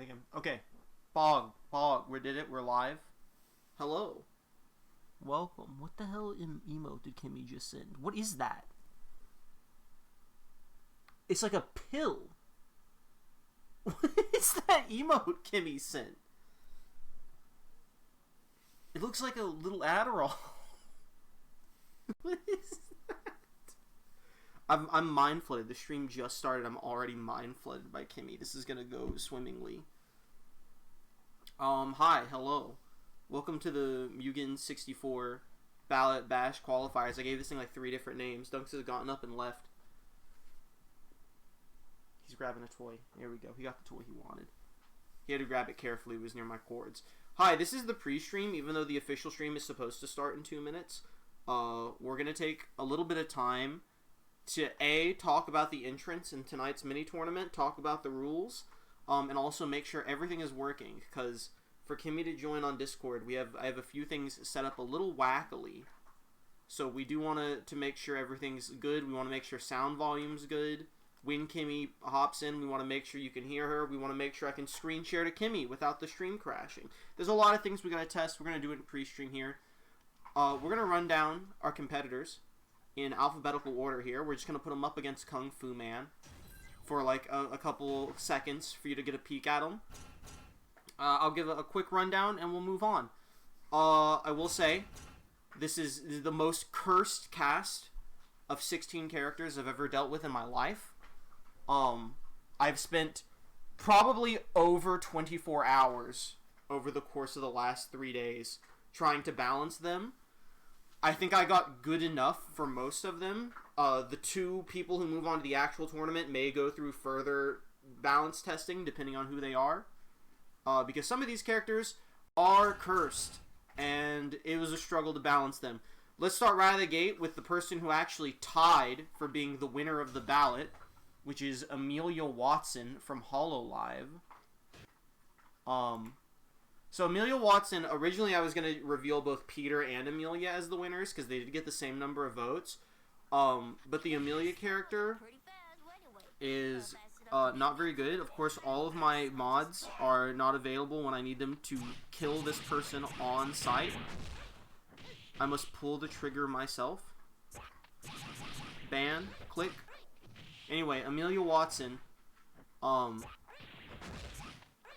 again. Okay. Bog, we did it. We're live. Hello. Welcome. What the hell emote did Kimmy just send? What is that? It's like a pill. What is that emote Kimmy sent? It looks like a little Adderall. What is that? I'm mind flooded. The stream just started. I'm already mind flooded by Kimmy. This is gonna go swimmingly. Hi, hello. Welcome to the M.U.G.E.N 64 Ballot Bash Qualifiers. I gave this thing like 3 different names. Dunks has gotten up and left. He's grabbing a toy. There we go. He got the toy he wanted. He had to grab it carefully. It was near my cords. Hi, this is the pre-stream, even though the official stream is supposed to start in 2 minutes. We're going to take a little bit of time to A, talk about the entrance in tonight's mini-tournament, talk about the rules, and also make sure everything is working, because for Kimmy to join on Discord, I have a few things set up a little wackily. So we do want to make sure everything's good. We want to make sure sound volume's good. When Kimmy hops in, we want to make sure you can hear her. We want to make sure I can screen share to Kimmy without the stream crashing. There's a lot of things we got to test. We're going to do it in pre-stream here. We're going to run down our competitors in alphabetical order here. We're just going to put them up against Kung Fu Man for like a couple seconds for you to get a peek at them. I'll give a quick rundown and we'll move on. I will say, this is the most cursed cast of 16 characters I've ever dealt with in my life. I've spent probably over 24 hours over the course of the last 3 days trying to balance them. I think I got good enough for most of them. The 2 people who move on to the actual tournament may go through further balance testing depending on who they are. Because some of these characters are cursed, and it was a struggle to balance them. Let's start right out of the gate with the person who actually tied for being the winner of the ballot, which is M.U.G.E.N from HoloLive. So M.U.G.E.N, originally I was going to reveal both Peter and Amelia as the winners, because they did get the same number of votes. But the Amelia character is not very good. Of course, all of my mods are not available when I need them to kill this person on site. I must pull the trigger myself. Ban. Click. Anyway, M.U.G.E.N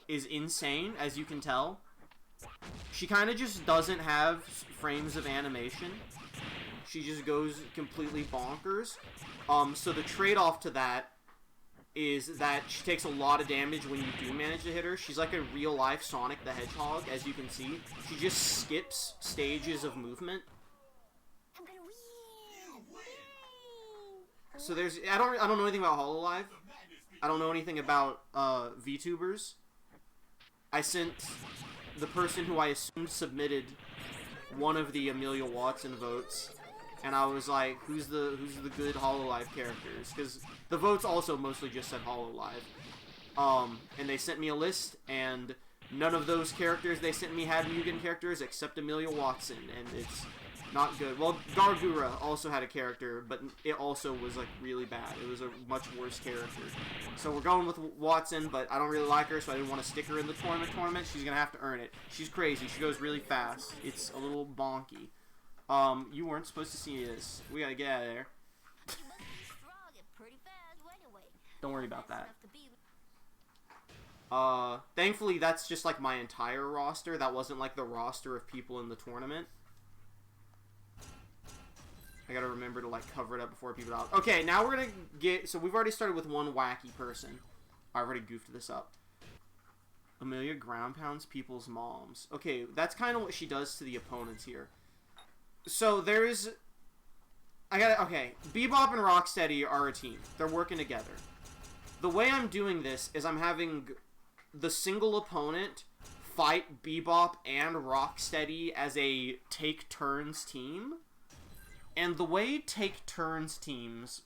is insane, as you can tell. She kind of just doesn't have frames of animation. She just goes completely bonkers. So the trade-off to that is that she takes a lot of damage when you do manage to hit her. She's like a real-life Sonic the Hedgehog, as you can see. She just skips stages of movement. So there's... I don't know anything about HoloLive. I don't know anything about VTubers. I sent the person who I assumed submitted one of the M.U.G.E.N votes, and I was like, who's the good HoloLive characters? Because the votes also mostly just said HoloLive. And they sent me a list, and none of those characters they sent me had M.U.G.E.N characters except M.U.G.E.N, and it's not good. Well, Gargura also had a character, but it also was like really bad. It was a much worse character. So we're going with Watson, but I don't really like her, so I didn't want to stick her in the tournament. She's gonna have to earn it. She's crazy. She goes really fast. It's a little bonky. You weren't supposed to see this. We gotta get out of there. Don't worry about that. Thankfully, that's just like my entire roster. That wasn't like the roster of people in the tournament. I gotta remember to like cover it up before people out. Okay, now we're gonna get... So we've already started with one wacky person. I already goofed this up. Amelia ground pounds people's moms. Okay, that's kind of what she does to the opponents here. So there's... Okay, Bebop and Rocksteady are a team. They're working together. The way I'm doing this is I'm having the single opponent fight Bebop and Rocksteady as a take turns team. And the way take turns teams,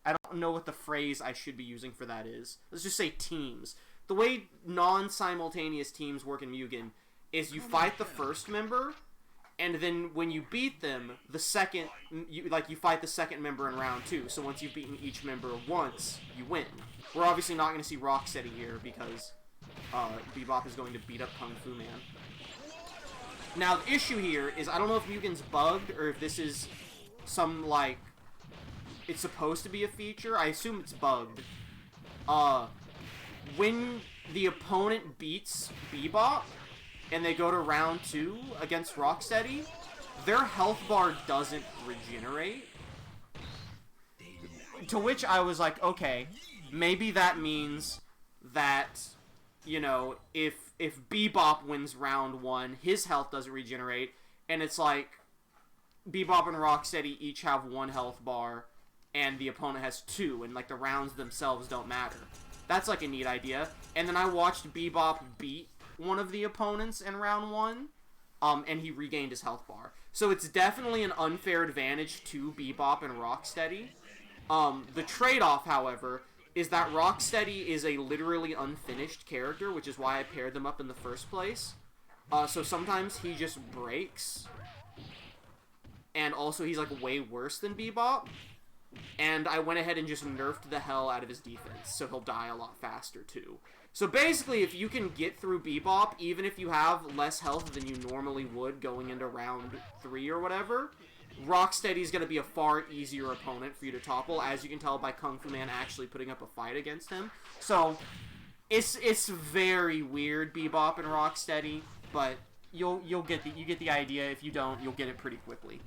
I don't know what the phrase I should be using for that is. Let's just say teams. The way non-simultaneous teams work in M.U.G.E.N is you fight the first member, and then when you beat them, the second, you fight the second member in round 2. So once you've beaten each member once, you win. We're obviously not going to see Rocksteady here because Bebop is going to beat up Kung Fu Man. Now, the issue here is I don't know if M.U.G.E.N's bugged or if this is some, like, it's supposed to be a feature. I assume it's bugged. When the opponent beats Bebop and they go to round 2 against Rocksteady, their health bar doesn't regenerate. To which I was like, okay, maybe that means that, you know, if Bebop wins round 1, his health doesn't regenerate, and it's like Bebop and Rocksteady each have 1 health bar, and the opponent has 2, and like the rounds themselves don't matter. That's like a neat idea. And then I watched Bebop beat one of the opponents in round 1, and he regained his health bar. So it's definitely an unfair advantage to Bebop and Rocksteady. The trade-off, however, is that Rocksteady is a literally unfinished character, which is why I paired them up in the first place. So sometimes he just breaks. And also he's like way worse than Bebop. And I went ahead and just nerfed the hell out of his defense, so he'll die a lot faster too. So basically, if you can get through Bebop, even if you have less health than you normally would going into round 3 or whatever, Rocksteady's going to be a far easier opponent for you to topple, as you can tell by Kung Fu Man actually putting up a fight against him. So, it's very weird, Bebop and Rocksteady, but you get the idea. If you don't, you'll get it pretty quickly.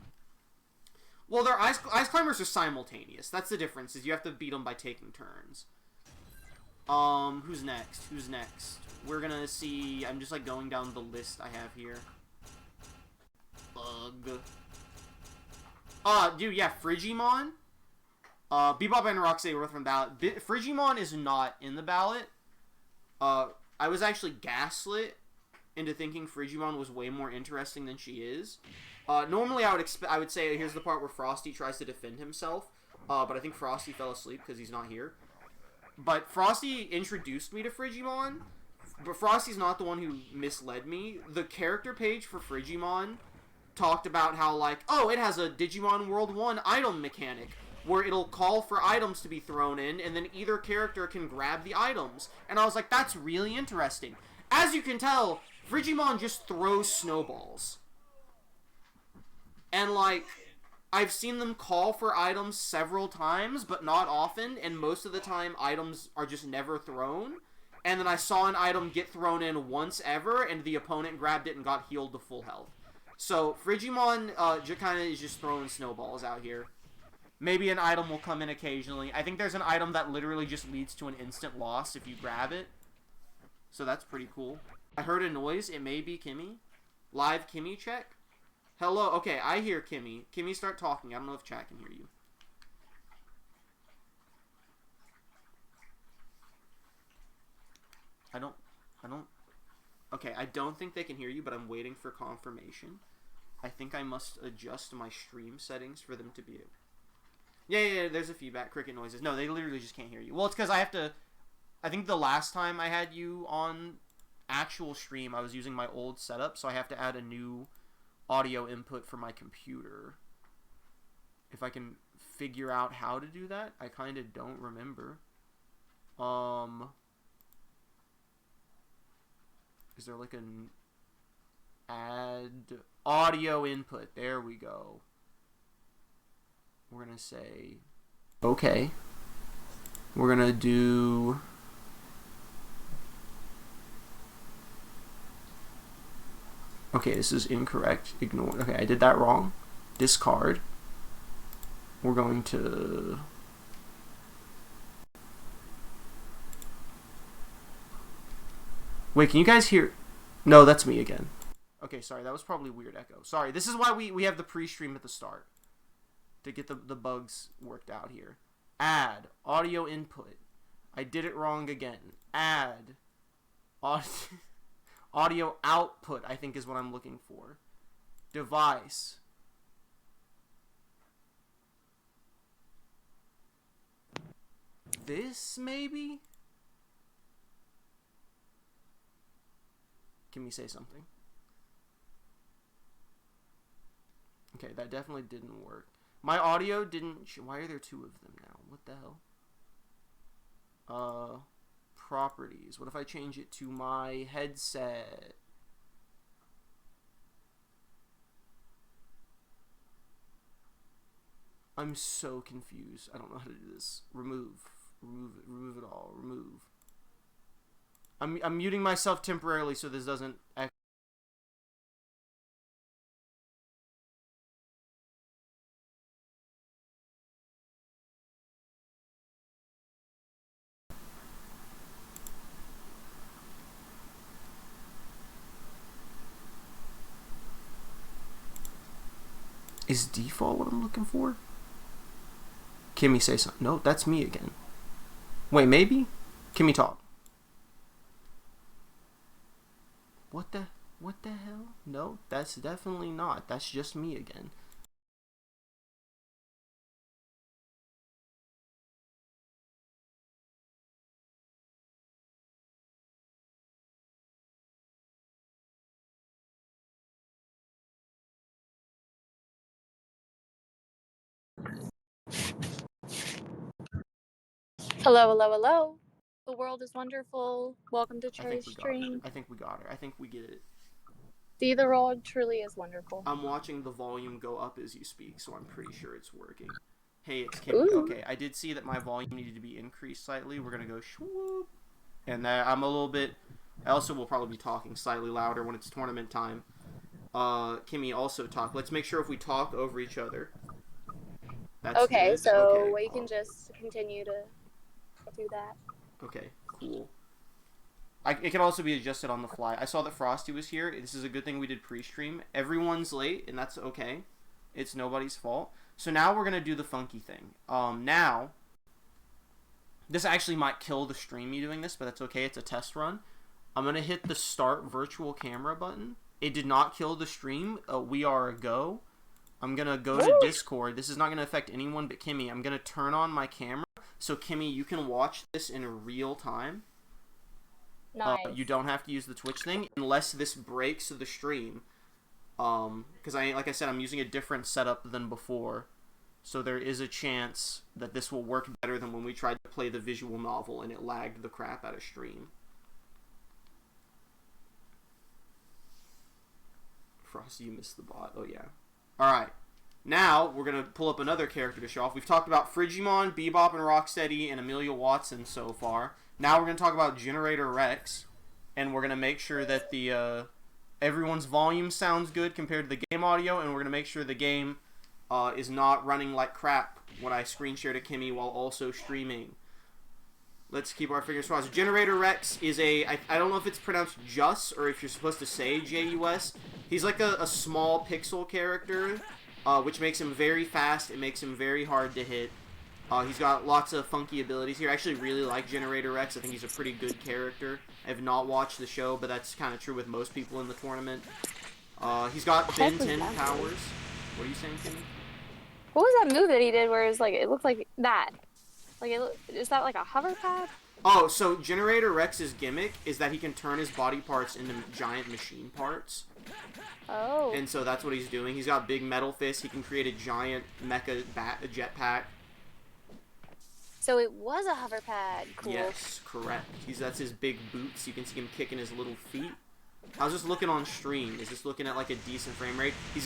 Well, their ice climbers are simultaneous. That's the difference, is you have to beat them by taking turns. Who's next? Who's next? We're gonna see... I'm just, like, going down the list I have here. Dude, yeah, Frigimon. Bebop and Rocksteady were from ballot. Frigimon is not in the ballot. I was actually gaslit into thinking Frigimon was way more interesting than she is. Normally I would say here's the part where Frosty tries to defend himself, but I think Frosty fell asleep because he's not here. But Frosty introduced me to Frigimon, but Frosty's not the one who misled me. The character page for Frigimon talked about how, like, oh, it has a Digimon World 1 item mechanic, where it'll call for items to be thrown in, and then either character can grab the items. And I was like, that's really interesting. As you can tell, Frigimon just throws snowballs. And, like, I've seen them call for items several times, but not often, and most of the time items are just never thrown. And then I saw an item get thrown in once ever, and the opponent grabbed it and got healed to full health. So, Frigimon kind of is just throwing snowballs out here. Maybe an item will come in occasionally. I think there's an item that literally just leads to an instant loss if you grab it. So that's pretty cool. I heard a noise. It may be Kimmy. Live Kimmy check. Hello. Okay, I hear Kimmy. Kimmy, start talking. I don't know if chat can hear you. I don't... Okay, I don't think they can hear you, but I'm waiting for confirmation. I think I must adjust my stream settings for them to be... Yeah, there's a feedback. Cricket noises. No, they literally just can't hear you. Well, it's because I have to... I think the last time I had you on actual stream, I was using my old setup, so I have to add a new audio input for my computer. If I can figure out how to do that, I kind of don't remember. Is there like an add audio input? There we go. We're gonna say okay. We're gonna do okay, this is incorrect. Ignore. Okay, I did that wrong. Discard. We're going to... Wait, can you guys hear... No, that's me again. Okay, sorry, that was probably weird echo. Sorry, this is why we have the pre-stream at the start. To get the bugs worked out here. Add. Audio input. I did it wrong again. Add. Audio output, I think is what I'm looking for. Device. This, maybe? Can we say something? Okay, that definitely didn't work. My audio didn't... Why are there two of them now? What the hell? properties? What if I change it to my headset? I'm so confused. I don't know how to do this. Remove it all. Remove. I'm muting myself temporarily so this doesn't. Is default what I'm looking for? Kimmy, say something. No, that's me again. Wait, maybe? Kimmy, talk. What the hell? No, that's definitely not. That's just me again. Hello, hello, hello. The world is wonderful. Welcome to Cherry's stream. I think we got her. I think we get it. The world truly is wonderful. I'm watching the volume go up as you speak, so I'm pretty sure it's working. Hey, it's Kimmy. Ooh. Okay, I did see that my volume needed to be increased slightly. We're gonna go swoop. And I'm a little bit... I also will probably be talking slightly louder when it's tournament time. Kimmy, also talk. Let's make sure if we talk over each other. That's okay, good. so okay. we can just continue to do that. Okay, cool. It can also be adjusted on the fly. I saw that Frosty was here. This is a good thing we did pre-stream. Everyone's late, and that's okay. It's nobody's fault. So now we're going to do the funky thing. Now, this actually might kill the stream, me doing this, but that's okay. It's a test run. I'm going to hit the start virtual camera button. It did not kill the stream. We are a go. I'm going to go to Discord. This is not going to affect anyone but Kimmy. I'm going to turn on my camera. So, Kimmy, you can watch this in real time. Nice. You don't have to use the Twitch thing unless this breaks the stream. Because like I said, I'm using a different setup than before. So there is a chance that this will work better than when we tried to play the visual novel and it lagged the crap out of stream. Frosty, you missed the bot. Oh, yeah. Alright. Now, we're going to pull up another character to show off. We've talked about Frigimon, Bebop and Rocksteady, and Amelia Watson so far. Now we're going to talk about Generator Rex, and we're going to make sure that the everyone's volume sounds good compared to the game audio, and we're going to make sure the game is not running like crap when I screen share to Kimmy while also streaming. Let's keep our fingers crossed. Generator Rex is I don't know if it's pronounced Jus or if you're supposed to say J-U-S. He's like a small pixel character, which makes him very fast. It makes him very hard to hit. He's got lots of funky abilities here. I actually really like Generator Rex. I think he's a pretty good character. I have not watched the show, but that's kind of true with most people in the tournament. He's got Ben 10 powers. What are you saying, Kimmy? What was that move that he did where it's like, it looked like that? Like, is that like a hover pad? Oh, so Generator Rex's gimmick is that he can turn his body parts into giant machine parts. Oh. And so that's what he's doing. He's got big metal fists. He can create a giant mecha jetpack. So it was a hover pad. Cool. Yes, correct. That's his big boots. You can see him kicking his little feet. I was just looking on stream. Is this looking at like a decent frame rate? He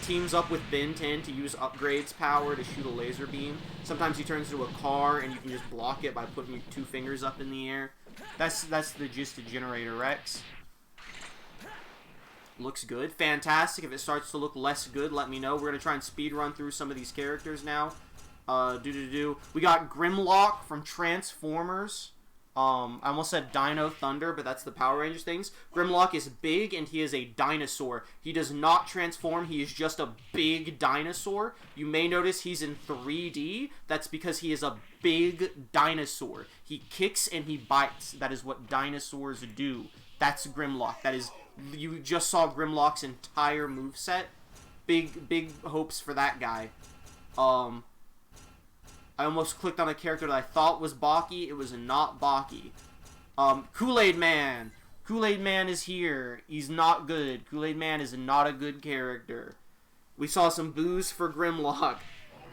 teams up with Ben 10 to use upgrades power to shoot a laser beam. Sometimes he turns into a car and you can just block it by putting your 2 fingers up in the air. That's the gist of Generator Rex. Looks good. Fantastic. If it starts to look less good, let me know. We're going to try and speed run through some of these characters now. We got Grimlock from Transformers. I almost said Dino Thunder, but that's the Power Rangers things. Grimlock is big, and he is a dinosaur. He does not transform. He is just a big dinosaur. You may notice he's in 3D. That's because he is a big dinosaur. He kicks and he bites. That is what dinosaurs do. That's Grimlock. That is... You just saw Grimlock's entire moveset. Big hopes for that guy. I almost clicked on a character that I thought was Baki. It was not Baki. Kool-Aid Man. Kool-Aid Man is here. He's not good. Kool-Aid Man is not a good character. We saw some boos for Grimlock.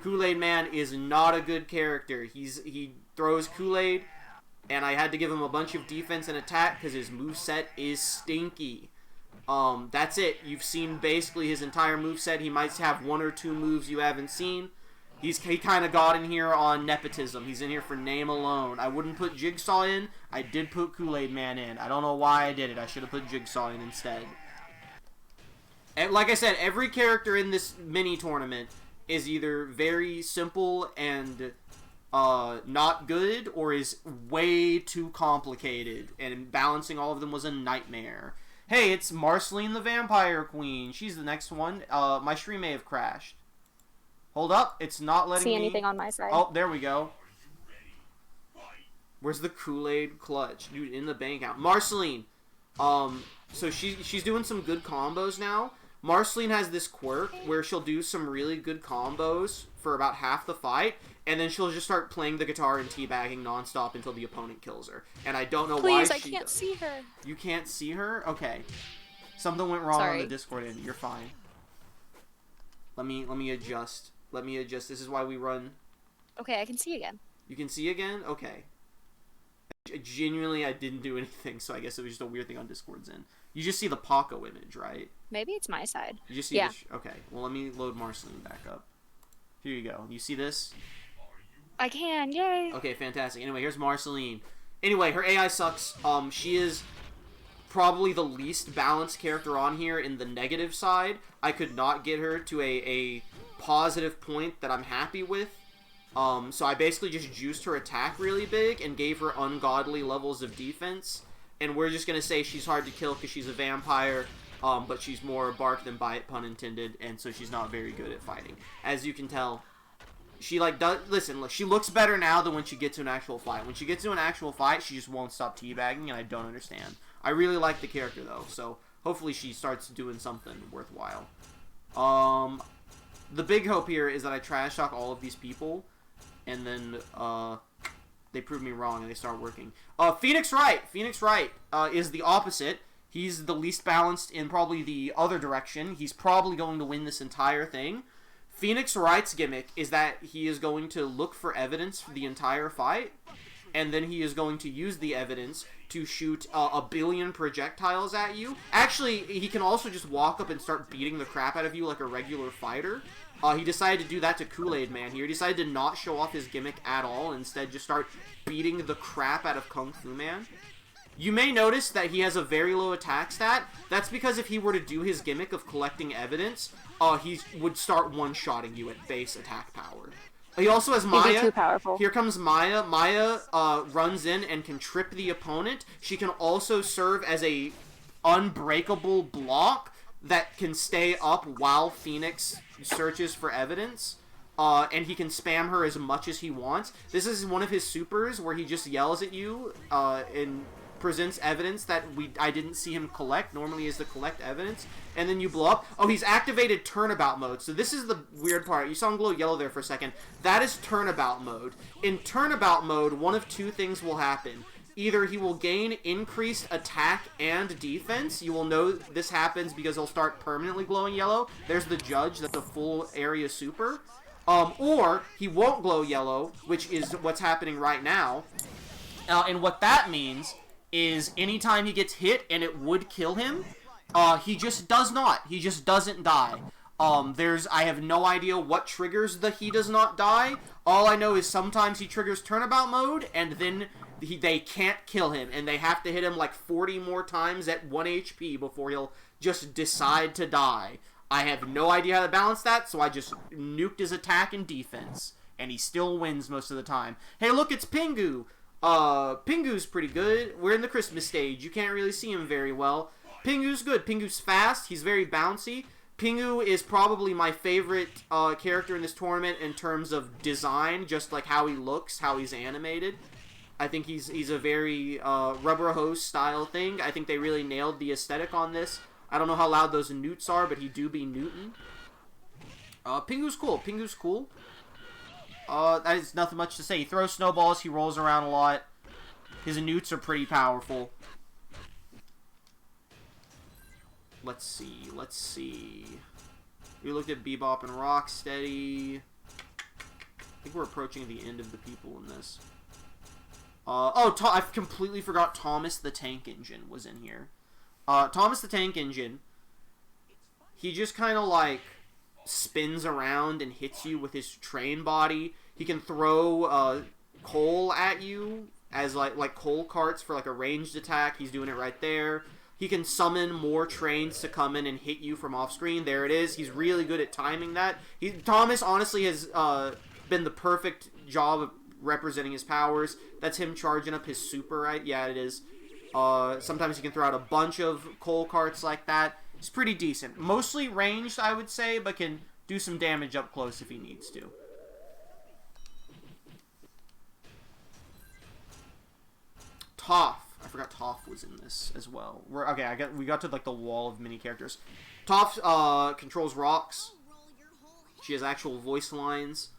Kool-Aid Man is not a good character. He throws Kool-Aid and I had to give him a bunch of defense and attack because his moveset is stinky. That's it. You've seen basically his entire moveset. He might have 1 or 2 moves you haven't seen. He kind of got in here on nepotism. He's in here for name alone. I wouldn't put Jigsaw in. I did put Kool-Aid Man in. I don't know why I did it. I should have put Jigsaw in instead. And like I said, every character in this mini tournament is either very simple and not good, or is way too complicated, and balancing all of them was a nightmare. Hey, it's Marceline the Vampire Queen. She's the next one. My stream may have crashed. Hold up, it's not letting me... anything on my side. Oh, there we go. Where's the Kool-Aid clutch? Dude, in the bank account. Marceline. So she's doing some good combos now. Marceline has this quirk where she'll do some really good combos for about half the fight, and then she'll just start playing the guitar and teabagging nonstop until the opponent kills her. And I don't know why Please, I can't see her. You can't see her? Okay. Something went wrong on the Discord end. You're fine. Let me adjust. Let me adjust. This is why we run... Okay, I can see again. You can see again? Okay. Genuinely, I didn't do anything, so I guess it was just a weird thing on Discord's end. You just see the Paco image, right? Maybe it's my side. You just see okay, well, let me load Marceline back up. Here you go. You see this? I can, yay! Okay, fantastic. Anyway, here's Marceline. Anyway, her AI sucks. She is probably the least balanced character on here in the negative side. I could not get her to a positive point that I'm happy with. So I basically just juiced her attack really big and gave her ungodly levels of defense. And we're just going to say she's hard to kill because she's a vampire, but she's more bark than bite, pun intended, and so she's not very good at fighting. As you can tell, she, like, does... Listen, look, she looks better now than when she gets to an actual fight. When she gets to an actual fight, she just won't stop teabagging, and I don't understand. I really like the character, though, so hopefully she starts doing something worthwhile. The big hope here is that I trash talk all of these people, and then, they prove me wrong and they start working. Phoenix Wright is the opposite. He's the least balanced in probably the other direction. He's probably going to win this entire thing. Phoenix Wright's gimmick is that he is going to look for evidence for the entire fight, and then he is going to use the evidence to shoot a billion projectiles at you. Actually, he can also just walk up and start beating the crap out of you like a regular fighter. He decided to do that to Kool-Aid Man here. He decided to not show off his gimmick at all, and instead just start beating the crap out of Kung Fu Man. You may notice that he has a very low attack stat. That's because if he were to do his gimmick of collecting evidence, he would start one-shotting you at base attack power. He also has Maya. He's too powerful. Here comes Maya. Maya runs in and can trip the opponent. She can also serve as a unbreakable block that can stay up while Phoenix searches for evidence. And he can spam her as much as he wants. This is one of his supers where he just yells at you and presents evidence that I didn't see him collect. Normally is to collect evidence. And then you blow up. Oh, he's activated turnabout mode. So this is the weird part. You saw him glow yellow there for a second. That is turnabout mode. In turnabout mode, one of two things will happen. Either he will gain increased attack and defense. You will know this happens because he'll start permanently glowing yellow. There's the judge. That's a full area super. Or he won't glow yellow, which is what's happening right now. And what that means is anytime he gets hit and it would kill him, he just does not. He just doesn't die. I have no idea what triggers the he does not die. All I know is sometimes he triggers turnabout mode, and then they can't kill him, and they have to hit him like 40 more times at 1 HP before he'll just decide to die. I have no idea how to balance that, so I just nuked his attack and defense, and he still wins most of the time. Hey, look, it's Pingu. Pingu's pretty good. We're in the Christmas stage. You can't really see him very well. Pingu's good. Pingu's fast. He's very bouncy. Pingu is probably my favorite character in this tournament in terms of design, just like how he looks, how he's animated. I think he's a very rubber hose style thing. I think they really nailed the aesthetic on this. I don't know how loud those newts are, but he do be Newton. Pingu's cool. Pingu's cool. That is nothing much to say. He throws snowballs. He rolls around a lot. His newts are pretty powerful. Let's see. Let's see. We looked at Bebop and Rocksteady. I think we're approaching the end of the people in this. I completely forgot Thomas the Tank Engine was in here. Thomas the Tank Engine, he just kind of, like, spins around and hits you with his train body. He can throw, coal at you as, like coal carts for, like, a ranged attack. He's doing it right there. He can summon more trains to come in and hit you from off-screen. There it is. He's really good at timing that. Thomas, honestly, has, been the perfect job of representing his powers. That's him charging up his super, right? Yeah, it is. Sometimes he can throw out a bunch of coal carts like that. It's pretty decent. Mostly ranged, I would say, but can do some damage up close if he needs to. Toph. I forgot Toph was in this as well. We got to, like, the wall of mini characters. Toph, controls rocks. She has actual voice lines.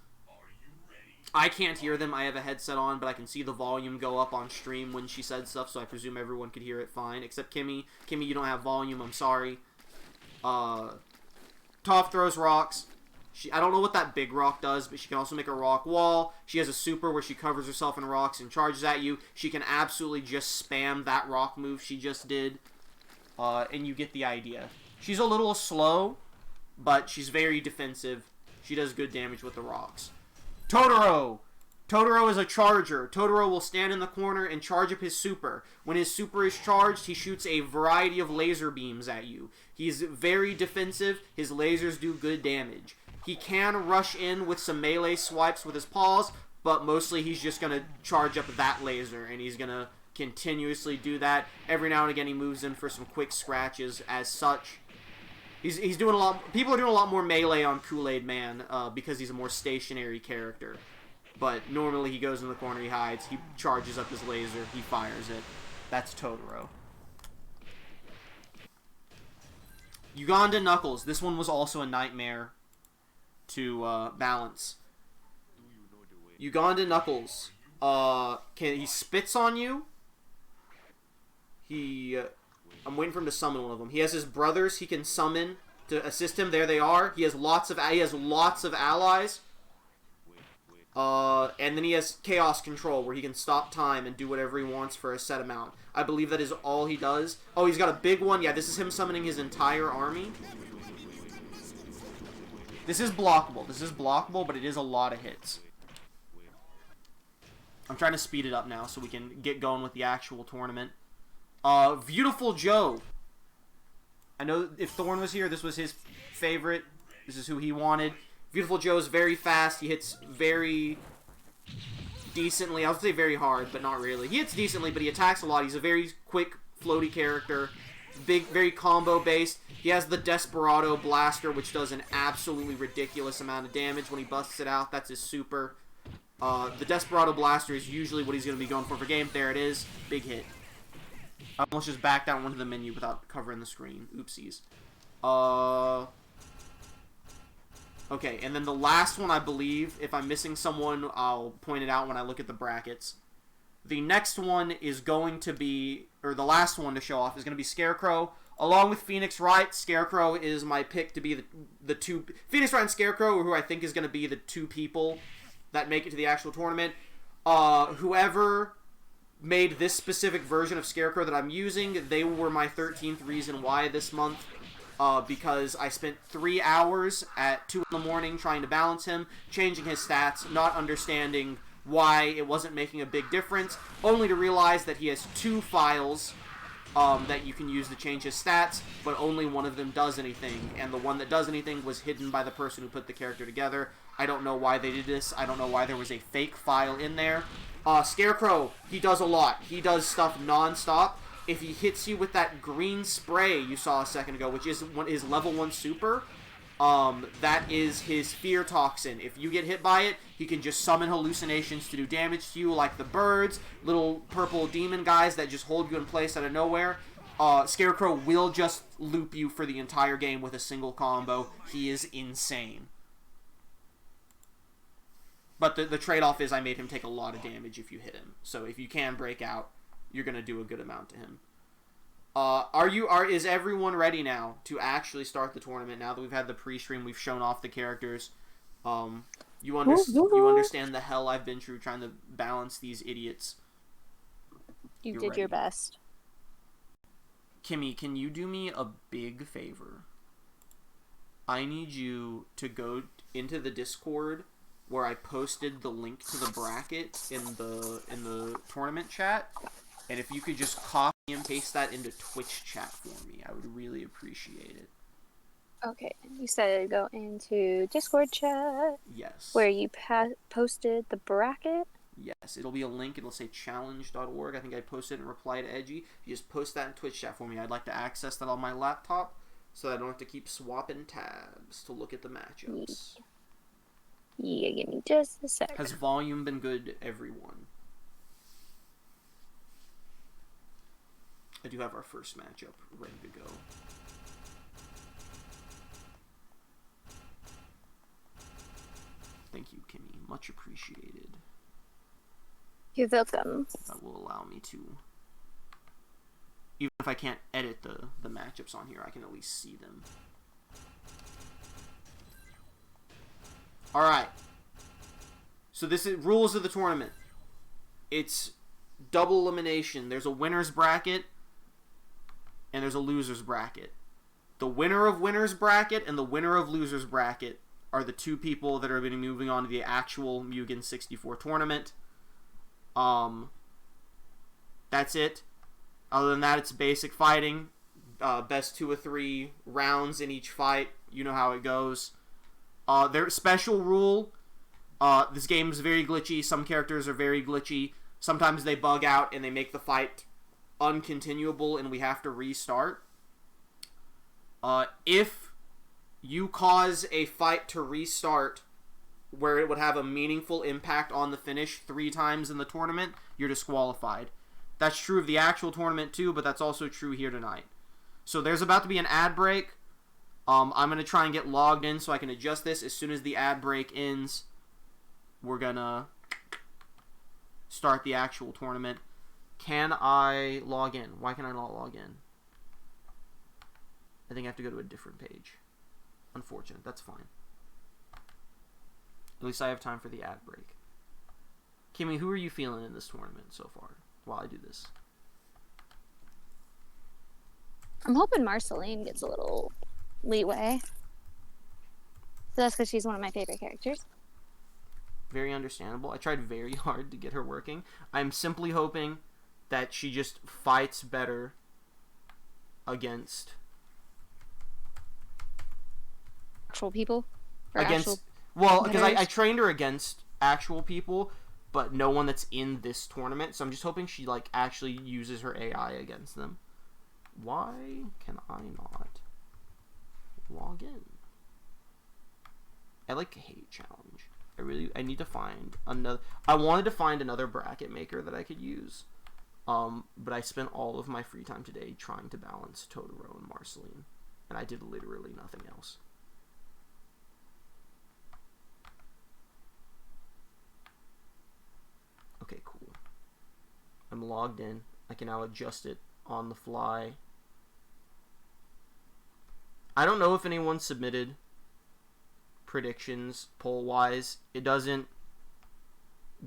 I can't hear them. I have a headset on, but I can see the volume go up on stream when she said stuff, so I presume everyone could hear it fine, except Kimmy. Kimmy, you don't have volume. I'm sorry. Toph throws rocks. I don't know what that big rock does, but she can also make a rock wall. She has a super where she covers herself in rocks and charges at you. She can absolutely just spam that rock move she just did, and you get the idea. She's a little slow, but she's very defensive. She does good damage with the rocks. Totoro! Totoro is a charger. Totoro will stand in the corner and charge up his super. When his super is charged, he shoots a variety of laser beams at you. He's very defensive. His lasers do good damage. He can rush in with some melee swipes with his paws, but mostly he's just going to charge up that laser, and he's going to continuously do that. Every now and again he moves in for some quick scratches as such. He's doing a lot. People are doing a lot more melee on Kool-Aid Man because he's a more stationary character. But normally he goes in the corner, he hides, he charges up his laser, he fires it. That's Totoro. Uganda Knuckles. This one was also a nightmare to balance. Uganda Knuckles. He spits on you. I'm waiting for him to summon one of them. He has his brothers he can summon to assist him. There they are. He has lots of allies. And then he has Chaos Control, where he can stop time and do whatever he wants for a set amount. I believe that is all he does. Oh, he's got a big one. Yeah, this is him summoning his entire army. This is blockable, but it is a lot of hits. I'm trying to speed it up now so we can get going with the actual tournament. Beautiful Joe. I know if Thorn was here, this was his favorite. This is who he wanted. Beautiful Joe is very fast. He hits very decently. I would say very hard, but not really. He hits decently, but he attacks a lot. He's a very quick, floaty character. Big, very combo-based. He has the Desperado Blaster, which does an absolutely ridiculous amount of damage when he busts it out. That's his super. The Desperado Blaster is usually what he's going to be going for game. There it is. Big hit. I almost just backed out onto the menu without covering the screen. Oopsies. Okay, and then the last one, I believe, if I'm missing someone, I'll point it out when I look at the brackets. The next one is going to be, or the last one to show off, is going to be Scarecrow. Along with Phoenix Wright, Scarecrow is my pick to be the two... Phoenix Wright and Scarecrow are who I think is going to be the two people that make it to the actual tournament. Whoever made this specific version of Scarecrow that I'm using, they were my 13th reason why this month. Because I spent 3 hours at 2 in the morning trying to balance him, changing his stats, not understanding why it wasn't making a big difference, only to realize that he has 2 files that you can use to change his stats, but only one of them does anything, and the one that does anything was hidden by the person who put the character together. I don't know why they did this. I don't know why there was a fake file in there. Scarecrow, he does a lot. He does stuff non-stop. If he hits you with that green spray you saw a second ago, which is his level 1 super, that is his fear toxin. If you get hit by it, he can just summon hallucinations to do damage to you, like the birds, little purple demon guys that just hold you in place out of nowhere. Scarecrow will just loop you for the entire game with a single combo. He is insane. But the trade-off is I made him take a lot of damage if you hit him. So if you can break out, you're going to do a good amount to him. Is everyone ready now to actually start the tournament? Now that we've had the pre-stream, we've shown off the characters. You understand the hell I've been through trying to balance these idiots. You You're did your ready. best. Kimmy, can you do me a big favor? I need you to go into the Discord where I posted the link to the bracket in the tournament chat, and if you could just copy and paste that into Twitch chat for me, I would really appreciate it. Okay, you said go into Discord chat Yes. where you posted the bracket. Yes, it'll be a link. It'll say challenge.org. I think I posted it in reply to Edgy. You just post that in Twitch chat for me. I'd like to access that on my laptop so that I don't have to keep swapping tabs to look at the matchups. Yeah, give me just a sec. Has volume been good, everyone? I do have our first matchup ready to go. Thank you, Kimmy. Much appreciated. You're welcome. That will allow me to... Even if I can't edit the matchups on here, I can at least see them. Alright. So this is rules of the tournament. It's double elimination. There's a winner's bracket and there's a loser's bracket. The winner of winner's bracket and the winner of loser's bracket are the two people that are going to be moving on to the actual M.U.G.E.N 64 tournament. That's it. Other than that, it's basic fighting. Best 2 of 3 rounds in each fight. You know how it goes. Their special rule, this game is very glitchy. Some characters are very glitchy. Sometimes they bug out and they make the fight uncontinuable and we have to restart. If you cause a fight to restart where it would have a meaningful impact on the finish 3 times in the tournament, you're disqualified. That's true of the actual tournament too, but that's also true here tonight. So there's about to be an ad break. I'm going to try and get logged in so I can adjust this. As soon as the ad break ends, we're going to start the actual tournament. Can I log in? Why can I not log in? I think I have to go to a different page. Unfortunate. That's fine. At least I have time for the ad break. Kimmy, who are you feeling in this tournament so far while I do this? I'm hoping Marceline gets a little leeway. So that's because she's one of my favorite characters. Very understandable. I tried very hard to get her working. I'm simply hoping that she just fights better against Actual people? Or against actual well, because I competitors? trained her against actual people, but no one that's in this tournament. So I'm just hoping she like actually uses her AI against them. Why can I not log in? I like hate challenge. I need to find another. I wanted to find another bracket maker that I could use. But I spent all of my free time today trying to balance Totoro and Marceline, and I did literally nothing else. Okay, cool. I'm logged in. I can now adjust it on the fly. I don't know if anyone submitted predictions poll-wise. It doesn't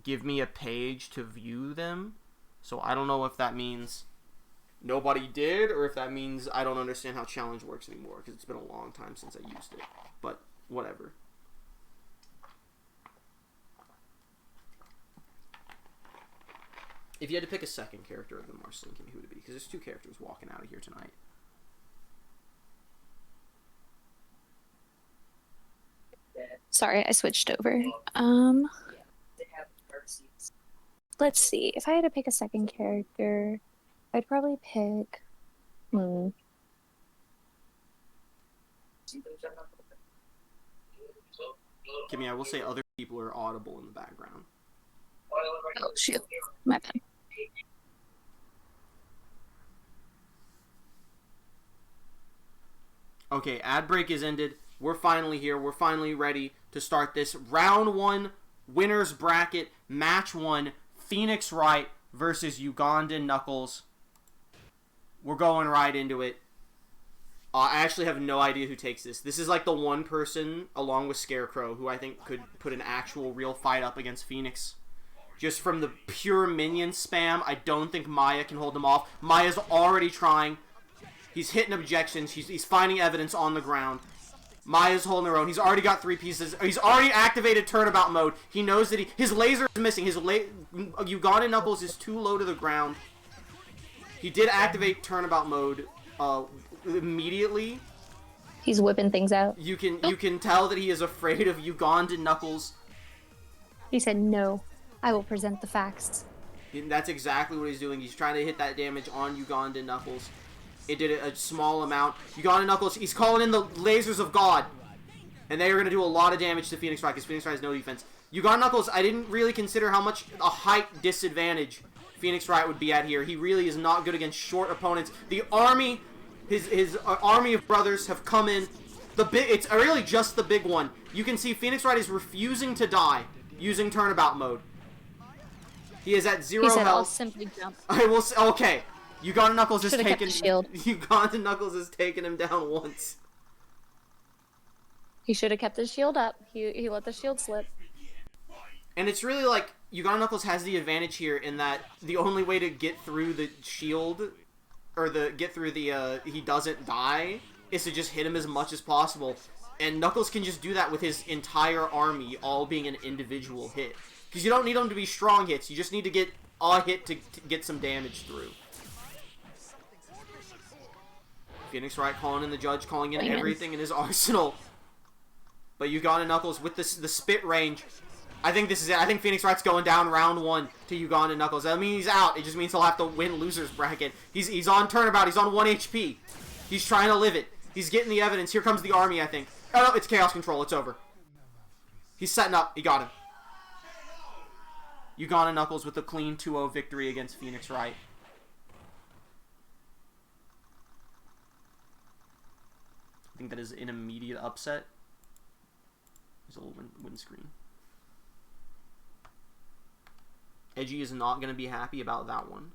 give me a page to view them, so I don't know if that means nobody did or if that means I don't understand how challenge works anymore because it's been a long time since I used it. But whatever. If you had to pick a second character of the Marceline, who would it be? Because there's 2 characters walking out of here tonight. Sorry, I switched over. Let's see. If I had to pick a second character, I'd probably pick. Kimmy, I will say other people are audible in the background. Oh shoot, my bad. Okay, ad break is ended. We're finally here. We're finally ready to start this round 1 winners bracket match 1 Phoenix Wright versus Ugandan Knuckles. We're going right into it. I actually have no idea who takes this. This is like the one person, along with Scarecrow, who I think could put an actual real fight up against Phoenix. just from the pure minion spam. I don't think Maya can hold him off. Maya's already trying. He's hitting objections. He's finding evidence on the ground. Maya's holding her own. He's already got 3 pieces. He's already activated turnabout mode. He knows that his laser is missing. His Uganda Knuckles is too low to the ground. He did activate turnabout mode immediately. He's whipping things out. You can tell that he is afraid of Ugandan Knuckles. He said, "No, I will present the facts." And that's exactly what he's doing. He's trying to hit that damage on Ugandan Knuckles. It did a small amount. Ugandan Knuckles, he's calling in the lasers of God. And they are going to do a lot of damage to Phoenix Wright because Phoenix Wright has no defense. Ugandan Knuckles, I didn't really consider how much a height disadvantage Phoenix Wright would be at here. He really is not good against short opponents. The army, his army of brothers have come in. It's really just the big one. You can see Phoenix Wright is refusing to die using turnabout mode. He is at 0 he said, health. "I'll simply jump." I will. Okay, Ugandan Knuckles has Should've kept taken. the shield. Ugandan Knuckles has taken him down once. He should have kept his shield up. He let the shield slip. And it's really like Ugandan Knuckles has the advantage here in that the only way to get through the shield, or he doesn't die, is to just hit him as much as possible. And Knuckles can just do that with his entire army all being an individual hit. Because you don't need them to be strong hits. You just need to get a hit to get some damage through. Phoenix Wright calling in the judge, calling in everything in his arsenal. But Ugandan Knuckles with the spit range. I think this is it. I think Phoenix Wright's going down round 1 to Ugandan Knuckles. I mean, he's out. It just means he'll have to win loser's bracket. He's on turnabout. He's on 1 HP. He's trying to live it. He's getting the evidence. Here comes the army, I think. Oh, no, it's Chaos Control. It's over. He's setting up. He got him. Ugandan Knuckles with a clean 2-0 victory against Phoenix Wright. I think that is an immediate upset. There's a little windscreen. Edgy is not going to be happy about that one.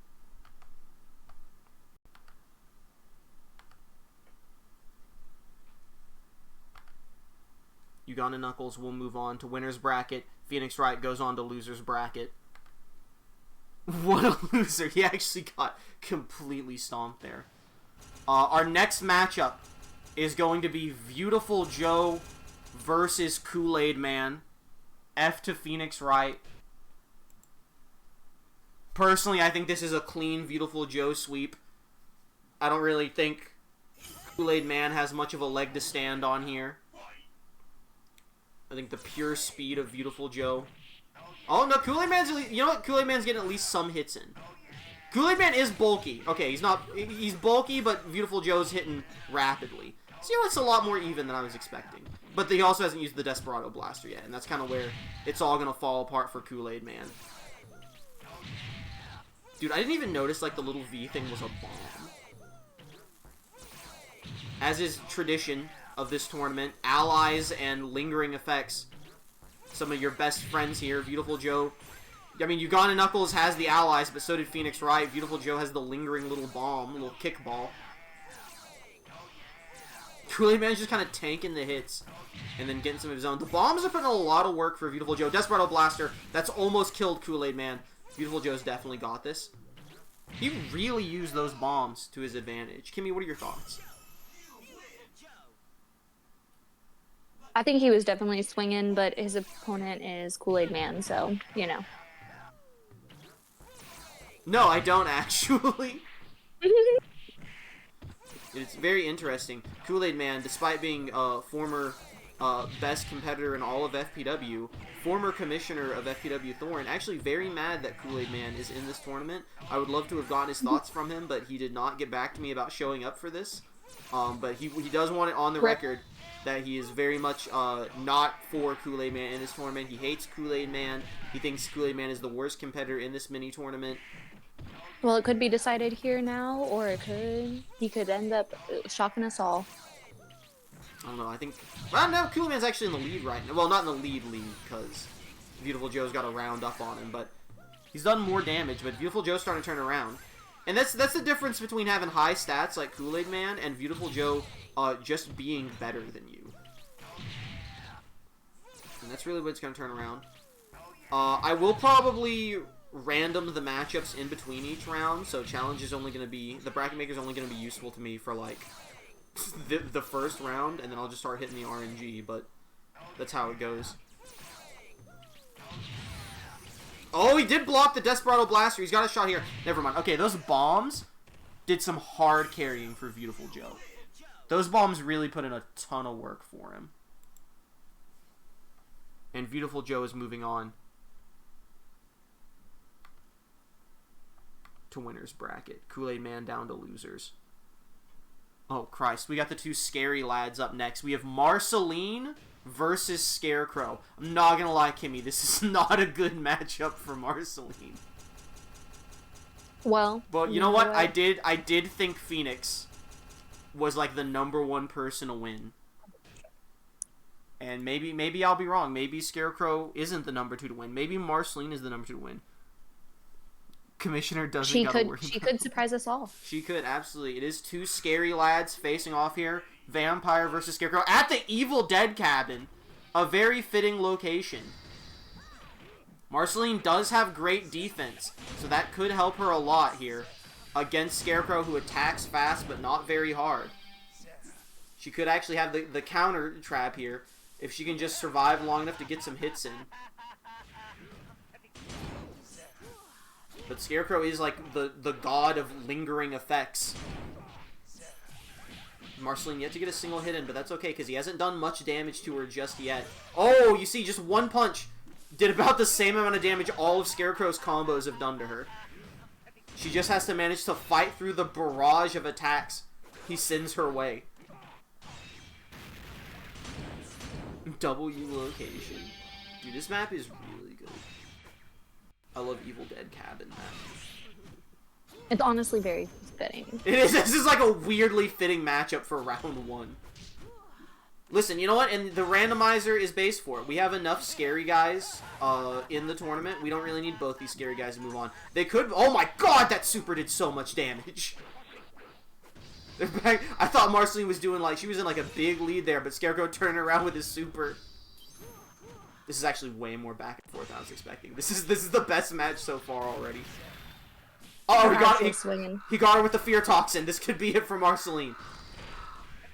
Ugandan Knuckles will move on to winner's bracket. Phoenix Wright goes on to loser's bracket. What a loser. He actually got completely stomped there. Our next matchup is going to be Beautiful Joe versus Kool-Aid Man. F to Phoenix Wright. Personally, I think this is a clean Beautiful Joe sweep. I don't really think Kool-Aid Man has much of a leg to stand on here. I think the pure speed of Beautiful Joe. Oh no, Kool-Aid Man's, you know what? Kool-Aid Man's getting at least some hits in. Kool-Aid Man is bulky. Okay, he's bulky, but Beautiful Joe's hitting rapidly. So, you know, it's a lot more even than I was expecting. But he also hasn't used the Desperado Blaster yet, and that's kind of where it's all going to fall apart for Kool-Aid Man. Dude, I didn't even notice, like, the little V thing was a bomb. As is tradition of this tournament, allies and lingering effects. Some of your best friends here. Beautiful Joe. I mean, Ugandan Knuckles has the allies, but so did Phoenix Wright. Beautiful Joe has the lingering little bomb, little kickball. Kool-Aid Man's just kind of tanking the hits and then getting some of his own. The bombs are putting a lot of work for Beautiful Joe. Desperado Blaster, that's almost killed Kool-Aid Man. Beautiful Joe's definitely got this. He really used those bombs to his advantage. Kimmy, what are your thoughts? I think he was definitely swinging, but his opponent is Kool-Aid Man, so, you know. No, I don't actually. It's very interesting. Kool-Aid Man, despite being a former best competitor in all of FPW, former commissioner of FPW Thorn, actually very mad that Kool-Aid Man is in this tournament. I would love to have gotten his thoughts from him, but he did not get back to me about showing up for this. But he does want it on the record that he is very much not for Kool-Aid Man in this tournament. He hates Kool-Aid Man. He thinks Kool-Aid Man is the worst competitor in this mini tournament. Well, it could be decided here now, or he could end up shocking us all. I don't know, I think... Well, no, Kool-Aid Man's actually in the lead right now. Well, not in the lead, because Beautiful Joe's got a round up on him, but he's done more damage, but Beautiful Joe's starting to turn around. And that's the difference between having high stats like Kool-Aid Man and Beautiful Joe just being better than you. And that's really what it's going to turn around. I will probably random the matchups in between each round, so challenge is only going to be... The bracket maker is only going to be useful to me for, like, the first round, and then I'll just start hitting the RNG, but that's how it goes. Oh, he did block the Desperado Blaster. He's got a shot here. Never mind. Okay, those bombs did some hard carrying for Beautiful Joe. Those bombs really put in a ton of work for him. And Beautiful Joe is moving on to winner's bracket. Kool-Aid Man down to losers. Oh, Christ. We got the two scary lads up next. We have Marceline versus Scarecrow. I'm not gonna lie, Kimmy. This is not a good matchup for Marceline. Well, you know what? I did think Phoenix was like the #1 person to win. And maybe I'll be wrong. Maybe Scarecrow isn't the #2 to win. Maybe Marceline is the #2 to win. Commissioner doesn't gotta worry. She could surprise us all. She could, absolutely. It is two scary lads facing off here. Vampire versus Scarecrow at the Evil Dead cabin. A very fitting location. Marceline does have great defense, so that could help her a lot here against Scarecrow, who attacks fast but not very hard. She could actually have the counter trap here if she can just survive long enough to get some hits in. But Scarecrow is like the god of lingering effects. Marceline yet to get a single hit in, but that's okay because he hasn't done much damage to her just yet. Oh, you see, just one punch did about the same amount of damage all of Scarecrow's combos have done to her. She just has to manage to fight through the barrage of attacks he sends her way. W location. Dude, this map is really good. I love Evil Dead cabin map. It's honestly very fitting. It is. This is like a weirdly fitting matchup for round 1. Listen, you know what? And the randomizer is based for it. We have enough scary guys in the tournament. We don't really need both these scary guys to move on. They could... Oh my god, that super did so much damage. They're back. I thought Marceline was doing like... She was in like a big lead there, but Scarecrow turned around with his super. This is actually way more back and forth than I was expecting. This is the best match so far already. Oh, he got her with the Fear Toxin. This could be it for Marceline.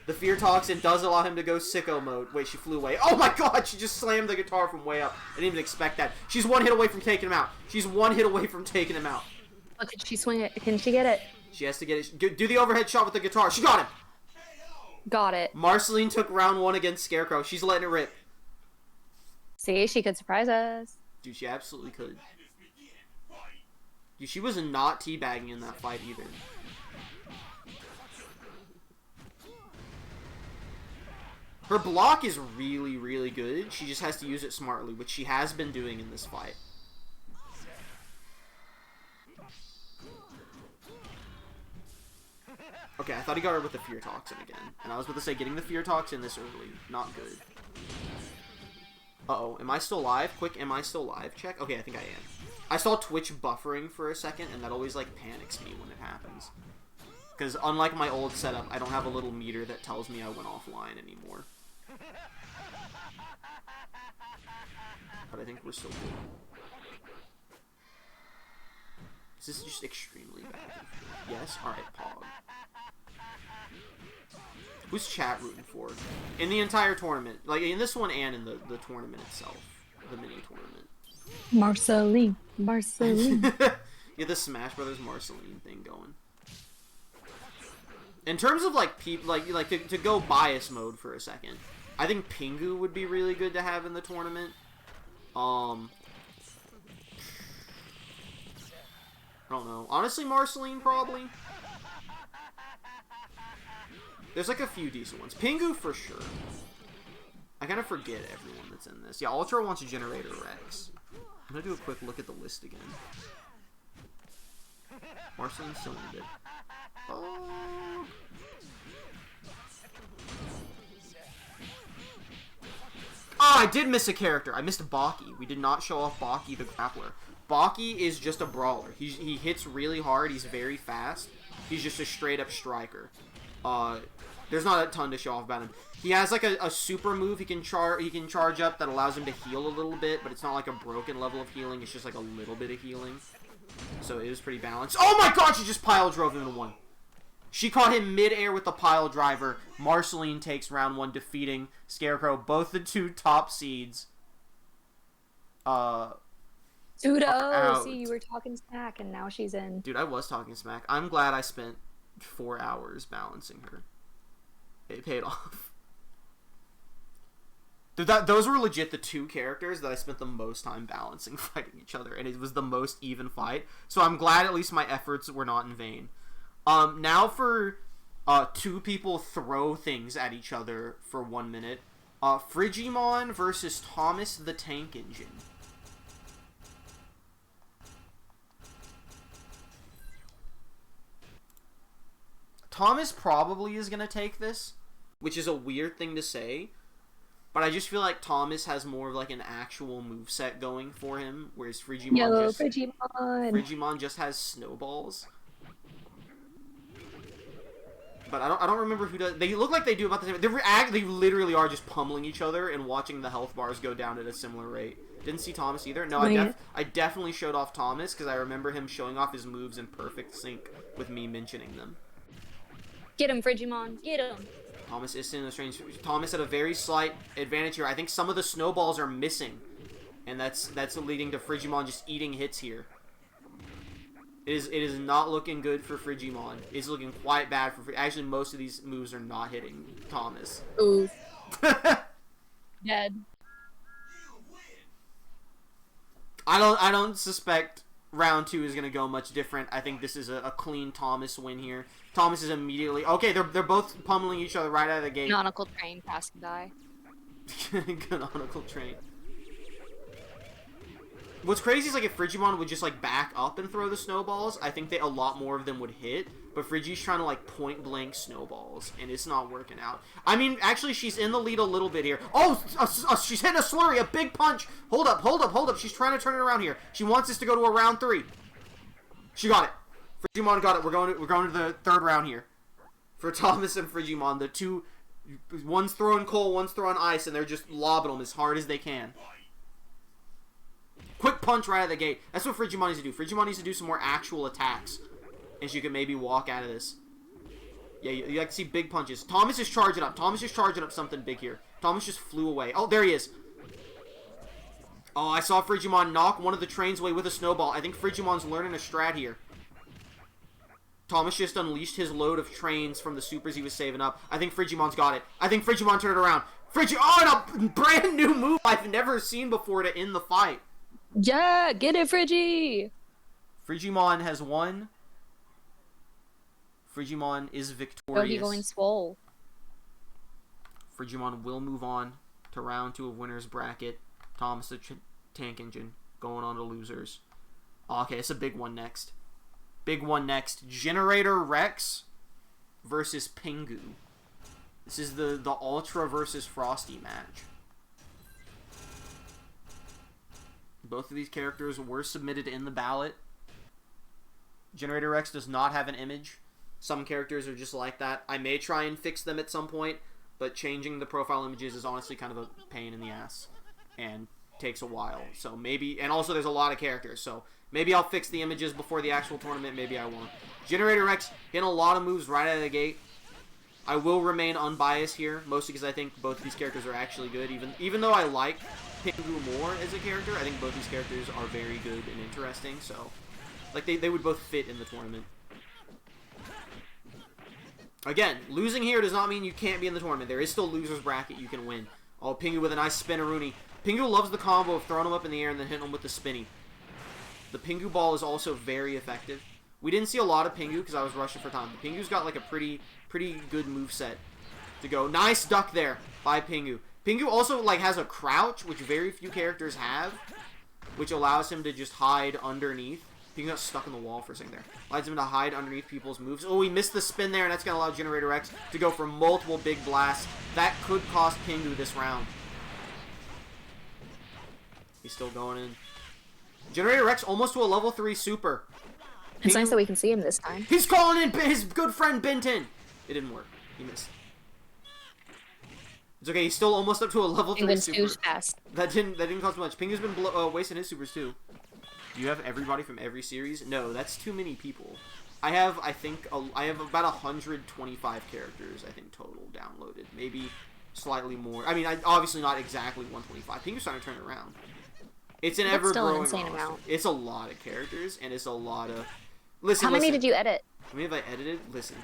The Fear Toxin does allow him to go sicko mode. Wait, she flew away. Oh my god, she just slammed the guitar from way up. I didn't even expect that. She's one hit away from taking him out. She's one hit away from taking him out. Oh, can she swing it? Can she get it? She has to get it. Do the overhead shot with the guitar. She got him. Got it. Marceline took round 1 against Scarecrow. She's letting it rip. See, she could surprise us. Dude, she absolutely could. Dude, she was not teabagging in that fight either. Her block is really, really good. She just has to use it smartly, which she has been doing in this fight. Okay, I thought he got her with the Fear Toxin again. And I was about to say, getting the Fear Toxin this early, not good. Uh-oh, am I still live? Quick, am I still live? Check. Okay, I think I am. I saw Twitch buffering for a second, and that always, like, panics me when it happens. Because unlike my old setup, I don't have a little meter that tells me I went offline anymore. But I think we're still good. Is this just extremely bad? Yes? Alright, Pog. Who's chat rooting for? In the entire tournament. Like, in this one and in the tournament itself. The mini-tournament. Marceline. Marceline. Yeah, the Smash Brothers Marceline thing going. In terms of, like, to go bias mode for a second, I think Pingu would be really good to have in the tournament. I don't know. Honestly, Marceline, probably. There's, like, a few decent ones. Pingu, for sure. I kind of forget everyone that's in this. Yeah, Ultra wants a Generator Rex. I'm gonna do a quick look at the list again. Marceline still in it. Oh. Oh, I did miss a character. I missed Baki. We did not show off Baki the grappler. Baki is just a brawler. He hits really hard. He's very fast. He's just a straight up striker. There's not a ton to show off about him. He has like a super move he can charge up that allows him to heal a little bit, but it's not like a broken level of healing. It's just like a little bit of healing. So it is pretty balanced. Oh my god, she just pile drove him into one. She caught him mid-air with the pile driver. Marceline takes round 1, defeating Scarecrow. Both the 2 top seeds. Dude, out. see, you were talking smack, and now she's in. Dude, I was talking smack. I'm glad I spent 4 hours balancing her. It paid off. Dude, those were legit the 2 characters that I spent the most time balancing fighting each other, and it was the most even fight. So I'm glad at least my efforts were not in vain. Now for 2 people throw things at each other for 1 minute. Frigimon versus Thomas the Tank Engine. Thomas probably is going to take this, which is a weird thing to say, but I just feel like Thomas has more of like an actual moveset going for him, whereas Frigimon just has snowballs. But I don't remember who does. They look like they do about the same. They literally are just pummeling each other and watching the health bars go down at a similar rate. Didn't see Thomas either. No, I definitely showed off Thomas because I remember him showing off his moves in perfect sync with me mentioning them. Get him, Frigimon. Get him. Thomas is in the strange. Thomas had a very slight advantage here. I think some of the snowballs are missing, and that's leading to Frigimon just eating hits here. It is not looking good for Frigimon. It's looking quite bad for actually most of these moves are not hitting Thomas. Ooh. Dead. I don't suspect round 2 is gonna go much different. I think this is a clean Thomas win here. Thomas is immediately okay. They're both pummeling each other right out of the gate. Canonical train passing by. Canonical train. What's crazy is like if Frigimon would just like back up and throw the snowballs, I think a lot more of them would hit. But Frigi's trying to like point blank snowballs, and it's not working out. I mean, actually, she's in the lead a little bit here. Oh, she's hitting a slurry, a big punch. Hold up. She's trying to turn it around here. She wants this to go to a round 3. She got it. Frigimon got it. We're going to the 3rd round here for Thomas and Frigimon. The 2, one's throwing coal, one's throwing ice, and they're just lobbing them as hard as they can. Quick punch right out of the gate. That's what Frigimon needs to do. Frigimon needs to do some more actual attacks. And she can maybe walk out of this. Yeah, you like to see big punches. Thomas is charging up. Thomas is charging up something big here. Thomas just flew away. Oh, there he is. Oh, I saw Frigimon knock one of the trains away with a snowball. I think Frigimon's learning a strat here. Thomas just unleashed his load of trains from the supers he was saving up. I think Frigimon's got it. I think Frigimon turned it around. Oh, and a brand new move I've never seen before to end the fight. Yeah, get it, Frigi! Frigimon has won. Frigimon is victorious. Oh, he's going swole. Frigimon will move on to round 2 of winner's bracket. Thomas the Tank Engine going on to losers. Okay, it's a big one next. Generator Rex versus Pingu. This is the Ultra versus Frosty match. Both of these characters were submitted in the ballot. Generator Rex does not have an image. Some characters are just like that. I may try and fix them at some point, but changing the profile images is honestly kind of a pain in the ass and takes a while. So maybe, and also there's a lot of characters, so maybe I'll fix the images before the actual tournament, maybe I won't. Generator Rex hitting a lot of moves right out of the gate. I will remain unbiased here, mostly because I think both of these characters are actually good. Even though I like Pingu more as a character, I think both these characters are very good and interesting, so like they would both fit in the tournament. Again, losing here does not mean you can't be in the tournament. There is still loser's bracket you can win. Oh, Pingu with a nice spinneroonie. Pingu loves the combo of throwing him up in the air and then hitting him with the spinny. The Pingu ball is also very effective. We didn't see a lot of Pingu because I was rushing for time. But Pingu's got like a pretty good moveset to go. Nice duck there by Pingu. Pingu also like has a crouch, which very few characters have, which allows him to just hide underneath. Pingu got stuck in the wall for a second there. Allows him to hide underneath people's moves. Oh, he missed the spin there, and that's going to allow Generator X to go for multiple big blasts. That could cost Pingu this round. He's still going in. Generator X almost to a level 3 super. It's nice that we can see him this time. He's calling in his good friend Benton. It didn't work. He missed. It's okay. He's still almost up to a level 3 Penguin's super. too fast. That didn't cost much. Pingu's been wasting his supers too. Do you have everybody from every series? No, that's too many people. I have about 125 characters, I think, total downloaded. Maybe slightly more. I mean, obviously not exactly 125. Pingu's starting to turn it around. It's an ever-growing insane roster. amount. It's a lot of characters, and it's a lot of... Listen, How many did you edit? How many have I edited? Listen,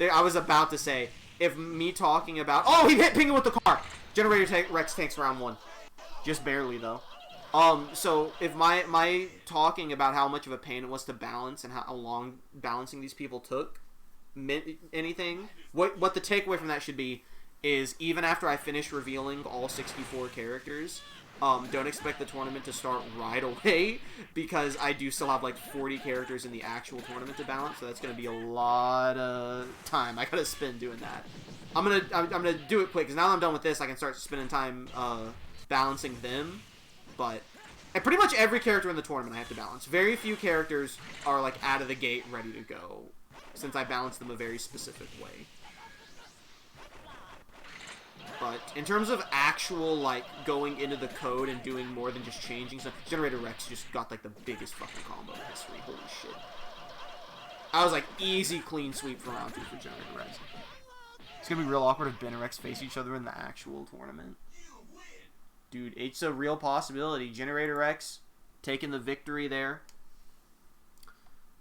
I was about to say, if me talking about... Oh, he hit Pingu with the car! Generator Rex tanks round 1. Just barely, though. So if my talking about how much of a pain it was to balance and how long balancing these people took meant anything, what the takeaway from that should be is even after I finish revealing all 64 characters, don't expect the tournament to start right away because I do still have like 40 characters in the actual tournament to balance, so that's gonna be a lot of time I gotta spend doing that. I'm gonna do it quick because now that I'm done with this, I can start spending time balancing them. But and pretty much every character in the tournament I have to balance. Very few characters are like out of the gate ready to go, since I balance them a very specific way. But in terms of actual like going into the code and doing more than just changing stuff, Generator Rex just got like the biggest fucking combo in history. Holy shit! I was like easy clean sweep for round 2 for Generator Rex. It's gonna be real awkward if Ben and Rex face each other in the actual tournament. Dude, it's a real possibility. Generator Rex taking the victory there.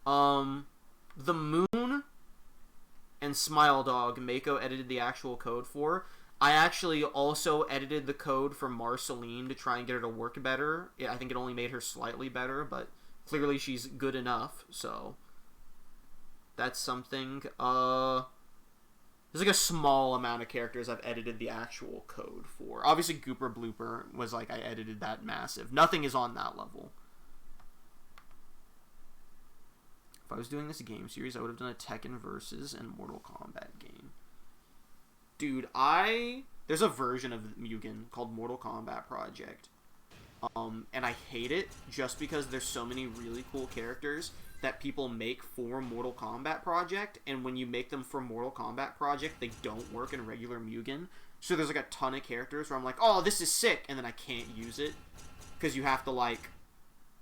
The Moon and Smile Dog, Mako edited the actual code for. I actually also edited the code for Marceline to try and get her to work better. I think it only made her slightly better, but clearly she's good enough, so that's something. There's like a small amount of characters I've edited the actual code for. Obviously, Gooper Blooper was like I edited that massive. Nothing is on that level. If I was doing this game series, I would have done a Tekken Versus and Mortal Kombat game. Dude, there's a version of M.U.G.E.N called Mortal Kombat Project. And I hate it just because there's so many really cool characters that people make for Mortal Kombat Project, and when you make them for Mortal Kombat Project, they don't work in regular M.U.G.E.N. So there's like a ton of characters where I'm like, oh, this is sick, and then I can't use it because you have to like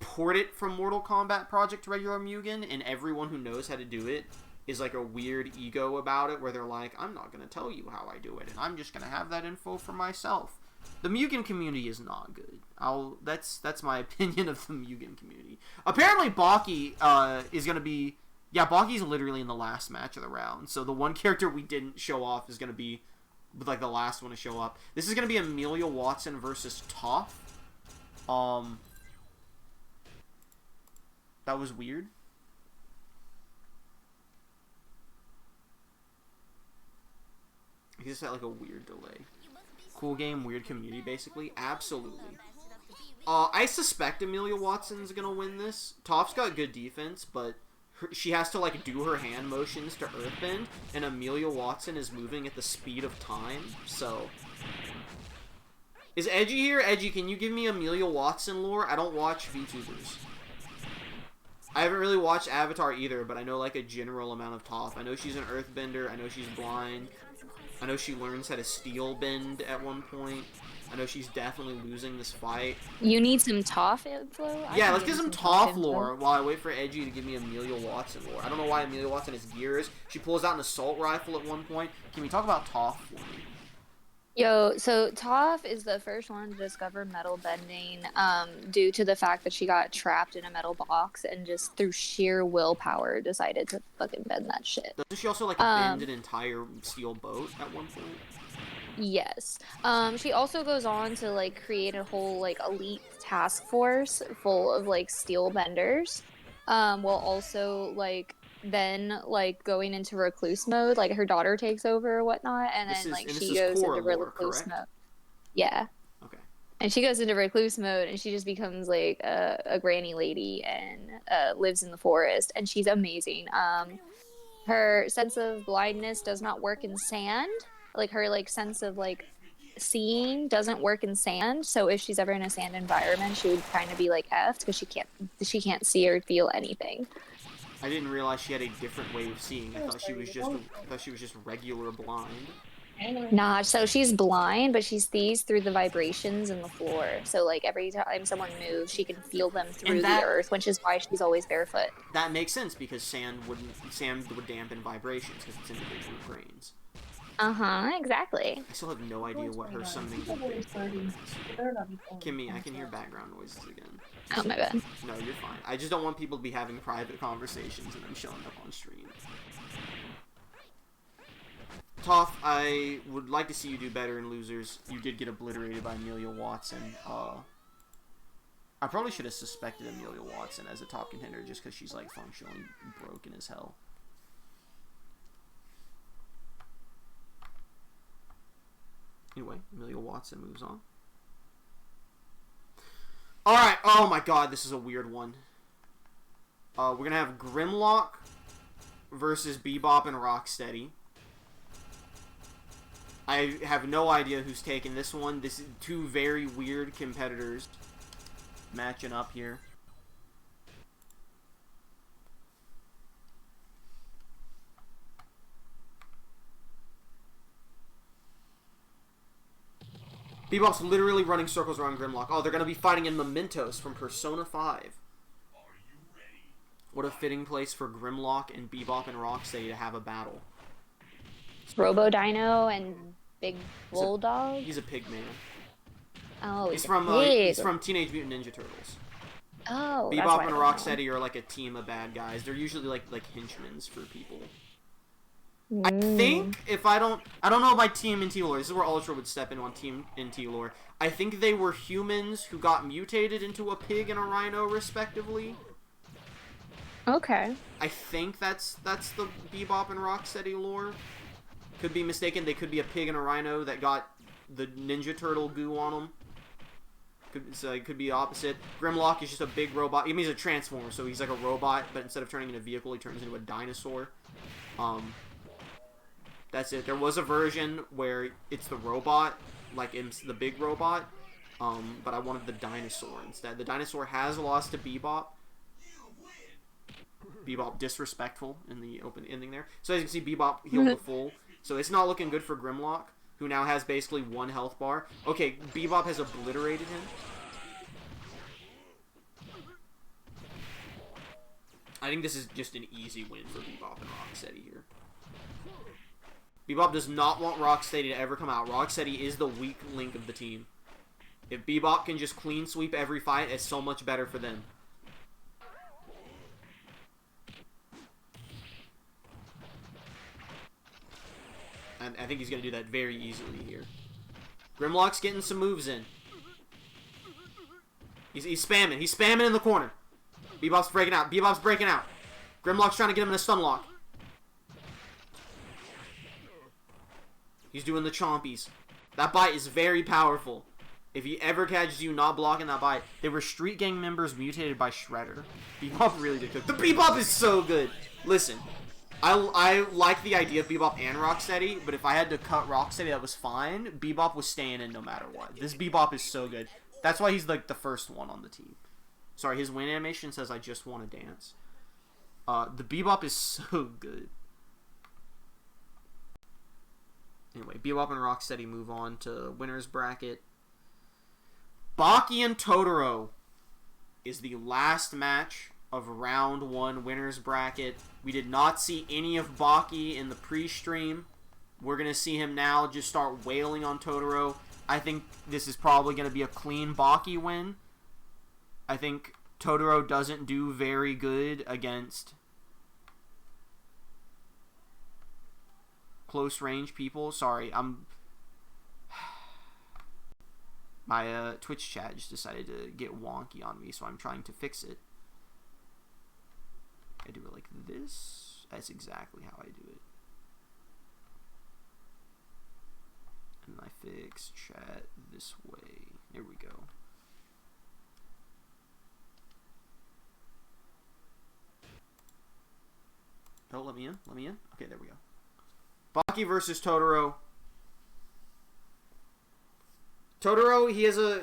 port it from Mortal Kombat Project to regular M.U.G.E.N, and everyone who knows how to do it is like a weird ego about it where they're like, I'm not going to tell you how I do it, and I'm just going to have that info for myself. The M.U.G.E.N community is not good. That's my opinion of the M.U.G.E.N community. Apparently, Baki is going to be... Yeah, Baki's literally in the last match of the round. So the one character we didn't show off is going to be like the last one to show up. This is going to be Amelia Watson versus Toph. That was weird. I guess that like a weird delay. Cool game, weird community, basically. Absolutely. I suspect Amelia Watson's gonna win this. Toph's got good defense, but she has to like do her hand motions to earthbend, and Amelia Watson is moving at the speed of time, so... Is Edgy here? Edgy, can you give me Amelia Watson lore? I don't watch VTubers. I haven't really watched Avatar either, but I know like a general amount of Toph. I know she's an earthbender, I know she's blind. I know she learns how to steel bend at one point. I know she's definitely losing this fight. You need some Toph info? Yeah, let's get some Toph lore while I wait for Edgy to give me Amelia Watson lore. I don't know why Amelia Watson has gears. She pulls out an assault rifle at one point. Can we talk about Toph for me? Yo, so Toph is the first one to discover metal bending due to the fact that she got trapped in a metal box and just through sheer willpower decided to fucking bend that shit. Doesn't she also like bend an entire steel boat at one point? Yes. She also goes on to like create a whole like elite task force full of like steel benders, while also like then like going into recluse mode, like her daughter takes over or whatnot, and then like she goes into recluse mode. Yeah. Okay. And she goes into recluse mode and she just becomes like a granny lady and lives in the forest, and she's amazing. Her sense of blindness does not work in sand. Like her like sense of like seeing doesn't work in sand, so if she's ever in a sand environment, she would kind of be like effed because she can't see or feel anything. I didn't realize she had a different way of seeing. I thought she was just regular blind. Nah, so she's blind, but she sees through the vibrations in the floor. So like every time someone moves, she can feel them And through the earth, which is why she's always barefoot. that makes sense because sand would dampen vibrations because it's individual grains. Uh-huh, exactly. I still have no idea what her summoning the big is. Kimmy, I can hear background noises again. Oh my bad. No, you're fine. I just don't want people to be having private conversations and I'm showing up on stream. Toph, I would like to see you do better in losers. You did get obliterated by Amelia Watson. I probably should have suspected Amelia Watson as a top contender just because she's like functionally broken as hell. Anyway, Amelia Watson moves on. Alright, oh my god, this is a weird one. We're gonna have Grimlock versus Bebop and Rocksteady. I have no idea who's taking this one. This is two very weird competitors matching up here. Bebop's literally running circles around Grimlock. Oh, they're going to be fighting in Mementos from Persona 5. What a fitting place for Grimlock and Bebop and Rocksteady to have a battle. Robo Dino and Big Bulldog? He's a pig man. Oh, he's from Teenage Mutant Ninja Turtles. Oh, Bebop and Rocksteady are like a team of bad guys. They're usually like henchmen for people. I think if I don't know about TMNT lore. This is where Ultra would step in on TMNT lore. I think they were humans who got mutated into a pig and a rhino, respectively. Okay. I think that's the Bebop and Rocksteady lore. Could be mistaken. They could be a pig and a rhino that got the Ninja Turtle goo on them. It could be opposite. Grimlock is just a big robot. I mean, he's a transformer, so he's like a robot, but instead of turning into a vehicle, he turns into a dinosaur. That's it. There was a version where it's the robot, like it's the big robot, but I wanted the dinosaur instead. The dinosaur has lost to Bebop. Bebop disrespectful in the open ending there. So as you can see, Bebop healed the full. So it's not looking good for Grimlock, who now has basically one health bar. Okay, Bebop has obliterated him. I think this is just an easy win for Bebop and Rocksteady here. Bebop does not want Rocksteady to ever come out. Rocksteady is the weak link of the team. If Bebop can just clean sweep every fight, it's so much better for them. And I think he's going to do that very easily here. Grimlock's getting some moves in. He's spamming. He's spamming in the corner. Bebop's breaking out. Bebop's breaking out. Grimlock's trying to get him in a stun lock. He's doing the chompies. That bite is very powerful. If he ever catches you not blocking that bite, they were Street Gang members mutated by Shredder. Bebop really did cook. The Bebop is so good. Listen, I like the idea of Bebop and Rocksteady, but if I had to cut Rocksteady, that was fine. Bebop was staying in no matter what. This Bebop is so good. That's why he's like the first one on the team. Sorry, his win animation says I just want to dance. The Bebop is so good. Anyway, Bebop and Rocksteady move on to winner's bracket. Baki and Totoro is the last match of round 1 winner's bracket. We did not see any of Baki in the pre-stream. We're going to see him now just start wailing on Totoro. I think this is probably going to be a clean Baki win. I think Totoro doesn't do very good against close range people. Sorry, my Twitch chat just decided to get wonky on me, so I'm trying to fix it. I do it like this. That's exactly how I do it. And I fix chat this way. There we go. Oh, let me in. Let me in. Okay, there we go. Baki versus Totoro. Totoro,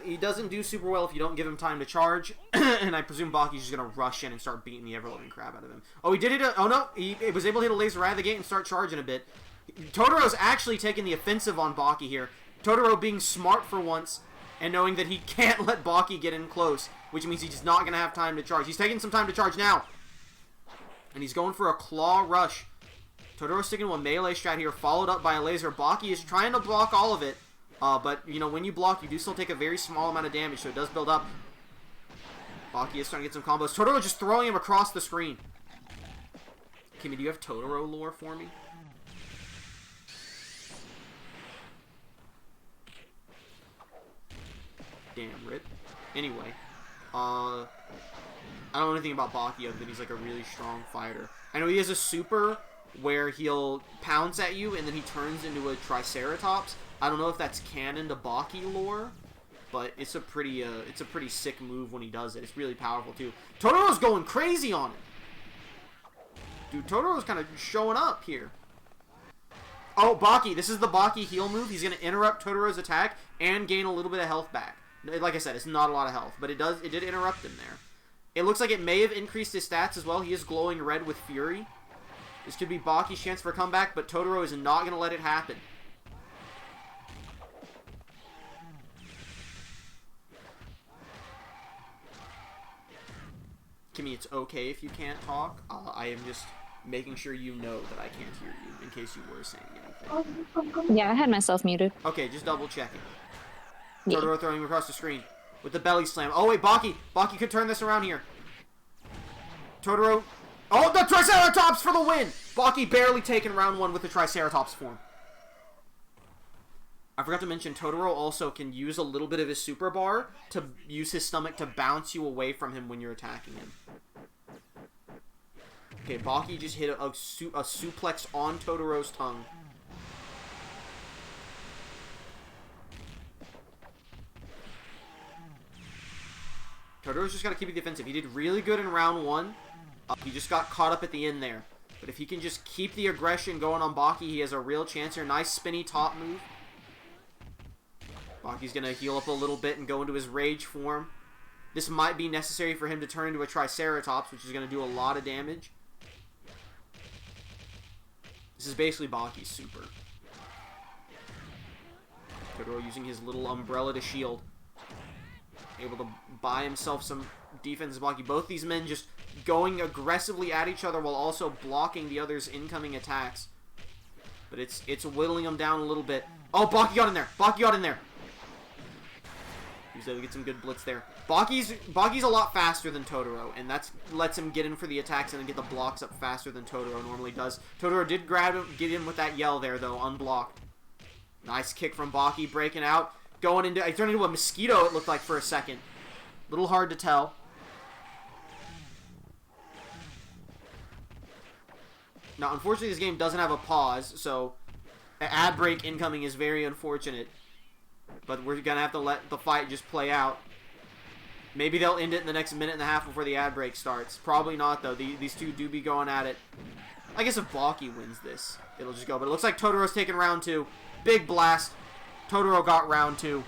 he doesn't do super well if you don't give him time to charge, and I presume Baki's just gonna rush in and start beating the ever-loving crap out of him. Oh, he did it. Oh no, he was able to hit a laser right out of the gate and start charging a bit. Totoro's actually taking the offensive on Baki here. Totoro being smart for once and knowing that he can't let Baki get in close, which means he's not going to have time to charge. He's taking some time to charge now. And he's going for a claw rush. Totoro's sticking to a melee strat here, followed up by a laser. Baki is trying to block all of it. But, you know, when you block, you do still take a very small amount of damage, so it does build up. Baki is starting to get some combos. Totoro just throwing him across the screen. Kimmy, do you have Totoro lore for me? Damn, Rip. Anyway, I don't know anything about Baki other than he's like a really strong fighter. I know he has a super where he'll pounce at you and then he turns into a Triceratops. I don't know if that's canon to Baki lore, but it's a pretty sick move when he does it. It's really powerful too. Totoro's going crazy on it. Dude, Totoro's kind of showing up here. Oh, Baki. This is the Baki heal move. He's going to interrupt Totoro's attack and gain a little bit of health back. Like I said, it's not a lot of health, but it did interrupt him there. It looks like it may have increased his stats as well. He is glowing red with fury. This could be Baki's chance for a comeback, but Totoro is not going to let it happen. Kimmy, it's okay if you can't talk. I am just making sure you know that I can't hear you in case you were saying anything. Yeah, I had myself muted. Okay, just double checking. Yeah. Totoro throwing him across the screen with the belly slam. Oh, wait, Baki. Baki could turn this around here. Totoro. Oh, the Triceratops for the win. Baki barely taken round one with the Triceratops form. I forgot to mention, Totoro also can use a little bit of his super bar to use his stomach to bounce you away from him when you're attacking him. Okay, Baki just hit a suplex on Totoro's tongue. Totoro's just got to keep it defensive. He did really good in round one. He just got caught up at the end there. But if he can just keep the aggression going on Baki, he has a real chance here. Nice spinny top move. Baki's going to heal up a little bit and go into his rage form. This might be necessary for him to turn into a Triceratops, which is going to do a lot of damage. This is basically Baki's super. Totoro using his little umbrella to shield. Able to buy himself some defense. Baki. Both these men just going aggressively at each other while also blocking the other's incoming attacks. But it's whittling them down a little bit. Oh, Baki got in there. Baki got in there. He was able to get some good blitz there. Baki's a lot faster than Totoro, and that lets him get in for the attacks and then get the blocks up faster than Totoro normally does. Totoro did grab him, get in with that yell there, though, unblocked. Nice kick from Baki, breaking out. Going into, he turned into a mosquito, it looked like, for a second. A little hard to tell. Now, unfortunately, this game doesn't have a pause, so an ad break incoming is very unfortunate. But we're going to have to let the fight just play out. Maybe they'll end it in the next minute and a half before the ad break starts. Probably not, though. These two do be going at it. I guess if Baki wins this, it'll just go. But it looks like Totoro's taking round two. Big blast. Totoro got round two.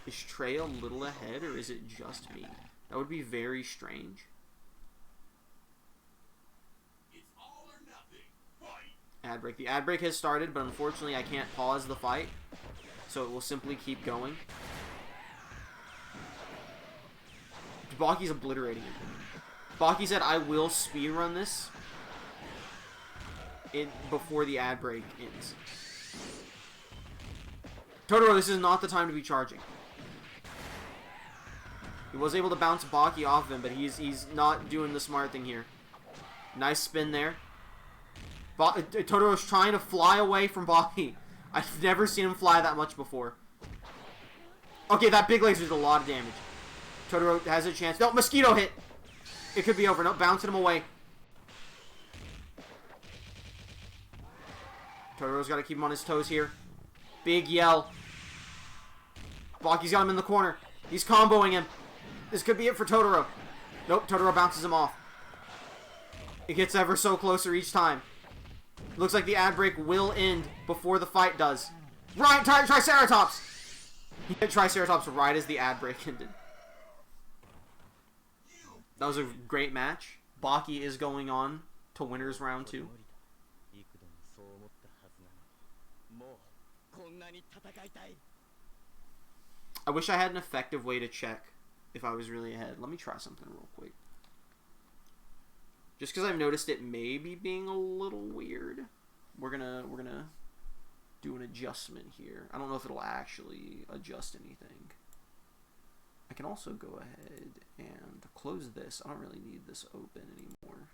Is Trey a little ahead, or is it just me? That would be very strange. Ad break. The ad break has started, but unfortunately I can't pause the fight, so it will simply keep going. Baki's obliterating him. Baki said, I will speedrun this before the ad break ends. Totoro, this is not the time to be charging. He was able to bounce Baki off of him, but he's not doing the smart thing here. Nice spin there. Totoro's trying to fly away from Baki. I've never seen him fly that much before. Okay, that big laser did a lot of damage. Totoro has a chance. No, mosquito hit. It could be over. No, bouncing him away. Totoro's got to keep him on his toes here. Big yell. Baki's got him in the corner. He's comboing him. This could be it for Totoro. Nope, Totoro bounces him off. It gets ever so closer each time. Looks like the ad break will end before the fight does. Right, Triceratops! He hit Triceratops right as the ad break ended. That was a great match. Baki is going on to winners round 2. I wish I had an effective way to check if I was really ahead. Let me try something real quick. Just because I've noticed it may be being a little weird. We're gonna do an adjustment here. I don't know if it'll actually adjust anything. I can also go ahead and close this. I don't really need this open anymore.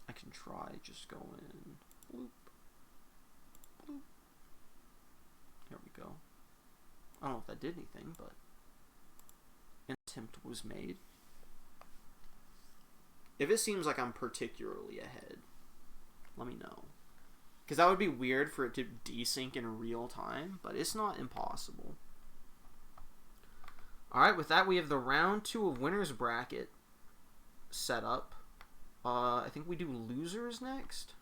I can try just going bloop, bloop. There we go. I don't know if that did anything, but an attempt was made. If it seems like I'm particularly ahead, let me know. Because that would be weird for it to desync in real time, but it's not impossible. Alright, with that we have the round 2 of winners bracket set up. I think we do losers next.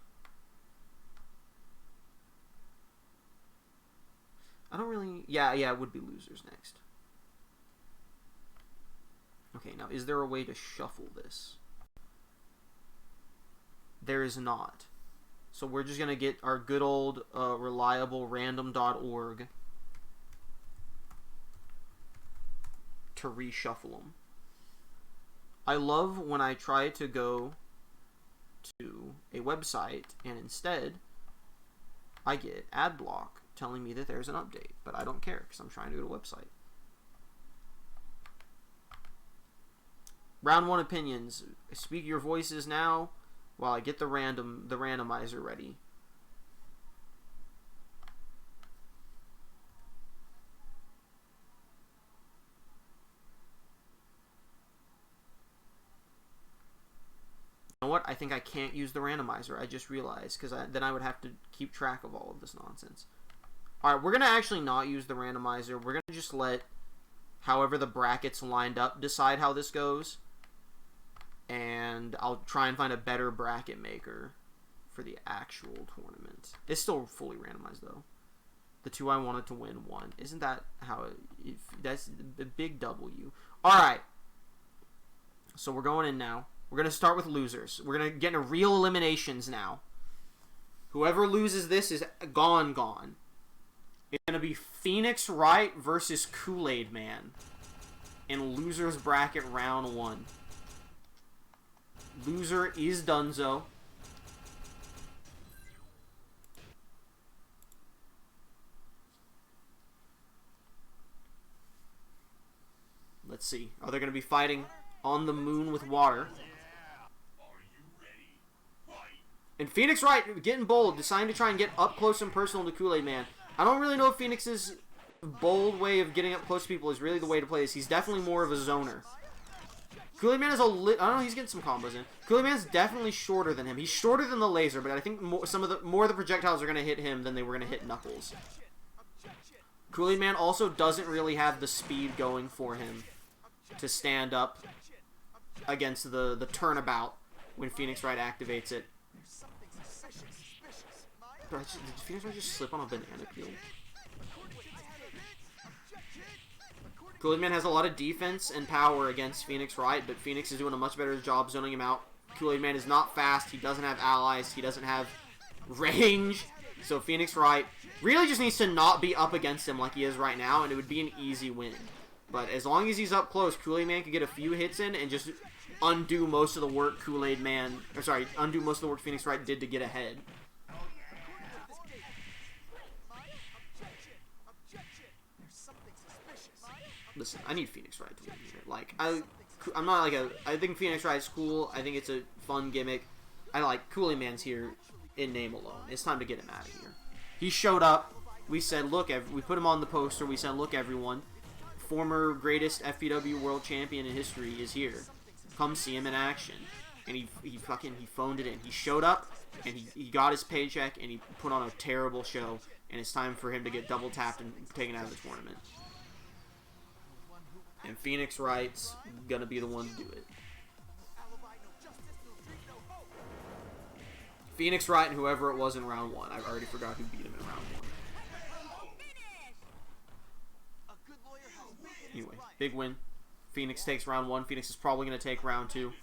I don't really... Yeah, it would be losers next. Okay, now is there a way to shuffle this? There is not. So we're just going to get our good old reliable random.org to reshuffle them. I love when I try to go to a website and instead I get ad block telling me that there's an update, but I don't care because I'm trying to go to a website. Round 1 opinions. Speak your voices now while I get the randomizer ready. You know what? I think I can't use the randomizer. I just realized, because then I would have to keep track of all of this nonsense. Alright, we're going to actually not use the randomizer. We're going to just let however the brackets lined up decide how this goes. And I'll try and find a better bracket maker for the actual tournament. It's still fully randomized, though. The 2 I wanted to win won. Isn't that how it... That's a big W. Alright. So we're going in now. We're going to start with losers. We're going to get into real eliminations now. Whoever loses this is gone. It's going to be Phoenix Wright versus Kool-Aid Man in losers bracket round 1. Loser is Dunzo. Let's see. Are they going to be fighting on the moon with water? And Phoenix Wright, getting bold, deciding to try and get up close and personal to Kool-Aid Man. I don't really know if Phoenix's bold way of getting up close to people is really the way to play this. He's definitely more of a zoner. Kool-Aid Man is I don't know, he's getting some combos in. Kool-Aid Man's definitely shorter than him. He's shorter than the laser, but I think more of the projectiles are going to hit him than they were going to hit Knuckles. Kool-Aid Man also doesn't really have the speed going for him to stand up against the turnabout when Phoenix Wright activates it. Did Phoenix Wright just slip on a banana peel? Kool-Aid Man has a lot of defense and power against Phoenix Wright, but Phoenix is doing a much better job zoning him out. Kool-Aid Man is not fast. He doesn't have allies. He doesn't have range. So Phoenix Wright really just needs to not be up against him like he is right now, and it would be an easy win. But as long as he's up close, Kool-Aid Man can get a few hits in and just undo most of the work undo most of the work Phoenix Wright did to get ahead. Listen, I need Phoenix Wright to win here. Like, I'm not like I think Phoenix Wright's cool. I think it's a fun gimmick. I like Kool-Aid Man's here in name alone. It's time to get him out of here. He showed up. We said, look, we put him on the poster. We said, look, everyone, former greatest FPW world champion in history is here. Come see him in action. And he phoned it in. He showed up, and he got his paycheck, and he put on a terrible show. And it's time for him to get double tapped and taken out of the tournament. And Phoenix Wright's gonna be the one to do it. Phoenix Wright and whoever it was in round 1. I've already forgot who beat him in round 1. Anyway. big win. Phoenix takes round 1. Phoenix is probably going to take round 2.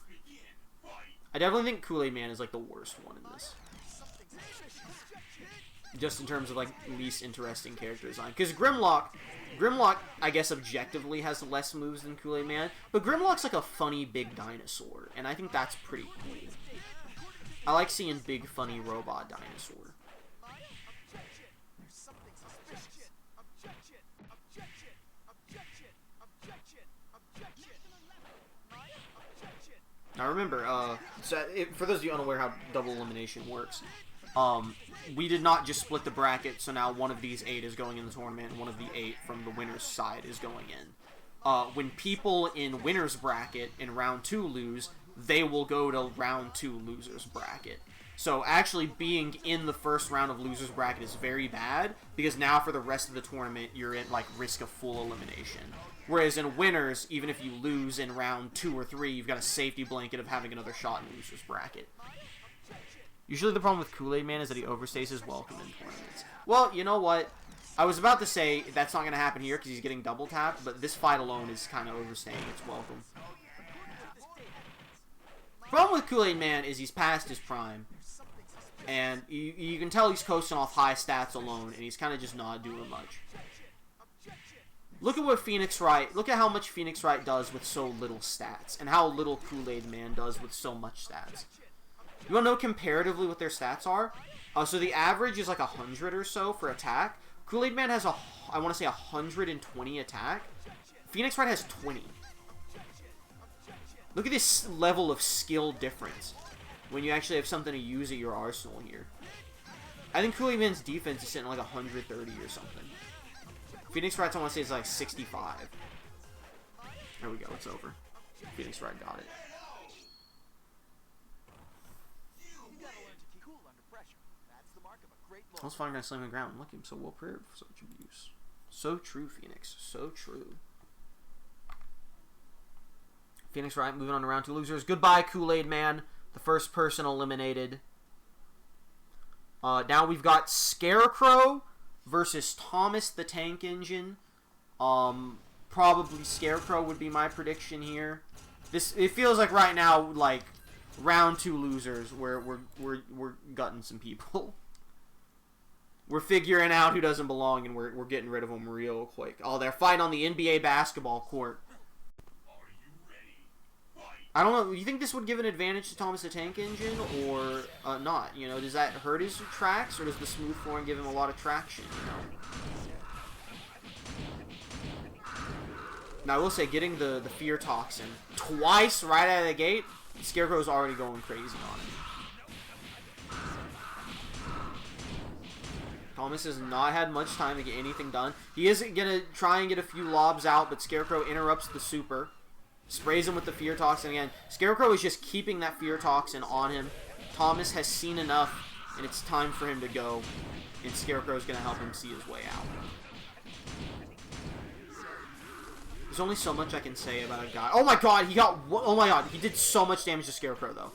I definitely think Kool-Aid Man is like the worst one in this. Just in terms of like least interesting character design. Because Grimlock, I guess objectively has less moves than Kool-Aid Man. But Grimlock's like a funny big dinosaur. And I think that's pretty cool. I like seeing big funny robot dinosaur. Now remember, for those of you unaware how double elimination works, we did not just split the bracket, so now one of these 8 is going in the tournament, and one of the 8 from the winner's side is going in. When people in winner's bracket in round 2 lose, they will go to round 2 loser's bracket. So actually being in the first round of loser's bracket is very bad, because now for the rest of the tournament, you're at like risk of full elimination. Whereas in winners, even if you lose in round 2 or 3, you've got a safety blanket of having another shot in loser's bracket. Usually the problem with Kool-Aid Man is that he overstays his welcome in tournaments. Well, you know what? I was about to say that's not going to happen here because he's getting double tapped, but this fight alone is kind of overstaying its welcome. The problem with Kool-Aid Man is he's past his prime. And you can tell he's coasting off high stats alone, and he's kind of just not doing much. Look at what Phoenix Wright, look at how much Phoenix Wright does with so little stats, and how little Kool-Aid Man does with so much stats. You want to know comparatively what their stats are? So the average is like 100 or so for attack. Kool-Aid Man has I want to say 120 attack. Phoenix Wright has 20. Look at this level of skill difference when you actually have something to use at your arsenal here. I think Kool-Aid Man's defense is sitting like 130 or something. Phoenix Wright's, I want to say, is like 65. There we go, it's over. Phoenix Wright got it. I was finally gonna slam the ground. Look, I'm so well prepared for such abuse. So true, Phoenix. So true. Phoenix Wright moving on to round 2 losers. Goodbye, Kool-Aid Man. The first person eliminated. Now we've got Scarecrow versus Thomas the Tank Engine. Probably Scarecrow would be my prediction here. It feels like right now, like round 2 losers, where we're gutting some people. We're figuring out who doesn't belong, and we're getting rid of them real quick. Oh, they're fighting on the NBA basketball court. I don't know. You think this would give an advantage to Thomas the Tank Engine, or not? You know, does that hurt his tracks, or does the smooth form give him a lot of traction? You know. Now I will say, getting the fear toxin twice right out of the gate, Scarecrow's already going crazy on it. Thomas has not had much time to get anything done. He is going to try and get a few lobs out, but Scarecrow interrupts the super. Sprays him with the fear toxin again. Scarecrow is just keeping that fear toxin on him. Thomas has seen enough, and it's time for him to go. And Scarecrow is going to help him see his way out. There's only so much I can say about a guy. Oh my god, oh my god, he did so much damage to Scarecrow, though.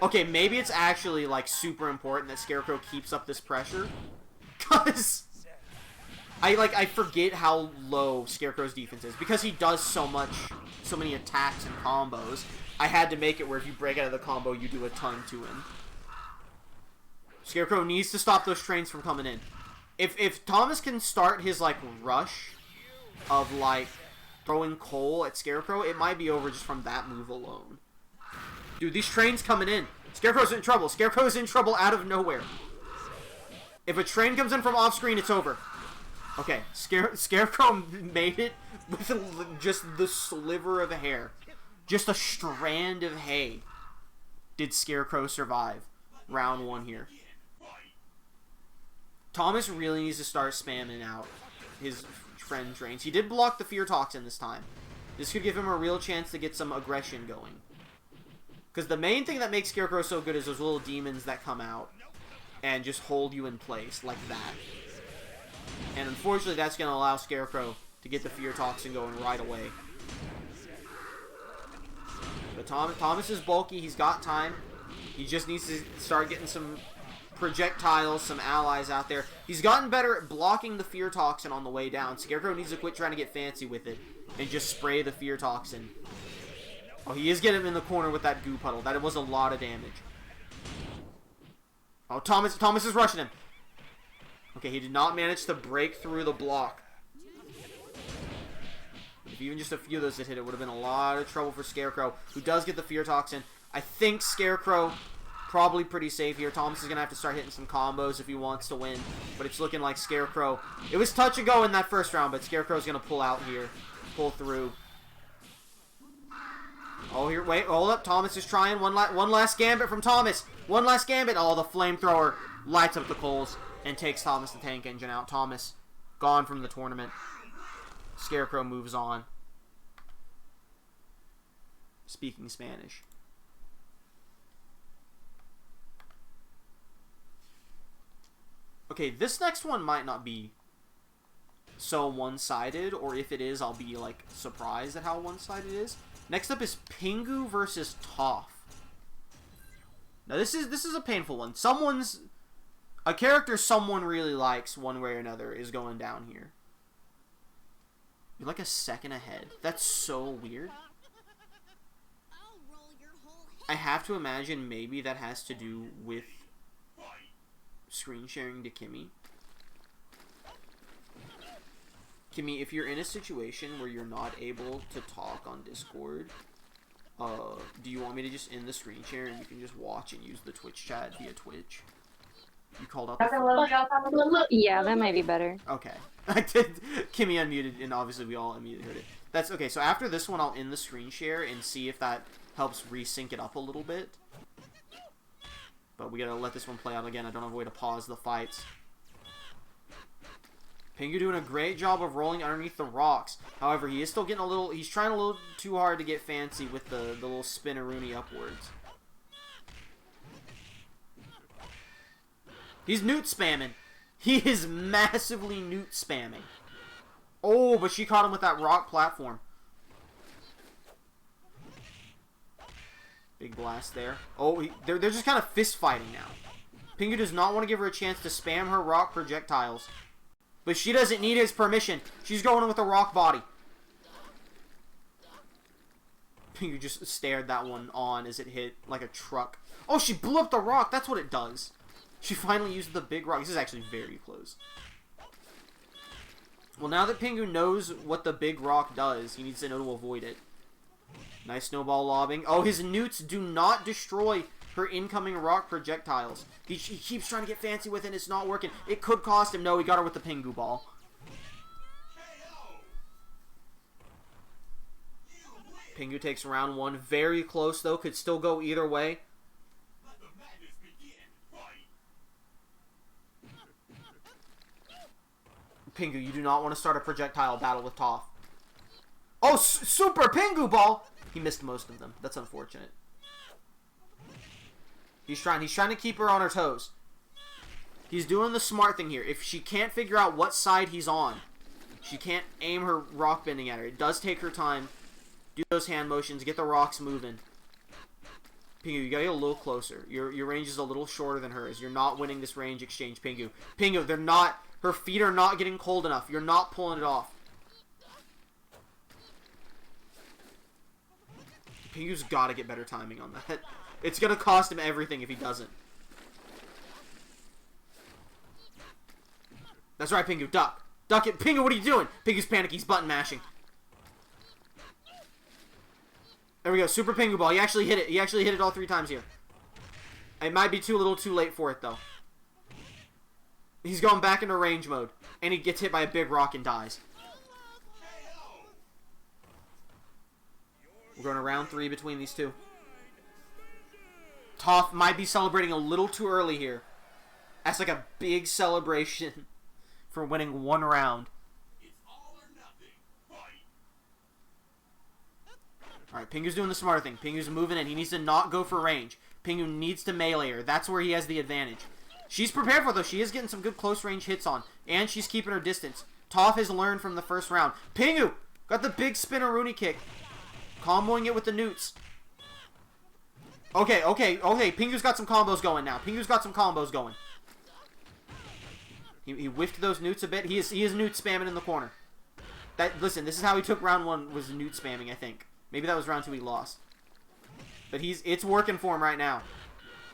Okay, maybe it's actually, like, super important that Scarecrow keeps up this pressure. Because I forget how low Scarecrow's defense is. Because he does so many attacks and combos, I had to make it where if you break out of the combo, you do a ton to him. Scarecrow needs to stop those trains from coming in. If Thomas can start his, like, rush of, like, throwing coal at Scarecrow, it might be over just from that move alone. Dude, these trains coming in. Scarecrow's in trouble. Scarecrow's in trouble out of nowhere. If a train comes in from off-screen, it's over. Okay, Scarecrow made it with just the sliver of hair. Just a strand of hay. Did Scarecrow survive round 1 here? Thomas really needs to start spamming out his friend trains. He did block the fear toxin this time. This could give him a real chance to get some aggression going. Because the main thing that makes Scarecrow so good is those little demons that come out and just hold you in place like that. And unfortunately, that's going to allow Scarecrow to get the fear toxin going right away. But Thomas is bulky. He's got time. He just needs to start getting some projectiles, some allies out there. He's gotten better at blocking the Fear Toxin on the way down. Scarecrow needs to quit trying to get fancy with it and just spray the Fear Toxin. Oh, he is getting him in the corner with that goo puddle. That was a lot of damage. Oh, Thomas is rushing him. Okay, he did not manage to break through the block. If even just a few of those had hit, it would have been a lot of trouble for Scarecrow, who does get the Fear Toxin. I think Scarecrow probably pretty safe here. Thomas is going to have to start hitting some combos if he wants to win. But it's looking like Scarecrow. It was touch and go in that first round, but Scarecrow's going to pull out here. Pull through. Oh, here, wait, hold up. Thomas is trying. One last gambit from Thomas. One last gambit. Oh, the flamethrower lights up the coals and takes Thomas the Tank Engine out. Thomas gone from the tournament. Scarecrow moves on. Speaking Spanish. Okay, this next one might not be so one-sided, or if it is, I'll be, like, surprised at how one-sided it is. Next up is Pingu versus Toph. Now, this is a painful one. A character someone really likes, one way or another, is going down here. You're like a second ahead. That's so weird. I have to imagine maybe that has to do with screen sharing to Kimmy. Kimmy, if you're in a situation where you're not able to talk on Discord, do you want me to just end the screen share and you can just watch and use the Twitch chat via Twitch? You called out the Yeah, that might be better. Okay. I did. Kimmy unmuted, and obviously we all immediately heard it. That's okay. So after this one, I'll end the screen share and see if that helps resync it up a little bit. But we gotta let this one play out again. I don't have a way to pause the fights. Pingu doing a great job of rolling underneath the rocks. However, he is still getting a little... He's trying a little too hard to get fancy with the little spinneroonie upwards. He's newt spamming. He is massively newt spamming. Oh, but she caught him with that rock platform. Big blast there. Oh, they're just kind of fist fighting now. Pingu does not want to give her a chance to spam her rock projectiles. But she doesn't need his permission. She's going in with a rock body. Pingu just stared that one on as it hit like a truck. Oh, she blew up the rock. That's what it does. She finally used the big rock. This is actually very close. Well, now that Pingu knows what the big rock does, he needs to know to avoid it. Nice snowball lobbing. Oh, his newts do not destroy her incoming rock projectiles. He keeps trying to get fancy with it, and it's not working. It could cost him. No, he got her with the Pingu ball. Pingu takes round one. Very close, though. Could still go either way. Pingu, you do not want to start a projectile battle with Toph. Oh, super Pingu ball! He missed most of them. That's unfortunate. He's trying to keep her on her toes. He's doing the smart thing here. If she can't figure out what side he's on, she can't aim her rock bending at her. It does take her time. Do those hand motions. Get the rocks moving. Pingu, you gotta get a little closer. Your range is a little shorter than hers. You're not winning this range exchange, Pingu. Pingu, they're not... Her feet are not getting cold enough. You're not pulling it off. Pingu's got to get better timing on that. It's going to cost him everything if he doesn't. That's right, Pingu. Duck. Duck it. Pingu, what are you doing? Pingu's panicking. He's button mashing. There we go. Super Pingu ball. He actually hit it. He actually hit it all 3 times here. It might be too little too late for it, though. He's going back into range mode. And he gets hit by a big rock and dies. We're going to round 3 between these two. Toph might be celebrating a little too early here. That's like a big celebration for winning 1 round. Alright, Pingu's doing the smart thing. Pingu's moving in. He needs to not go for range. Pingu needs to melee her. That's where he has the advantage. She's prepared for it, though. She is getting some good close range hits on. And she's keeping her distance. Toph has learned from the first round. Pingu got the big spinneroonie kick. Comboing it with the newts. Okay. Pingu's got some combos going now. Pingu's got some combos going. He whiffed those newts a bit. He is newt spamming in the corner. Listen, this is how he took round 1, was newt spamming, I think. Maybe that was round 2 he lost. But it's working for him right now.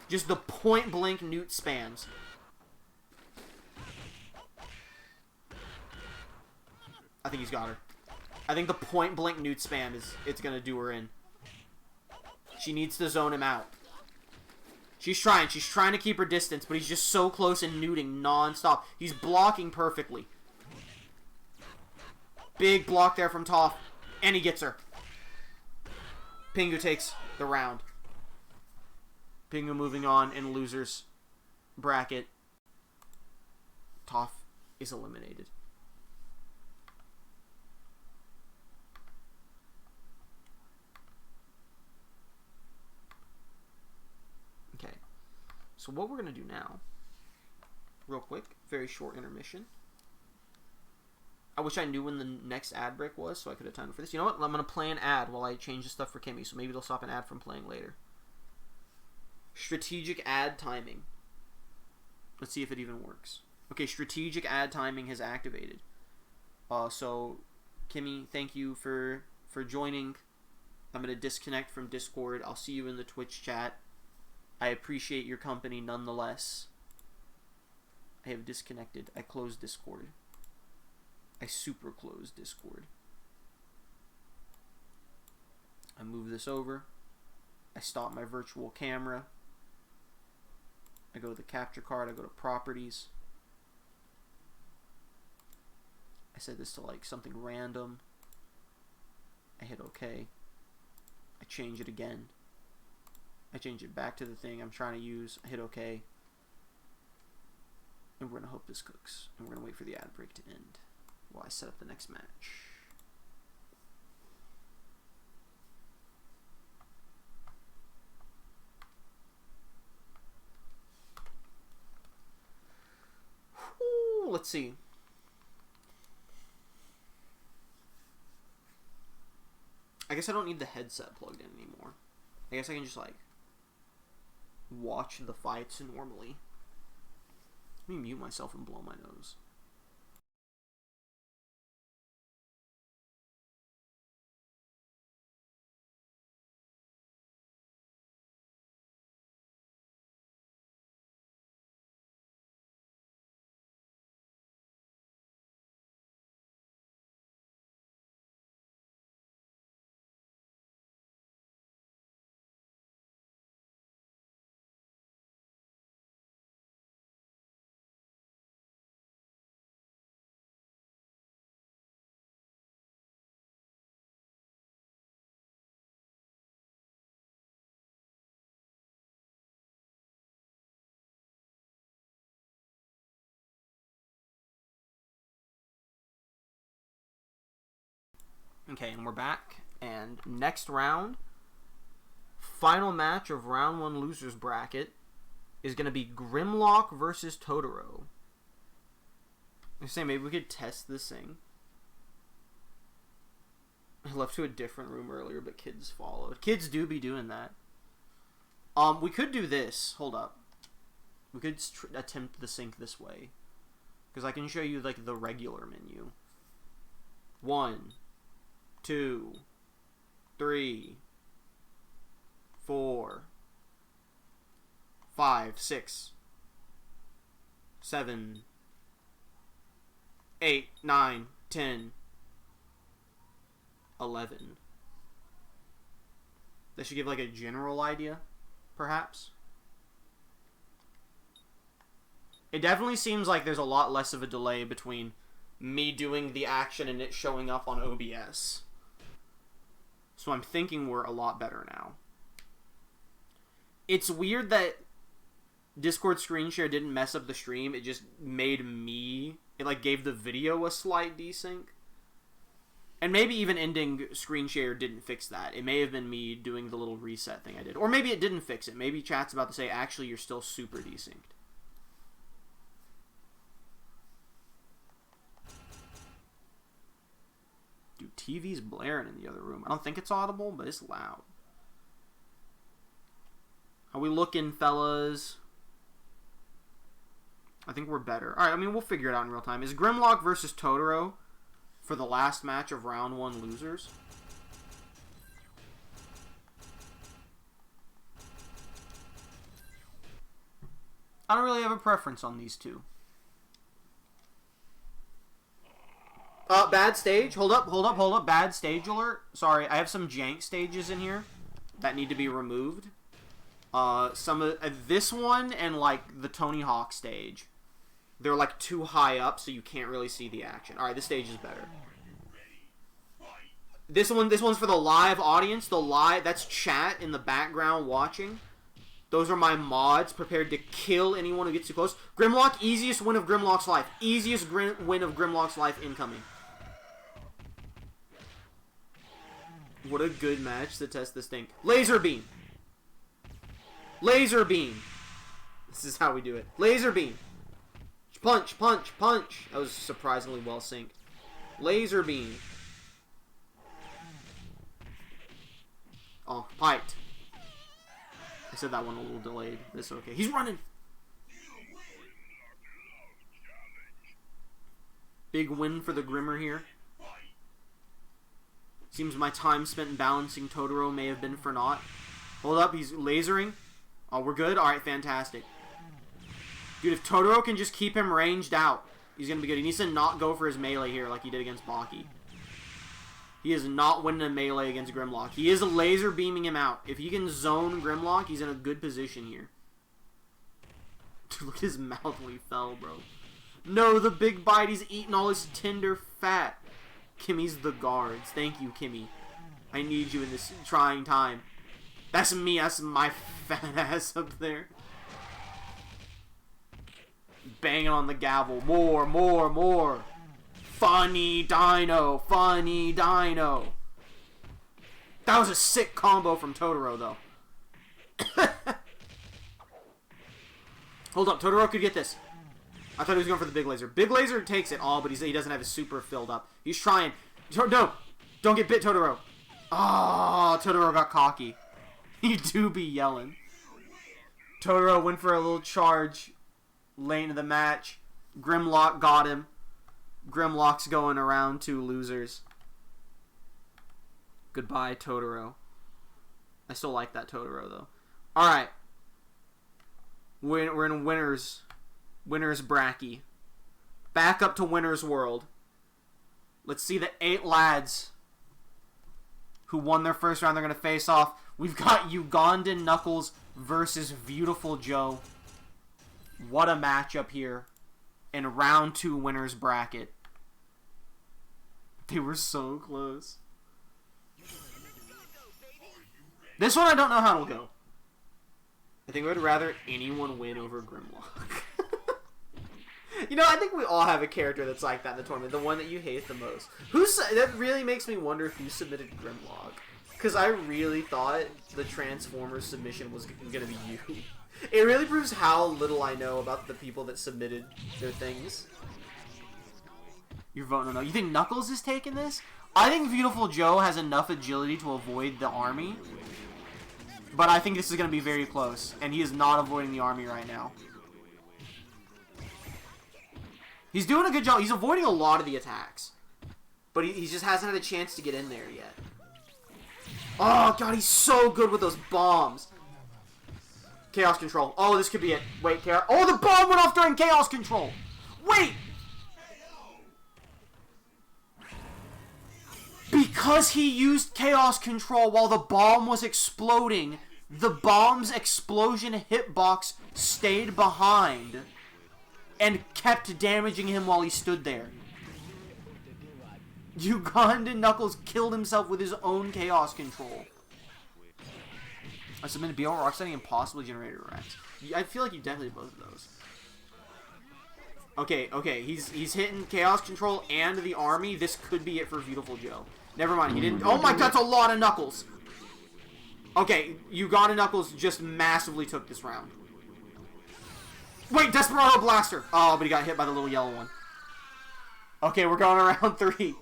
Just the point blank newt spams. I think he's got her. I think the point blank newt spam it's gonna do her in. She needs to zone him out. She's trying to keep her distance, but he's just so close and newting non-stop. He's blocking perfectly. Big block there from Toph, and he gets her. Pingu takes the round. Pingu moving on in loser's bracket. Toph is eliminated. Okay, so what we're going to do now, real quick, very short intermission. I wish I knew when the next ad break was, so I could have timed for this. You know what? I'm going to play an ad while I change the stuff for Kimmy, so maybe they'll stop an ad from playing later. Strategic ad timing. Let's see if it even works. Okay, strategic ad timing has activated. So, Kimmy, thank you for joining. I'm going to disconnect from Discord. I'll see you in the Twitch chat. I appreciate your company nonetheless. I have disconnected. I closed Discord. I super closed Discord. I move this over. I stop my virtual camera. I go to the capture card. I go to properties. I set this to like something random. I hit OK. I change it again. I change it back to the thing I'm trying to use. I hit OK. And we're going to hope this cooks. And we're going to wait for the ad break to end while I set up the next match. Ooh, let's see. I guess I don't need the headset plugged in anymore. I guess I can just like watch the fights normally. Let me mute myself and blow my nose. Okay, and we're back. And next round, final match of round 1 losers bracket is going to be Grimlock versus Totoro. I was saying maybe we could test this thing. I left to a different room earlier, but kids followed. Kids do be doing that. We could do this. Hold up. We could attempt the sync this way. Because I can show you like the regular menu. 1, 2, 3, 4, 5, 6, 7, 8, 9, 10, 11. That should give like a general idea, perhaps. It definitely seems like there's a lot less of a delay between me doing the action and it showing up on OBS. So I'm thinking we're a lot better now. It's weird that Discord screen share didn't mess up the stream. It just made me... It like gave the video a slight desync. And maybe even ending screen share didn't fix that. It may have been me doing the little reset thing I did. Or maybe it didn't fix it. Maybe chat's about to say, actually, you're still super desynced. Dude, TV's blaring in the other room. I don't think it's audible, but it's loud. How we looking, fellas? I think we're better. Alright, I mean, we'll figure it out in real time. Is Grimlock versus Totoro for the last match of round 1 losers? I don't really have a preference on these two. Bad stage. Hold up. Bad stage alert. Sorry, I have some jank stages in here that need to be removed. Some of this one and like the Tony Hawk stage, they're like too high up, so you can't really see the action. All right, this stage is better. This one's for the live audience. That's chat in the background watching. Those are my mods prepared to kill anyone who gets too close. Grimlock, easiest win of Grimlock's life. Easiest win of Grimlock's life incoming. What a good match to test this thing. Laser beam. Laser beam. This is how we do it. Laser beam. Punch, punch, punch. That was surprisingly well synced. Laser beam. Oh, piked. I said that one a little delayed. It's okay. He's running. Big win for the Grimmer here. Seems my time spent balancing Totoro may have been for naught. Hold up, he's lasering. Oh, we're good? Alright, fantastic. Dude, if Totoro can just keep him ranged out, he's going to be good. He needs to not go for his melee here like he did against Baki. He is not winning a melee against Grimlock. He is laser beaming him out. If he can zone Grimlock, he's in a good position here. Dude, look at his mouth when he fell, bro. No, the big bite. He's eating all his tender fat. Kimmy's the guards. Thank you, Kimmy. I need you in this trying time. That's me. That's my fat ass up there. Banging on the gavel. More, more, more. Funny Dino. Funny Dino. That was a sick combo from Totoro, though. Hold up. Totoro could get this. I thought he was going for the big laser. Big laser takes it all, but he doesn't have his super filled up. He's trying. No! Don't get bit, Totoro. Oh, Totoro got cocky. You do be yelling. Totoro went for a little charge late into the match. Grimlock got him. Grimlock's going around 2 losers. Goodbye, Totoro. I still like that Totoro, though. Alright. We're in winners bracket. Back up to winner's world. Let's see the 8 lads who won their first round. They're going to face off. We've got Ugandan Knuckles versus Beautiful Joe. What a matchup here in round 2 winners bracket. They were so close. This one I don't know how it'll go. I think I would rather anyone win over Grimlock. You know, I think we all have a character that's like that in the tournament. The one that you hate the most. That really makes me wonder who submitted Grimlock. Because I really thought the Transformers submission was going to be you. It really proves how little I know about the people that submitted their things. You're voting no. You think Knuckles is taking this? I think Beautiful Joe has enough agility to avoid the army. But I think this is going to be very close. And he is not avoiding the army right now. He's doing a good job. He's avoiding a lot of the attacks. But he just hasn't had a chance to get in there yet. Oh, God, he's so good with those bombs. Chaos Control. Oh, this could be it. Wait, Chaos. Oh, the bomb went off during Chaos Control. Wait. Because he used Chaos Control while the bomb was exploding, the bomb's explosion hitbox stayed behind and kept damaging him while he stood there. Ugandan Knuckles killed himself with his own Chaos Control. I submitted BL Rocksteady and possibly Generator Rex. I feel like you definitely did both of those. Okay, he's hitting Chaos Control and the army. This could be it for Beautiful Joe. Never mind, he didn't. Oh my God, that's a lot of Knuckles. Okay, Ugandan Knuckles just massively took this round. Wait, Desperado Blaster. Oh, but he got hit by the little yellow one. Okay, we're going around 3.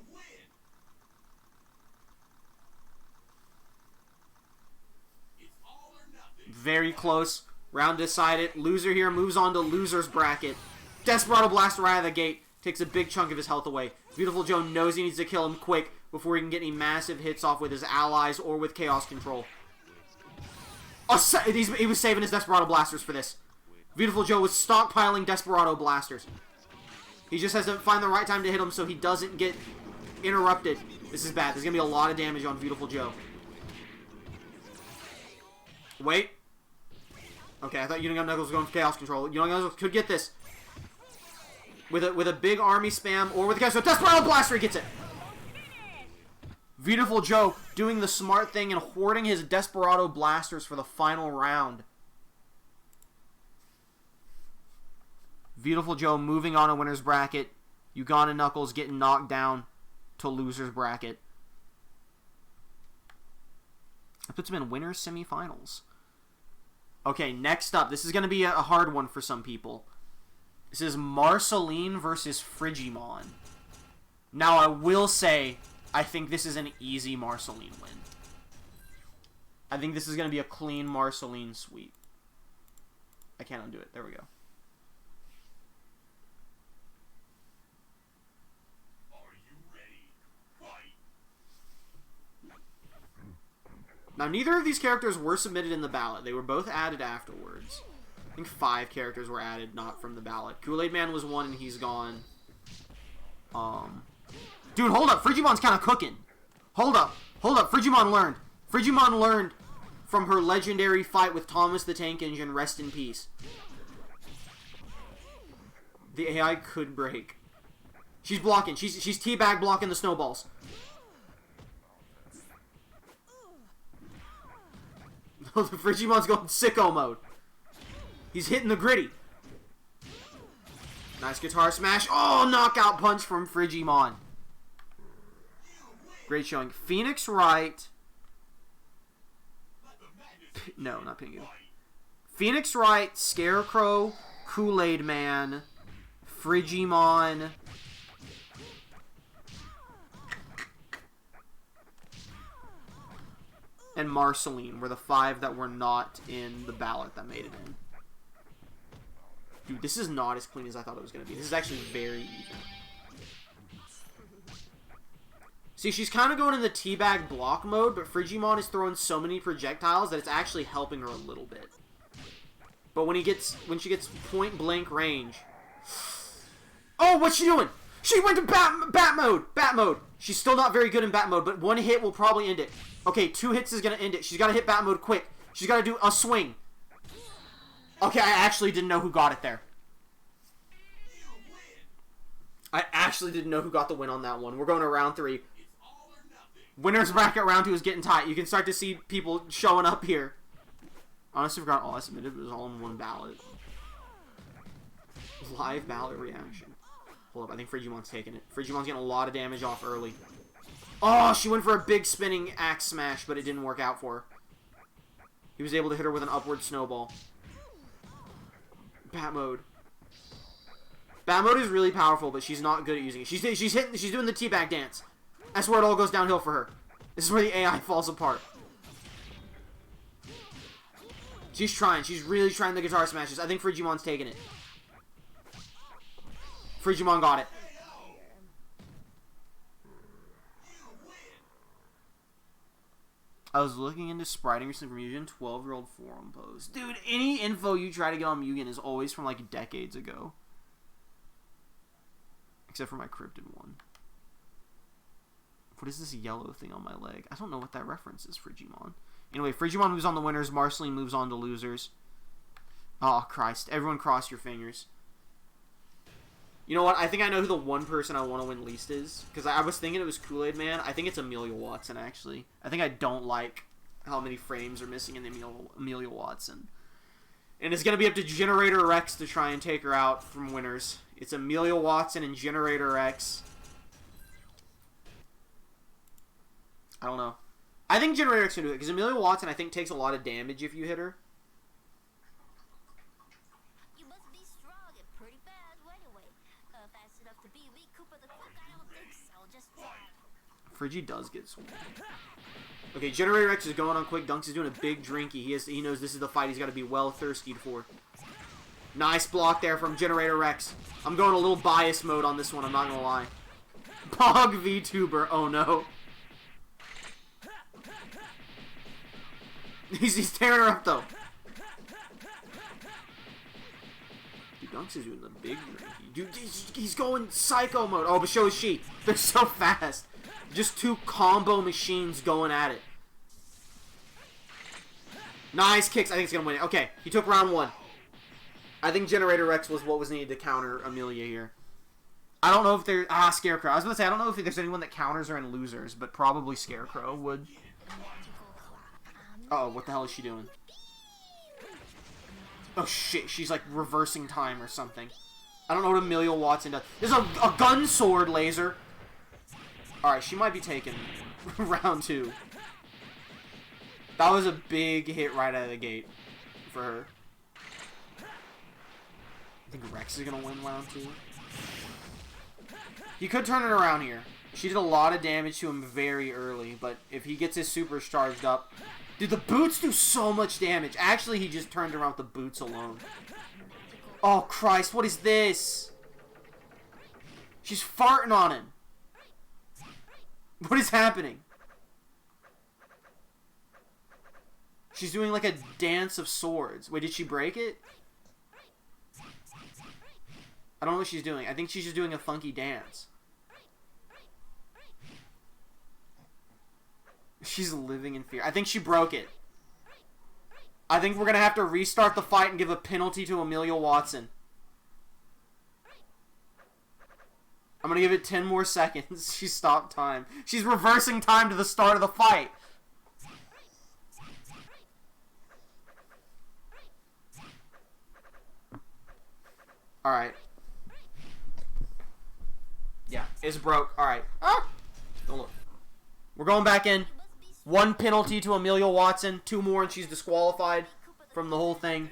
Very close. Round decided. Loser here moves on to loser's bracket. Desperado Blaster right out of the gate. Takes a big chunk of his health away. Beautiful Joe knows he needs to kill him quick before he can get any massive hits off with his allies or with Chaos Control. Oh, he was saving his Desperado Blasters for this. Beautiful Joe was stockpiling Desperado Blasters. He just has to find the right time to hit him so he doesn't get interrupted. This is bad. There's going to be a lot of damage on Beautiful Joe. Wait. Okay, I thought Union Knuckles was going for Chaos Control. Union Knuckles could get this. With a big army spam or with a Chaos Control. Desperado Blaster, he gets it. Beautiful Joe doing the smart thing and hoarding his Desperado Blasters for the final round. Beautiful Joe moving on a winner's bracket. Uganda Knuckles getting knocked down to loser's bracket. That puts him in winner's semifinals. Okay, next up. This is going to be a hard one for some people. This is Marceline versus Frigimon. Now, I will say, I think this is an easy Marceline win. I think this is going to be a clean Marceline sweep. I can't undo it. There we go. Now, neither of these characters were submitted in the ballot. They were both added afterwards. I think 5 characters were added, not from the ballot. Kool-Aid Man was one, and he's gone. Dude, hold up. Frigimon's kind of cooking. Hold up. Hold up. Frigimon learned. Frigimon learned from her legendary fight with Thomas the Tank Engine. Rest in peace. The AI could break. She's blocking. She's teabag blocking the snowballs. The Frigimon's going sicko mode. He's hitting the gritty. Nice guitar smash. Oh, knockout punch from Frigimon. Great showing. Phoenix Wright. No, not Pingu. Phoenix Wright, Scarecrow, Kool-Aid Man, Frigimon. And Marceline were the 5 that were not in the ballot that made it in. Dude, this is not as clean as I thought it was going to be. This is actually very even. See, she's kind of going in the teabag block mode, but Frigimon is throwing so many projectiles that it's actually helping her a little bit. But when she gets point blank range. Oh, what's she doing? She went to bat mode. Bat mode. She's still not very good in bat mode, but 1 hit will probably end it. Okay, 2 hits is going to end it. She's got to hit bat mode quick. She's got to do a swing. Okay, I actually didn't know who got it there. I actually didn't know who got the win on that one. We're going to round 3. Winner's bracket round 2 is getting tight. You can start to see people showing up here. Honestly, forgot all I submitted. It was all in one ballot. Live ballot reaction. Hold up, I think Frigimon's taking it. Frigimon's getting a lot of damage off early. Oh, she went for a big spinning axe smash, but it didn't work out for her. He was able to hit her with an upward snowball. Bat mode. Bat mode is really powerful, but she's not good at using it. She's doing the teabag dance. That's where it all goes downhill for her. This is where the AI falls apart. She's trying. She's really trying the guitar smashes. I think Frigimon's taking it. Frigimon got it. I was looking into spriting recently from M.U.G.E.N 12-year-old forum post. Dude, any info you try to get on M.U.G.E.N is always from like decades ago. Except for my cryptid one. What is this yellow thing on my leg? I don't know what that reference is, Frigimon. Anyway, Frigimon moves on to winners. Marceline moves on to losers. Oh, Christ. Everyone cross your fingers. You know what? I think I know who the one person I want to win least is. Because I was thinking it was Kool-Aid Man. I think it's Amelia Watson, actually. I think I don't like how many frames are missing in Amelia Watson. And it's going to be up to Generator Rex to try and take her out from winners. It's Amelia Watson and Generator Rex. I don't know. I think Generator Rex can do it. Because Amelia Watson, I think, takes a lot of damage if you hit her. Friggy does get swung. Okay, Generator X is going on quick dunks. He's doing a big drinky. He knows this is the fight he's got to be well thirsty for. Nice block there from Generator Rex. I'm going a little bias mode on this one, I'm not gonna lie. Pog VTuber, oh no. He's tearing her up though. Dude, Dunks is doing the big drinky. Dude, he's going psycho mode. Oh, but so is she. They're so fast. Just two combo machines going at it. Nice kicks. I think it's gonna win it. Okay, he took round 1. I think Generator Rex was what was needed to counter Amelia here. I don't know if there's... Scarecrow. I was gonna say, I don't know if there's anyone that counters her and losers, but probably Scarecrow would. Uh oh, what the hell is she doing? Oh shit, she's like reversing time or something. I don't know what Amelia Watson does. There's a gun sword laser. Alright, she might be taking round 2. That was a big hit right out of the gate for her. I think Rex is going to win round 2. He could turn it around here. She did a lot of damage to him very early, but if he gets his supers charged up... Dude, the boots do so much damage. Actually, he just turned around with the boots alone. Oh, Christ, what is this? She's farting on him. What is happening? She's doing like a dance of swords. Wait, did she break it? I don't know what she's doing. I think she's just doing a funky dance. She's living in fear. I think she broke it. I think we're going to have to restart the fight and give a penalty to Amelia Watson. I'm going to give it 10 more seconds. She stopped time. She's reversing time to the start of the fight. Alright. Yeah, it's broke. Alright. Ah! Don't look. We're going back in. 1 penalty to Amelia Watson. 2 more and she's disqualified from the whole thing.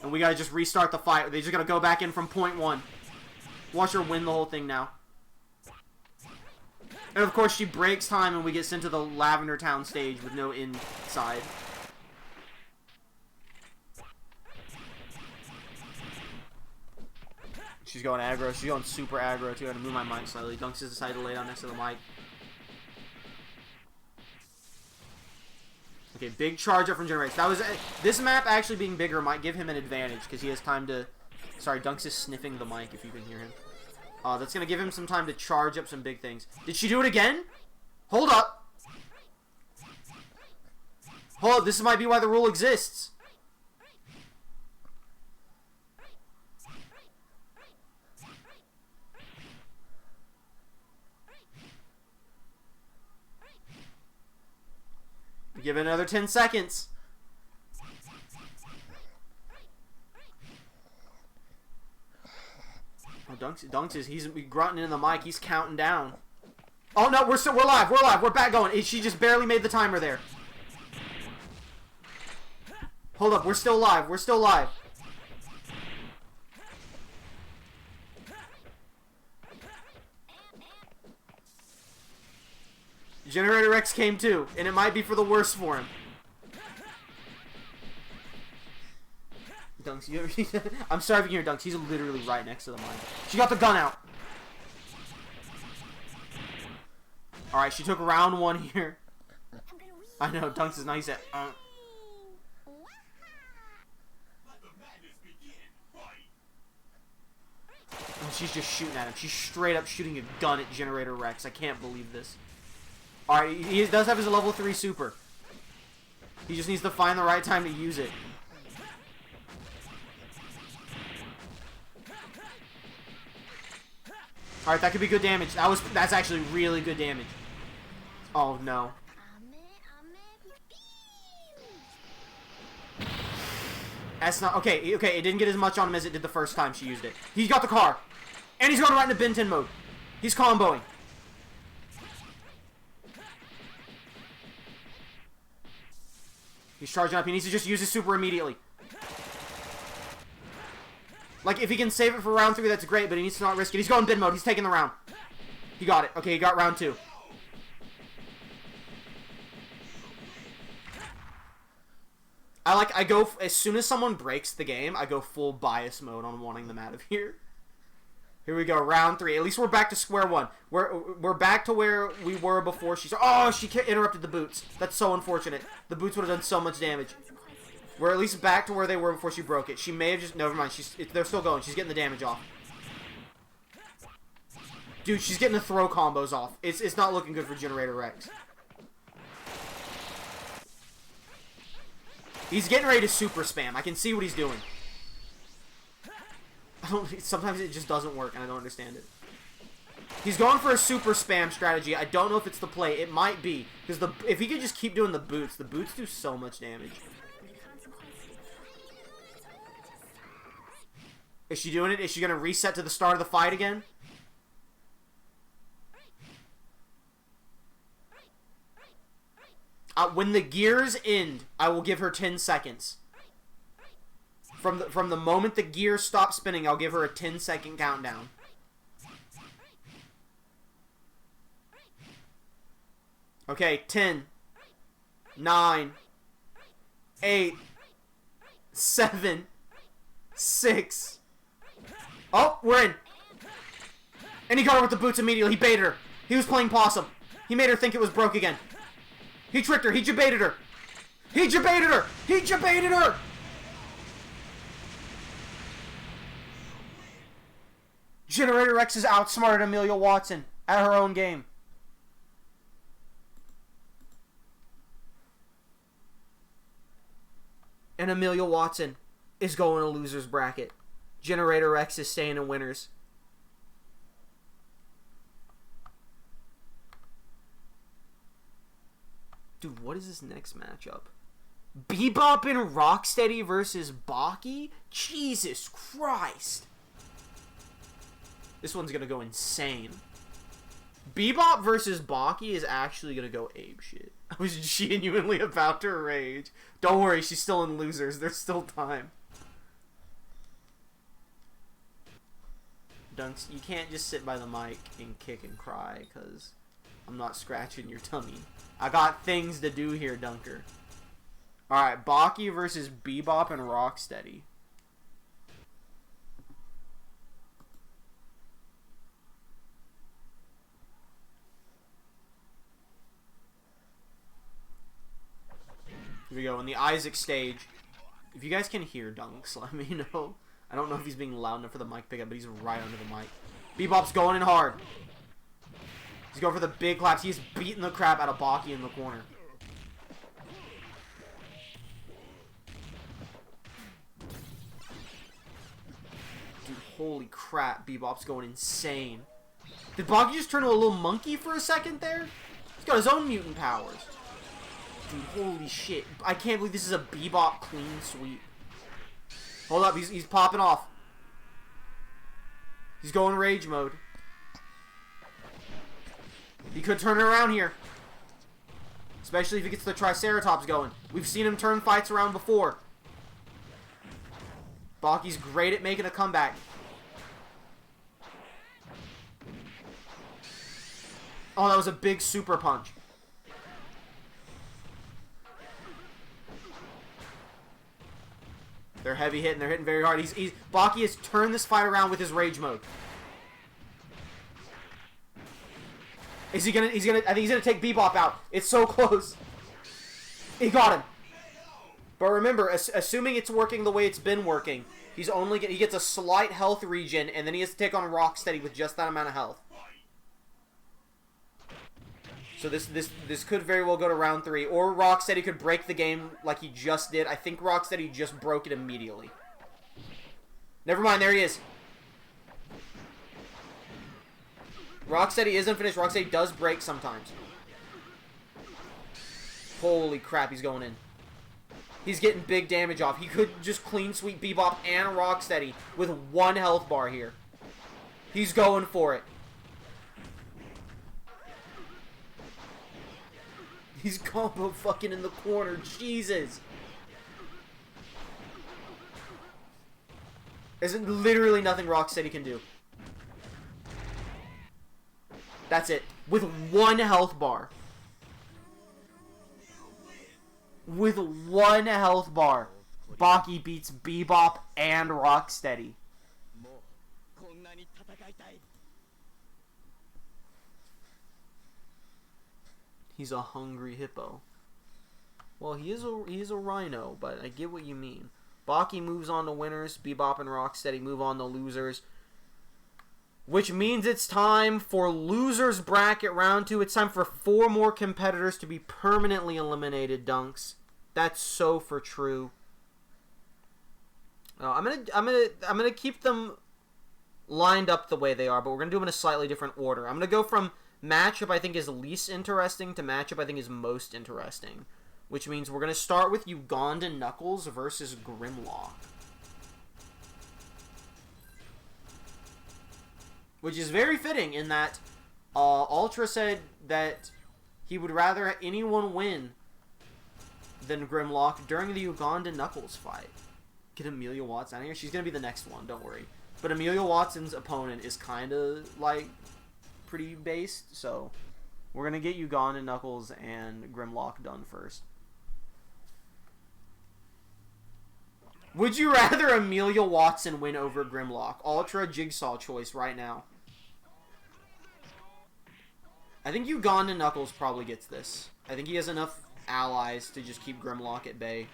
And we gotta just restart the fight. They just gotta go back in from point 1. Watch her win the whole thing now. And of course she breaks time and we get sent to the Lavender Town stage with no inside. She's going aggro. She's going super aggro too. I had to move my mic slightly. Dunks has decided to lay down next to the mic. Okay, big charge up from Generator. That was this map actually being bigger might give him an advantage because he has time to. Sorry, Dunks is sniffing the mic if you can hear him. That's gonna give him some time to charge up some big things. Did she do it again? Hold up. Hold up. This might be why the rule exists. Give it another 10 seconds. Oh, Dunks is he's grunting in the mic. He's counting down. Oh no, we're live. We're live. We're back going. She just barely made the timer there. Hold up, we're still live. We're still live. Generator X came too, and it might be for the worse for him. Dunks, I'm sorry if you can hear Dunks. He's literally right next to the mic. She got the gun out. Alright, she took round 1 here. I know, Dunks is nice at... And she's just shooting at him. She's straight up shooting a gun at Generator Rex. I can't believe this. Alright, he does have his level 3 super. He just needs to find the right time to use it. Alright, that could be good damage. That's actually really good damage. Oh no. That's not okay, it didn't get as much on him as it did the first time she used it. He's got the car. And he's going right into Ben 10 mode. He's comboing. He's charging up. He needs to just use his super immediately. Like, if he can save it for round 3, that's great, but he needs to not risk it. He's going bin mode. He's taking the round. He got it. Okay, he got round 2. I go, as soon as someone breaks the game, I go full bias mode on wanting them out of here. Here we go, round 3. At least we're back to square one. We're back to where we were before she... Oh, she interrupted the boots. That's so unfortunate. The boots would have done so much damage. We're at least back to where they were before she broke it. She may have just... Never mind. They're still going. She's getting the damage off. Dude, she's getting the throw combos off. It's not looking good for Generator Rex. He's getting ready to super spam. I can see what he's doing. Sometimes it just doesn't work, and I don't understand it. He's going for a super spam strategy. I don't know if it's the play. It might be. Because if he could just keep doing the boots do so much damage. Is she doing it? Is she going to reset to the start of the fight again? When the gears end, I will give her 10 seconds. From the moment the gears stop spinning, I'll give her a 10-second countdown. Okay, 10, 9, 8, 7, 6. Oh, we're in. And he got her with the boots immediately. He baited her. He was playing possum. He made her think it was broke again. He tricked her. He jebaited her. He jebaited her. He jebaited her. Generator X has outsmarted Amelia Watson at her own game. And Amelia Watson is going to loser's bracket. Generator X is staying in winners. Dude, what is this next matchup? Bebop and Rocksteady versus Baki? Jesus Christ. This one's going to go insane. Bebop versus Baki is actually going to go apeshit. I was genuinely about to rage. Don't worry, she's still in losers. There's still time. Dunks, you can't just sit by the mic and kick and cry, because I'm not scratching your tummy. I got things to do here, Dunker. Alright, Baki versus Bebop and Rocksteady. Here we go, in the Isaac stage. If you guys can hear Dunks, let me know. I don't know if he's being loud enough for the mic pickup, but he's right under the mic. Bebop's going in hard. He's going for the big claps. He's beating the crap out of Baki in the corner. Dude, holy crap. Bebop's going insane. Did Baki just turn into a little monkey for a second there? He's got his own mutant powers. Dude, holy shit. I can't believe this is a Bebop clean sweep. Hold up, he's popping off. He's going rage mode. He could turn it around here. Especially if he gets the Triceratops going. We've seen him turn fights around before. Baki's great at making a comeback. Oh, that was a big super punch. They're heavy hitting. They're hitting very hard. Baki has turned this fight around with his rage mode. Is he gonna? I think he's gonna take Bebop out. It's so close. He got him. But remember, assuming it's working the way it's been working, he gets a slight health regen, and then he has to take on Rocksteady with just that amount of health. So this could very well go to round 3. Or Rocksteady could break the game like he just did. I think Rocksteady just broke it immediately. Never mind, there he is. Rocksteady isn't finished. Rocksteady does break sometimes. Holy crap, he's going in. He's getting big damage off. He could just clean sweep Bebop and Rocksteady with 1 health bar here. He's going for it. He's combo fucking in the corner. Jesus. There's literally nothing Rocksteady can do. That's it. With 1 health bar. with 1 health bar. Baki beats Bebop and Rocksteady. He's a hungry hippo. Well, he is a rhino, but I get what you mean. Baki moves on to winners. Bebop and Rocksteady move on to losers. Which means it's time for losers bracket round 2. It's time for 4 more competitors to be permanently eliminated, Dunks. That's so for true. I'm gonna keep them lined up the way they are, but we're gonna do them in a slightly different order. I'm gonna go from matchup I think is least interesting to matchup I think is most interesting. Which means we're gonna start with Ugandan Knuckles versus Grimlock. Which is very fitting in that Ultra said that he would rather anyone win than Grimlock during the Ugandan Knuckles fight. Get Amelia Watson out of here. She's going to be the next one, don't worry. But Amelia Watson's opponent is kind of, like, pretty based. So, we're going to get Ugandan Knuckles and Grimlock done first. Would you rather Amelia Watson win over Grimlock? Ultra Jigsaw choice right now. I think Ugandan Knuckles probably gets this. I think he has enough allies to just keep Grimlock at bay.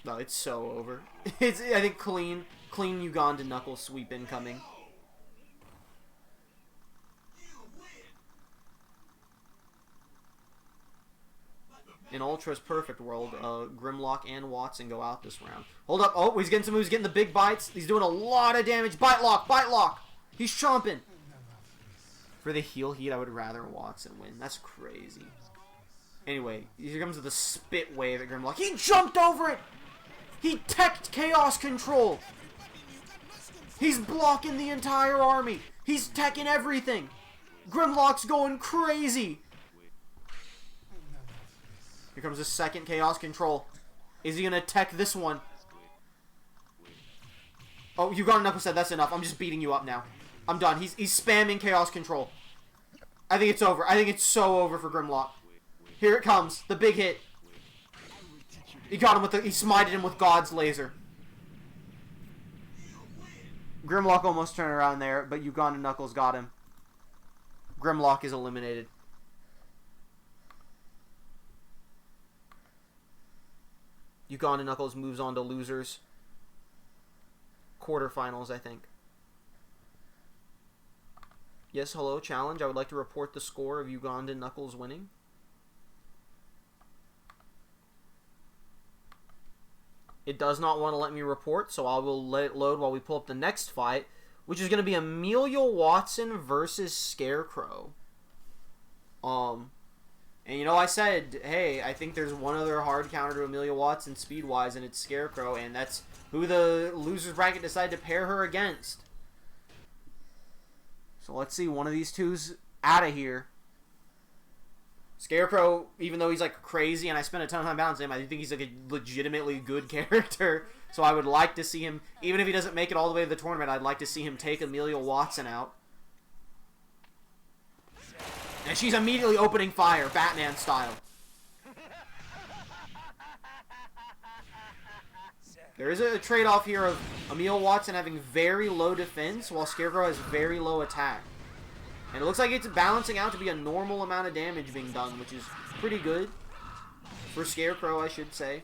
No, it's so over. I think clean Ugandan Knuckles sweep incoming. In Ultra's perfect world, Grimlock and Watson go out this round. Hold up. Oh, he's getting some moves. Getting the big bites. He's doing a lot of damage. Bite lock. Bite lock. He's chomping. For the heal heat, I would rather Watson win. That's crazy. Anyway, here comes the spit wave at Grimlock. He jumped over it. He teched Chaos Control. He's blocking the entire army. He's teching everything. Grimlock's going crazy. Here comes the second Chaos Control. Is he going to tech this one? Oh, Ugandan Knuckles said that's enough. I'm just beating you up now. I'm done. He's spamming Chaos Control. I think it's over. I think it's so over for Grimlock. Here it comes. The big hit. He got him with he smited him with God's laser. Grimlock almost turned around there, but Ugandan Knuckles got him. Grimlock is eliminated. Ugandan Knuckles moves on to losers. Quarterfinals, I think. Yes, hello, challenge. I would like to report the score of Ugandan Knuckles winning. It does not want to let me report, so I will let it load while we pull up the next fight, which is going to be Amelia Watson versus Scarecrow. And you know, I said, hey, I think there's one other hard counter to Amelia Watson speed-wise, and it's Scarecrow, and that's who the losers bracket decided to pair her against. So let's see, one of these two's out of here. Scarecrow, even though he's like crazy, and I spent a ton of time balancing him, I think he's like a legitimately good character. So I would like to see him, even if he doesn't make it all the way to the tournament, I'd like to see him take Amelia Watson out. And she's immediately opening fire, Batman style. There is a trade-off here of Amelia Watson having very low defense, while Scarecrow has very low attack. And it looks like it's balancing out to be a normal amount of damage being done, which is pretty good. For Scarecrow, I should say.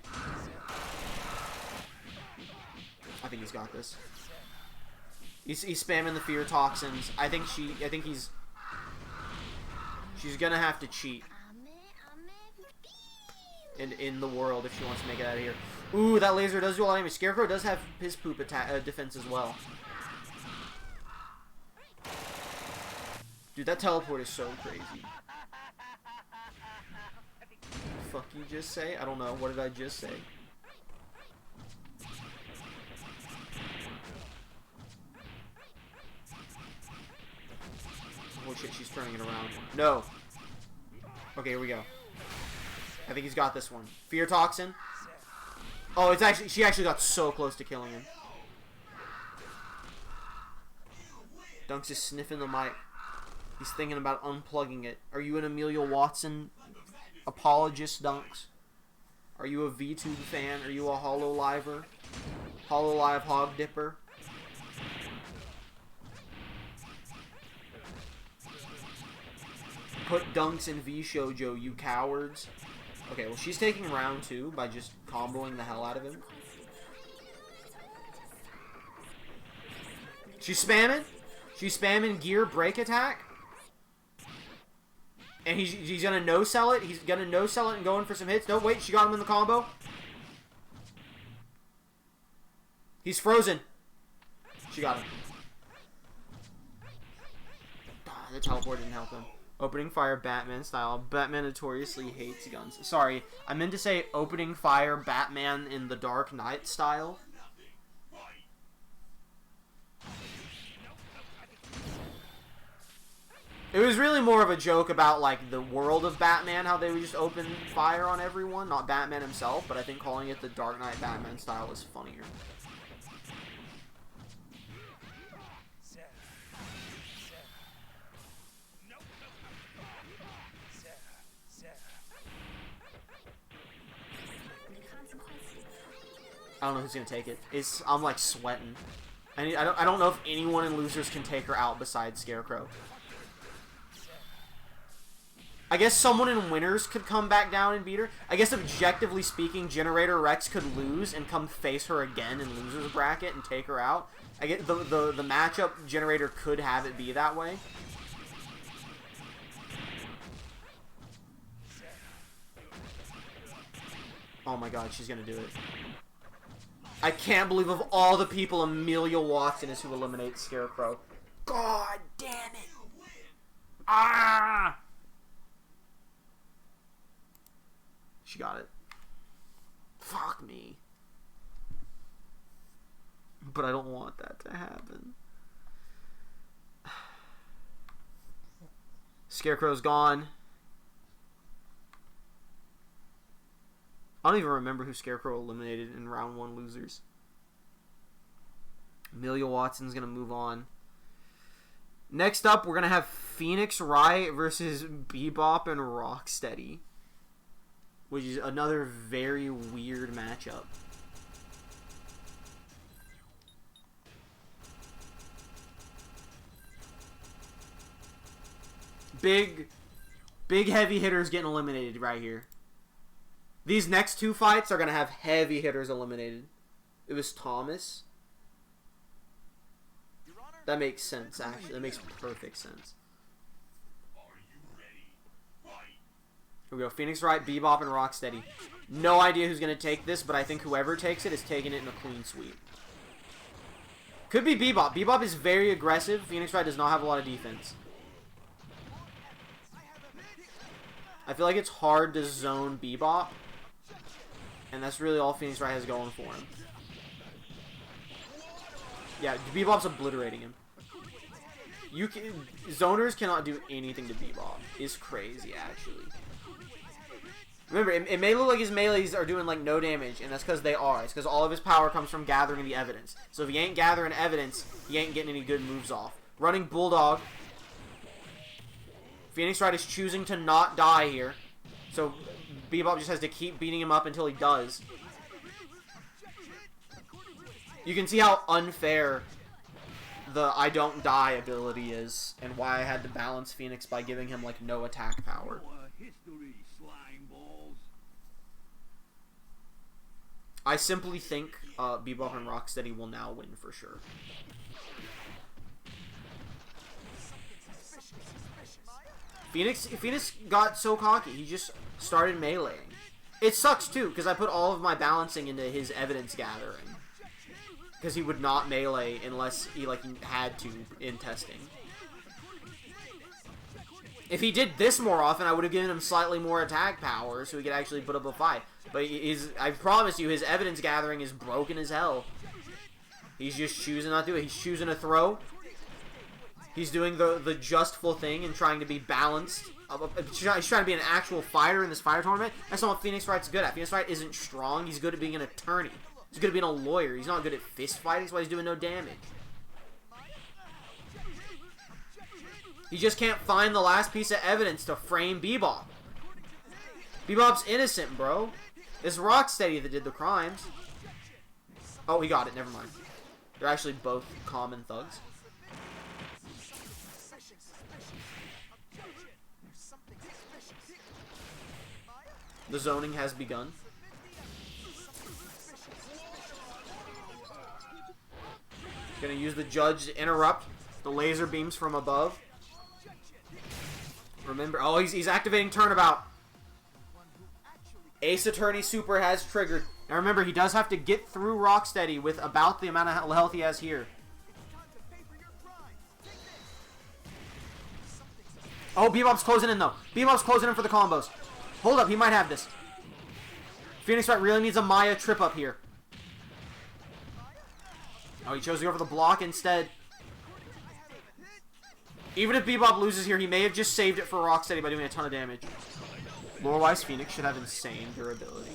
I think he's got this. He's spamming the fear toxins. I think she's gonna have to cheat. In the world if she wants to make it out of here. Ooh, that laser does do a lot of damage. Scarecrow does have his poop attack defense as well. Dude, that teleport is so crazy. Fuck you just say? I don't know. What did I just say? Oh shit, she's turning it around. No. Okay, here we go. I think he's got this one. Fear Toxin. Oh, it's actually, she actually got so close to killing him. Dunks is sniffing the mic. He's thinking about unplugging it. Are you an Amelia Watson apologist, Dunks? Are you a VTube fan? Are you a Hololiver? Hololive Hog Dipper? Put Dunks in V-Shoujo, you cowards. Okay, well, she's taking round 2 by just comboing the hell out of him. She's spamming. She's spamming gear break attack. And he's gonna no-sell it. He's gonna no-sell it and go in for some hits. No, wait, she got him in the combo. He's frozen. She got him. The teleport didn't help him. Opening fire Batman style. Batman notoriously hates guns. Sorry, I meant to say opening fire Batman in the Dark Knight style. It was really more of a joke about, like, the world of Batman, how they would just open fire on everyone, not Batman himself, but I think calling it the Dark Knight Batman style is funnier. I don't know who's gonna take it. I'm like sweating. I don't know if anyone in losers can take her out besides Scarecrow. I guess someone in winners could come back down and beat her. I guess objectively speaking, Generator Rex could lose and come face her again in losers bracket and take her out. I get the matchup Generator could have it be that way. Oh my god, she's gonna do it. I can't believe of all the people, Amelia Watson is who eliminates Scarecrow. God damn it. Ah! She got it. Fuck me. But I don't want that to happen. Scarecrow's gone. I don't even remember who Scarecrow eliminated in round 1 losers. Amelia Watson's going to move on. Next up, we're going to have Phoenix Wright versus Bebop and Rocksteady, which is another very weird matchup. Big heavy hitters getting eliminated right here. These next 2 fights are going to have heavy hitters eliminated. It was Thomas. That makes sense, actually. That makes perfect sense. Here we go. Phoenix Wright, Bebop, and Rocksteady. No idea who's going to take this, but I think whoever takes it is taking it in a clean sweep. Could be Bebop. Bebop is very aggressive. Phoenix Wright does not have a lot of defense. I feel like it's hard to zone Bebop. And that's really all Phoenix Wright has going for him. Yeah, Bebop's obliterating him. Zoners cannot do anything to Bebop. It's crazy, actually. Remember, it may look like his melees are doing, like, no damage, and that's because they are. It's because all of his power comes from gathering the evidence. So if he ain't gathering evidence, he ain't getting any good moves off. Running Bulldog. Phoenix Wright is choosing to not die here. So Bebop just has to keep beating him up until he does. You can see how unfair the I don't die ability is, and why I had to balance Phoenix by giving him, like, no attack power. I simply think Bebop and Rocksteady will now win for sure. Phoenix got so cocky, he just started meleeing. It sucks too, because I put all of my balancing into his evidence gathering. Because he would not melee unless he, like, had to in testing. If he did this more often, I would have given him slightly more attack power so he could actually put up a fight. But I promise you, his evidence gathering is broken as hell. He's just choosing not to do it. He's choosing to throw. He's doing the justful thing and trying to be balanced. He's trying to be an actual fighter in this fire tournament. That's not what Phoenix Wright's good at. Phoenix Wright isn't strong. He's good at being an attorney. He's good at being a lawyer. He's not good at fist fighting. That's why he's doing no damage. He just can't find the last piece of evidence to frame Bebop. Bebop's innocent, bro. It's Rocksteady that did the crimes. Oh, he got it. Never mind. They're actually both common thugs. The zoning has begun. Gonna use the judge to interrupt the laser beams from above. Remember, oh, he's activating Turnabout. Ace Attorney Super has triggered. Now remember, he does have to get through Rocksteady with about the amount of health he has here. Oh, Bebop's closing in, though. Bebop's closing in for the combos. Hold up, he might have this. Phoenix Wright really needs a Maya trip up here. Oh, he chose to go for the block instead. Even if Bebop loses here, he may have just saved it for Rocksteady by doing a ton of damage. Lore-wise, Phoenix should have insane durability.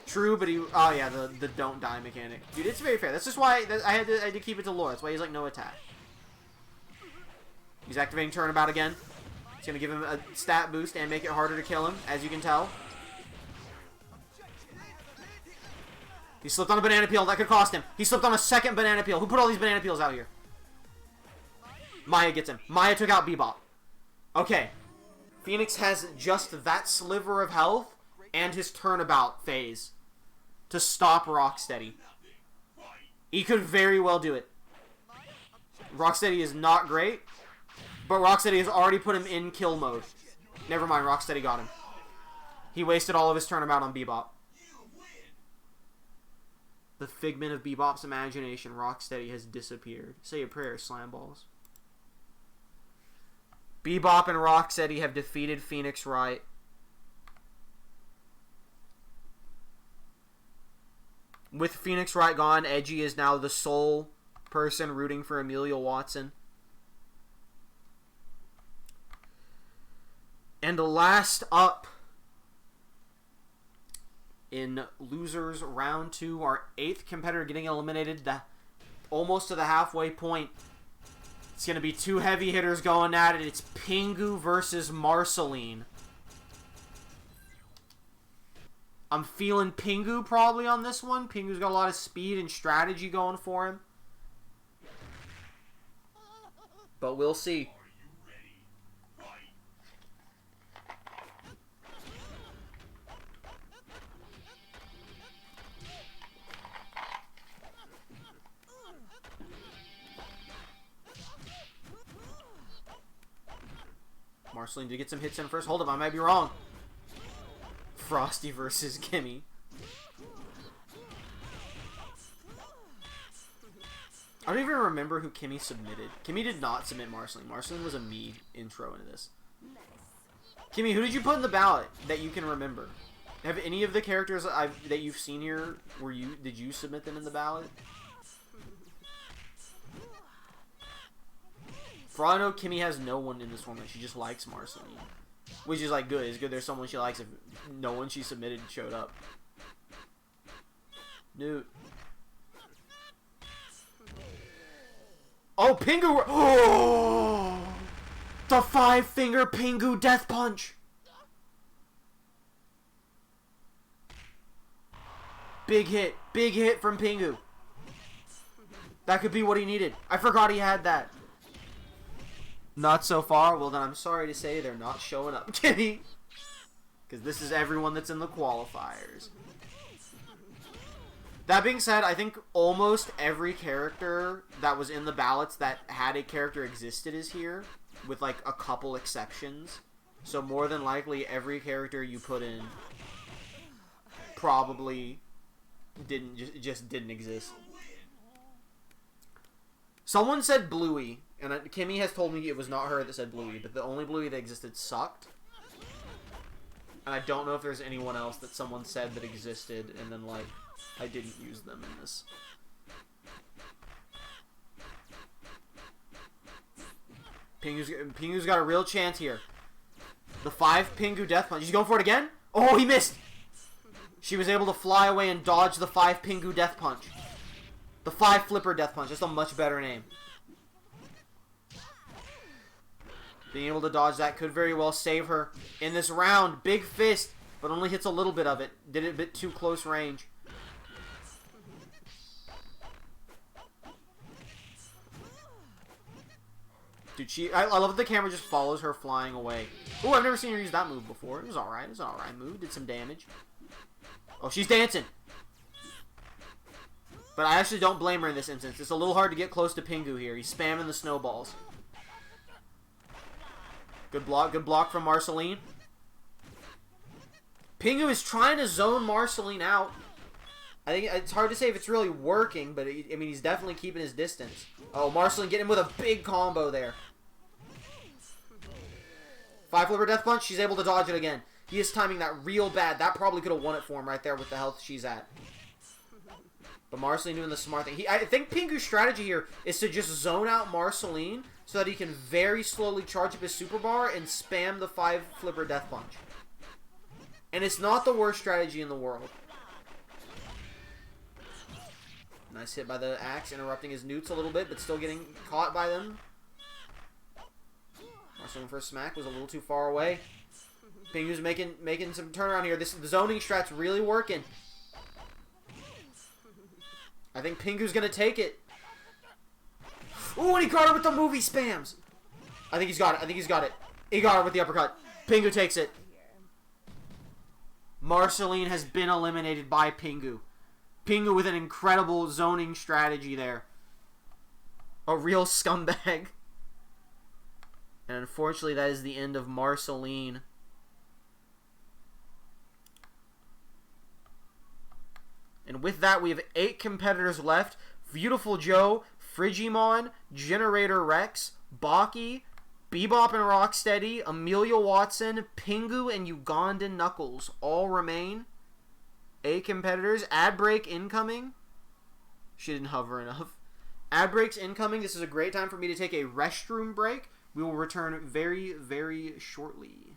True, but he... Oh, yeah, the don't die mechanic. Dude, it's very fair. That's just why I had to keep it to lore. That's why he's like, no attack. He's activating Turnabout again. It's going to give him a stat boost and make it harder to kill him, as you can tell. He slipped on a banana peel. That could cost him. He slipped on a second banana peel. Who put all these banana peels out here? Maya gets him. Maya took out Bebop. Okay. Phoenix has just that sliver of health and his Turnabout phase to stop Rocksteady. He could very well do it. Rocksteady is not great, but Rocksteady has already put him in kill mode. Never mind, Rocksteady got him. He wasted all of his Turnabout on Bebop. The figment of Bebop's imagination, Rocksteady has disappeared. Say a prayer, Slam Balls. Bebop and Rocksteady have defeated Phoenix Wright. With Phoenix Wright gone, Edgy is now the sole person rooting for Amelia Watson. And last up in losers round 2, our 8th competitor getting eliminated, almost to the halfway point. It's going to be 2 heavy hitters going at it. It's Pingu versus Marceline. I'm feeling Pingu probably on this one. Pingu's got a lot of speed and strategy going for him. But we'll see. Marceline did get some hits in first. Hold up, I might be wrong. Frosty versus Kimmy. I don't even remember who Kimmy submitted. Kimmy did not submit Marceline. Marceline was a me intro into this. Kimmy, who did you put in the ballot that you can remember? Have any of the characters that you've seen here, did you submit them in the ballot? For all I know, Kimmy has no one in this tournament. She just likes Marceline. Which is, like, good. It's good there's someone she likes if no one she submitted showed up. Newt. Oh, Pingu! Oh! The 5-finger Pingu Death Punch! Big hit. Big hit from Pingu. That could be what he needed. I forgot he had that. Not so far. Well, then I'm sorry to say they're not showing up, Kitty. Because this is everyone that's in the qualifiers. That being said, I think almost every character that was in the ballots that had a character existed is here, with like a couple exceptions. So more than likely, every character you put in probably just didn't exist. Someone said Bluey. And Kimmy has told me it was not her that said Bluey, but the only Bluey that existed sucked. And I don't know if there's anyone else that someone said that existed, and then, like, I didn't use them in this. Pingu's got a real chance here. The 5 Pingu Death Punch. He's going for it again? Oh, he missed! She was able to fly away and dodge the 5 Pingu Death Punch. The 5 Flipper Death Punch. That's a much better name. Being able to dodge that could very well save her in this round. Big fist, but only hits a little bit of it. Did it a bit too close range. Dude, I love that the camera just follows her flying away. Oh, I've never seen her use that move before. It was alright. It was an alright move. Did some damage. Oh, she's dancing. But I actually don't blame her in this instance. It's a little hard to get close to Pingu here. He's spamming the snowballs. Good block from Marceline. Pingu is trying to zone Marceline out. I think it's hard to say if it's really working, but I mean, he's definitely keeping his distance. Oh, Marceline getting him with a big combo there. 5 flipper death punch. She's able to dodge it again. He is timing that real bad. That probably could have won it for him right there with the health she's at. But Marceline doing the smart thing. I think Pingu's strategy here is to just zone out Marceline so that he can very slowly charge up his super bar and spam the 5 flipper death punch. And it's not the worst strategy in the world. Nice hit by the axe, interrupting his newts a little bit, but still getting caught by them. Marceline for a smack was a little too far away. Pingu's making some turnaround here. The zoning strat's really working. I think Pingu's gonna take it. Ooh, and he caught her with the movie spams. I think he's got it. He got her with the uppercut. Pingu takes it. Marceline has been eliminated by Pingu. Pingu with an incredible zoning strategy there. A real scumbag. And unfortunately, that is the end of Marceline. And with that, we have 8 competitors left. Beautiful Joe, Frigimon, Generator Rex, Baki, Bebop and Rocksteady, Amelia Watson, Pingu, and Ugandan Knuckles all remain. 8 competitors. Ad break incoming. She didn't hover enough. Ad breaks incoming. This is a great time for me to take a restroom break. We will return very, very shortly.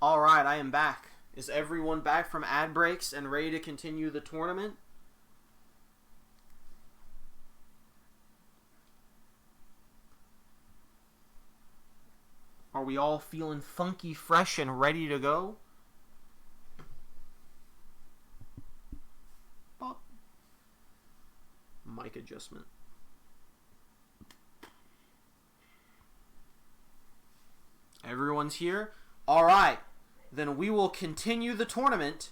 Alright, I am back. Is everyone back from ad breaks and ready to continue the tournament? Are we all feeling funky, fresh, and ready to go? Mic adjustment. Everyone's here? Alright. Then we will continue the tournament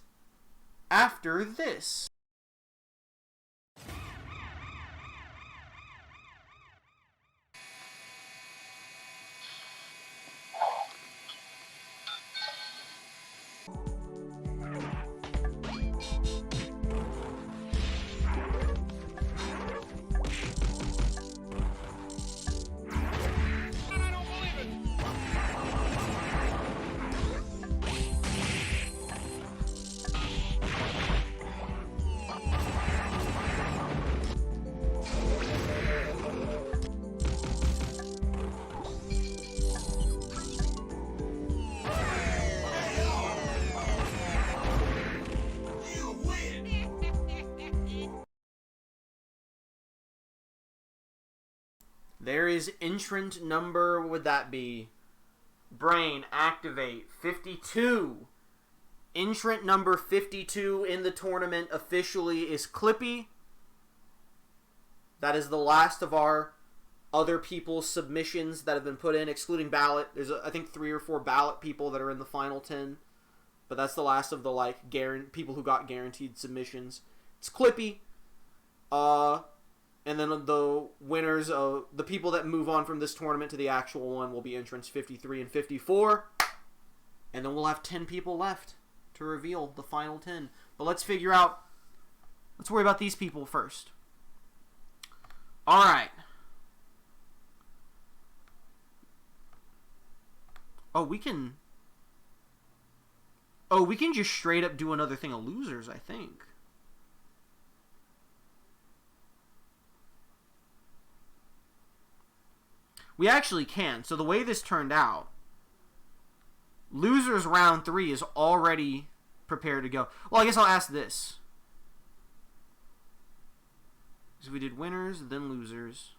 after this. There is entrant number, what would that be? Brain, activate, 52. Entrant number 52 in the tournament officially is Clippy. That is the last of our other people's submissions that have been put in, excluding ballot. There's, I think, 3 or 4 ballot people that are in the final 10. But that's the last of the, like, people who got guaranteed submissions. It's Clippy. And then the winners, the people that move on from this tournament to the actual one will be entrants 53 and 54. And then we'll have 10 people left to reveal the final 10. But let's worry about these people first. Alright. We can just straight up do another thing of losers, I think. We actually can. So the way this turned out, losers round 3 is already prepared to go. Well, I guess I'll ask this. So we did winners, then losers,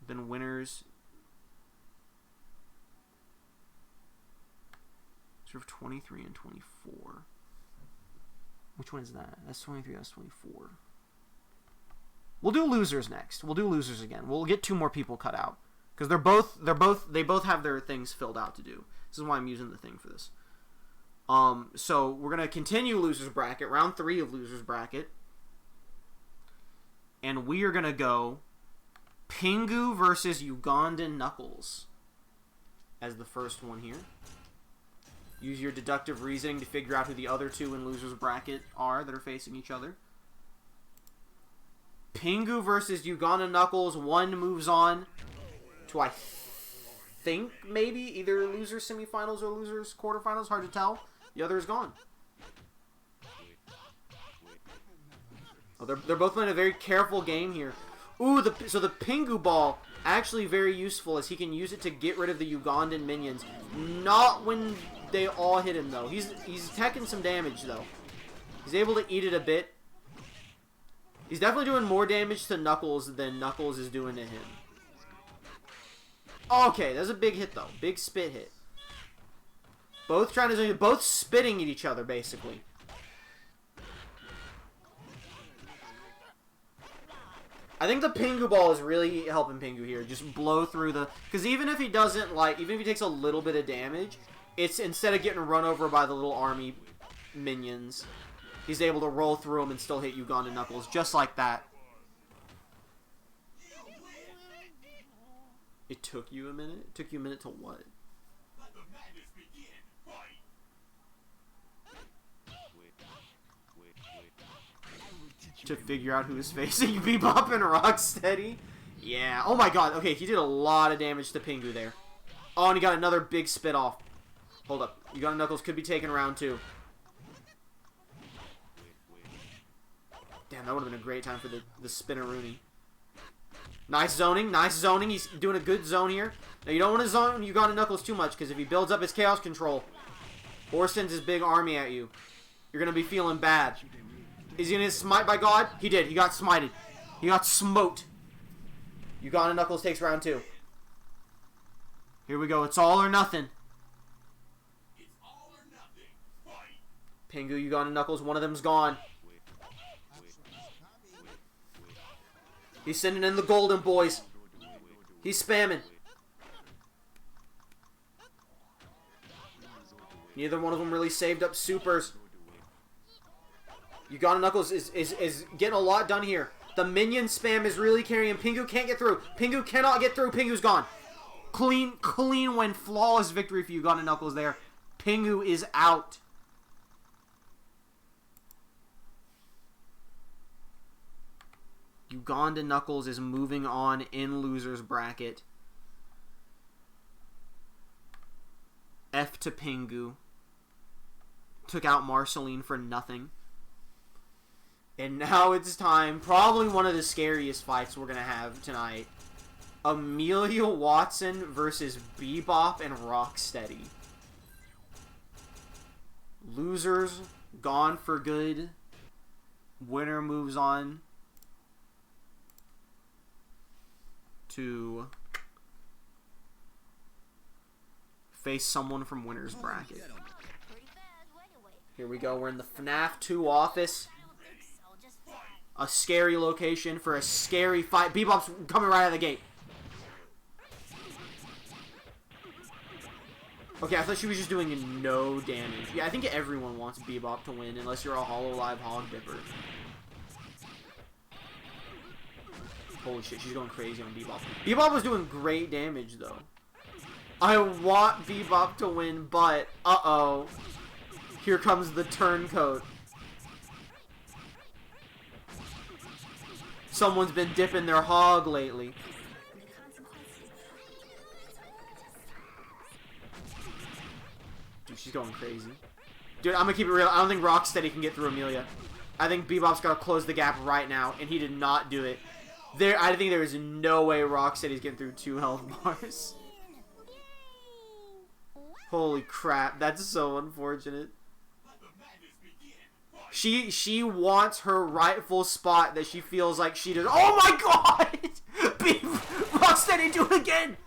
then winners. Sort of 23 and 24. Which one is that? That's 23, that's 24. We'll do losers next. We'll do losers again. We'll get 2 more people cut out. Because they both have their things filled out to do. This is why I'm using the thing for this. So we're going to continue losers bracket, round 3 of losers bracket. And we are going to go Pingu versus Ugandan Knuckles as the first one here. Use your deductive reasoning to figure out who the other 2 in losers bracket are that are facing each other. Pingu versus Ugandan Knuckles. One moves on to, I think, maybe either losers semifinals or losers quarterfinals. Hard to tell. The other is gone. Oh, they're both playing a very careful game here. Ooh, so the Pingu ball, actually very useful, as he can use it to get rid of the Ugandan minions. Not when they all hit him, though. He's taking some damage, though. He's able to eat it a bit. He's definitely doing more damage to Knuckles than Knuckles is doing to him. Okay, that's a big hit, though. Big spit hit. Both spitting at each other, basically. I think the Pingu ball is really helping Pingu here. Just blow through the... Because even if he doesn't, even if he takes a little bit of damage, it's instead of getting run over by the little army minions, he's able to roll through them and still hit Ugandan Knuckles, just like that. It took you a minute? It took you a minute to what? To figure out who is facing Bebop and Rocksteady? Yeah. Oh my god. Okay, he did a lot of damage to Pingu there. Oh, and he got another big spit off. Hold up. Ugandan Knuckles could be taken round 2. Damn, that would have been a great time for the Spinneroonie. Nice zoning. Nice zoning. He's doing a good zone here. Now, you don't want to zone Ugandan Knuckles too much, because if he builds up his Chaos Control or sends his big army at you, you're going to be feeling bad. Is he going to smite by God? He did. He got smited. He got smote. Ugandan Knuckles takes round 2. Here we go. It's all or nothing. Pingu, Ugandan Knuckles, one of them's gone. He's sending in the golden boys. He's spamming. Neither one of them really saved up supers. Uganda Knuckles is getting a lot done here. The minion spam is really carrying. Pingu can't get through. Pingu cannot get through. Pingu's gone. Clean win. Flawless victory for Uganda Knuckles there. Pingu is out. Uganda Knuckles is moving on in loser's bracket. F to Pingu. Took out Marceline for nothing. And now it's time, probably one of the scariest fights we're going to have tonight. Amelia Watson versus Bebop and Rocksteady. Losers gone for good. Winner moves on to face someone from winner's bracket. Here we go. We're in the FNAF 2 office. A scary location for a scary fight. Bebop's coming right out of the gate. Okay, I thought she was just doing no damage. Yeah, I think everyone wants Bebop to win, unless you're a Hololive Hog Dipper. Holy shit, she's going crazy on Bebop. Bebop was doing great damage, though. I want Bebop to win, but uh-oh. Here comes the turncoat. Someone's been dipping their hog lately. Dude, she's going crazy. Dude, I'm gonna keep it real. I don't think Rocksteady can get through Amelia. I think Bebop's gotta close the gap right now, and he did not do it. I think there is no way Rocksteady's getting through 2 health bars. Holy crap, that's so unfortunate. She wants her rightful spot that she feels like she does. Oh my god! Rocksteady, do it again!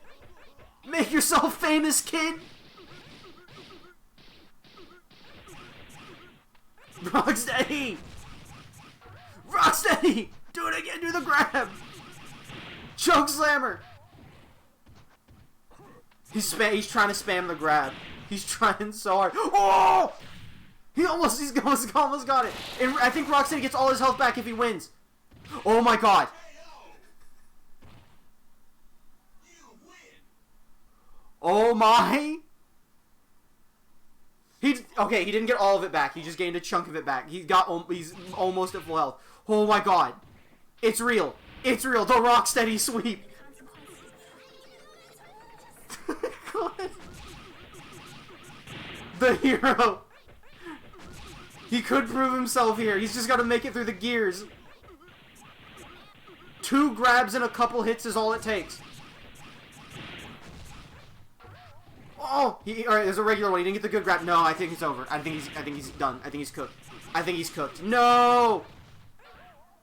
Make yourself famous, kid! Rocksteady! Rocksteady! Do it again, do the grab! Choke slammer! He's trying to spam the grab. He's trying so hard. Oh! He almost got it. And I think Rocksteady gets all his health back if he wins. Oh my god. Oh my. Okay, he didn't get all of it back. He just gained a chunk of it back. He's almost at full health. Oh my god. It's real. It's real. The Rocksteady sweep. God. The hero. He could prove himself here. He's just got to make it through the gears. 2 grabs and a couple hits is all it takes. Oh! Alright, there's a regular one. He didn't get the good grab. No, I think it's over. I think he's done. I think he's cooked. I think he's cooked. No!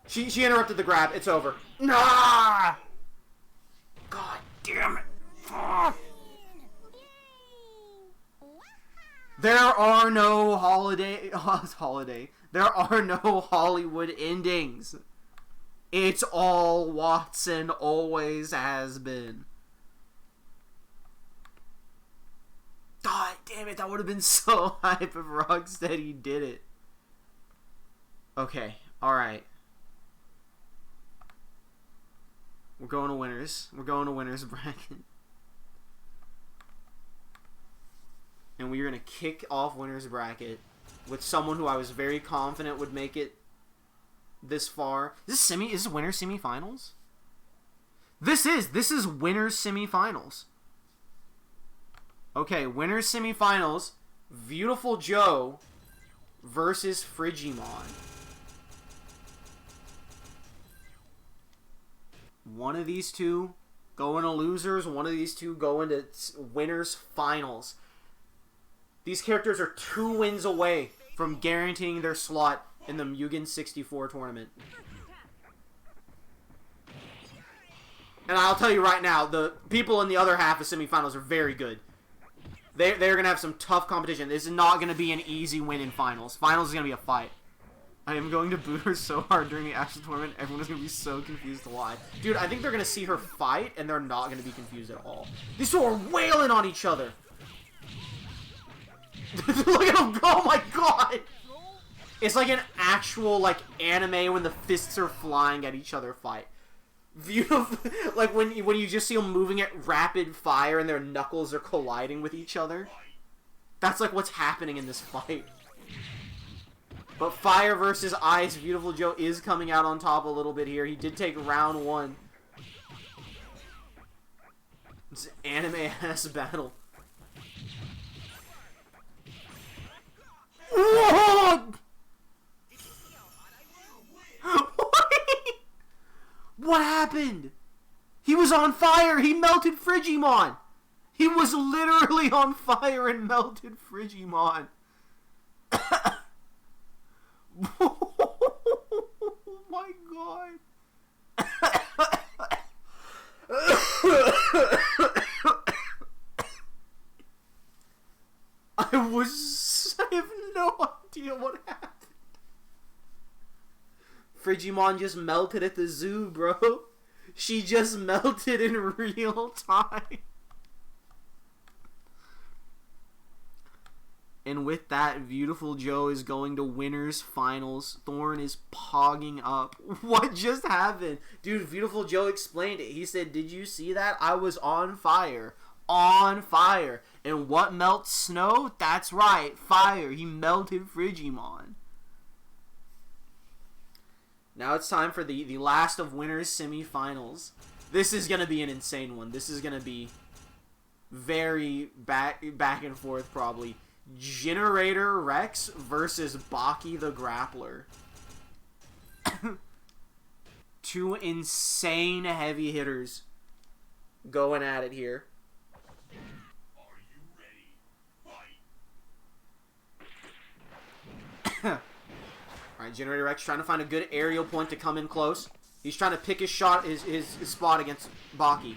She interrupted the grab. It's over. Nah! God damn it. Ah. There are no There are no Hollywood endings. It's all Watson always has been. God damn it, that would have been so hype if Rocksteady did it. Okay, alright. We're going to winners. We're going to winners bracket. And we're going to kick off winners bracket with someone who I was very confident would make it this far. Is this winners semifinals? This is winners semifinals. Okay, winners semifinals. Beautiful Joe versus Frigimon. One of these two go into losers. One of these two go into winners finals. These characters are 2 wins away from guaranteeing their slot in the M.U.G.E.N 64 tournament. And I'll tell you right now, the people in the other half of semifinals are very good. They're going to have some tough competition. This is not going to be an easy win in finals. Finals is going to be a fight. I am going to boot her so hard during the actual tournament, everyone's going to be so confused to why. Dude, I think they're going to see her fight, and they're not going to be confused at all. These two are wailing on each other. Look at him go! Oh my god! It's like an actual, like, anime when the fists are flying at each other fight. Beautiful. Like, when you just see them moving at rapid fire and their knuckles are colliding with each other. That's, like, what's happening in this fight. But Fire versus Ice, Beautiful Joe is coming out on top a little bit here. He did take round 1. It's an anime-ass battle. Whoa! What happened? He was on fire! He melted Frigimon! He was literally on fire and melted Frigimon. Oh my god. I have no idea what happened. Frigimon just melted at the zoo, bro. She just melted in real time. And with that, Beautiful Joe is going to winners finals. Thorn is pogging up. What just happened? Dude, Beautiful Joe explained it. He said, did you see that? I was on fire. On fire. And what melts snow? That's right, fire. He melted Frigimon. Now it's time for the last of winners semifinals. This is going to be an insane one. This is going to be very back and forth probably. Generator Rex versus Baki the Grappler. Two insane heavy hitters going at it here. Are you ready? Fight. Alright, Generator Rex trying to find a good aerial point to come in close. He's trying to pick his shot, his spot against Baki.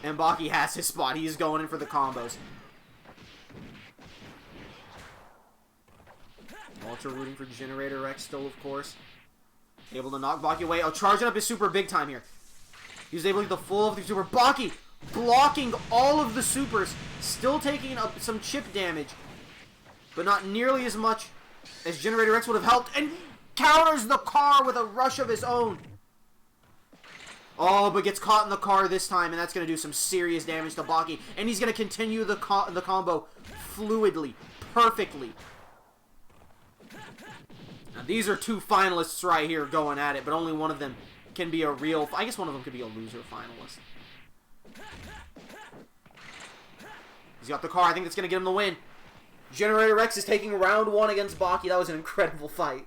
And Baki has his spot. He is going in for the combos. Ultra rooting for Generator Rex still, of course. Able to knock Baki away. Oh, charging up his super big time here. He was able to get the full of the super. Baki blocking all of the supers. Still taking up some chip damage. But not nearly as much as Generator Rex would have helped. And counters the car with a rush of his own. Oh, but gets caught in the car this time. And that's going to do some serious damage to Baki. And he's going to continue the combo fluidly. Perfectly. Now, these are two finalists right here going at it, but only one of them can be a real... I guess one of them could be a loser finalist. He's got the car. I think that's going to get him the win. Generator Rex is taking round 1 against Baki. That was an incredible fight.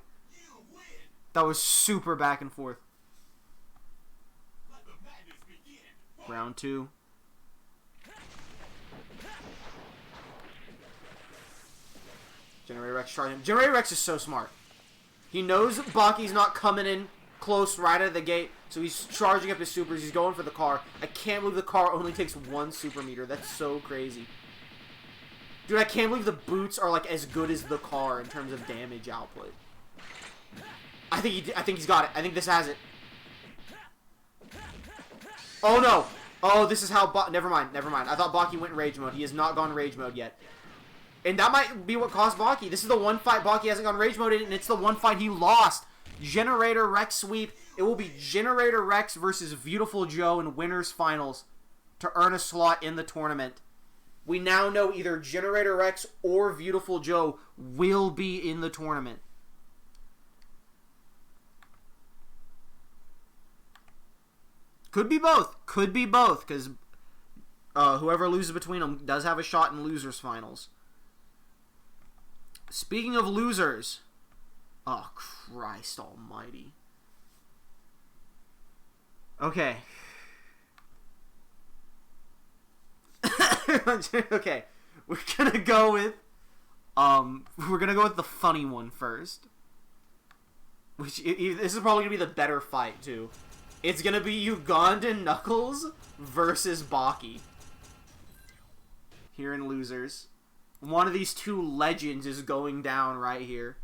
That was super back and forth. Round 2. Generator Rex charging. Generator Rex is so smart. He knows Baki's not coming in close right out of the gate, so he's charging up his supers. He's going for the car. I can't believe the car only takes 1 super meter. That's so crazy. Dude, I can't believe the boots are like as good as the car in terms of damage output. I think he's got it. I think this has it. Oh no! Oh, this is how never mind. I thought Baki went in rage mode. He has not gone rage mode yet. And that might be what cost Baki. This is the one fight Baki hasn't gone rage mode in, and it's the one fight he lost. Generator Rex sweep. It will be Generator Rex versus Beautiful Joe in winners finals to earn a slot in the tournament. We now know either Generator Rex or Beautiful Joe will be in the tournament. Could be both. Could be both, because whoever loses between them does have a shot in losers finals. Speaking of losers, oh Christ almighty. Okay. Okay. We're gonna go with the funny one first. This is probably gonna be the better fight too. It's gonna be Ugandan Knuckles versus Baki. Here in losers. One of these two legends is going down right here.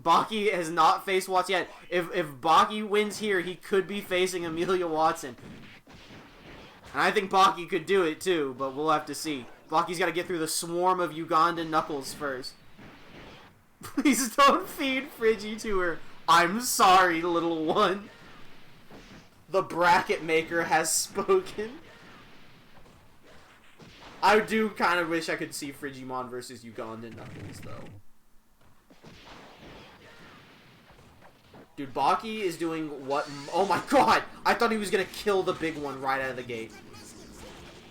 Baki has not faced Watts yet. If Baki wins here, he could be facing Amelia Watson. And I think Baki could do it too, but we'll have to see. Baki's got to get through the swarm of Ugandan Knuckles first. Please don't feed Friggy to her. I'm sorry, little one. The bracket maker has spoken. I do kind of wish I could see Frigimon versus Ugandan Knuckles, though. Dude, Baki is doing what... Oh my god! I thought he was going to kill the big one right out of the gate.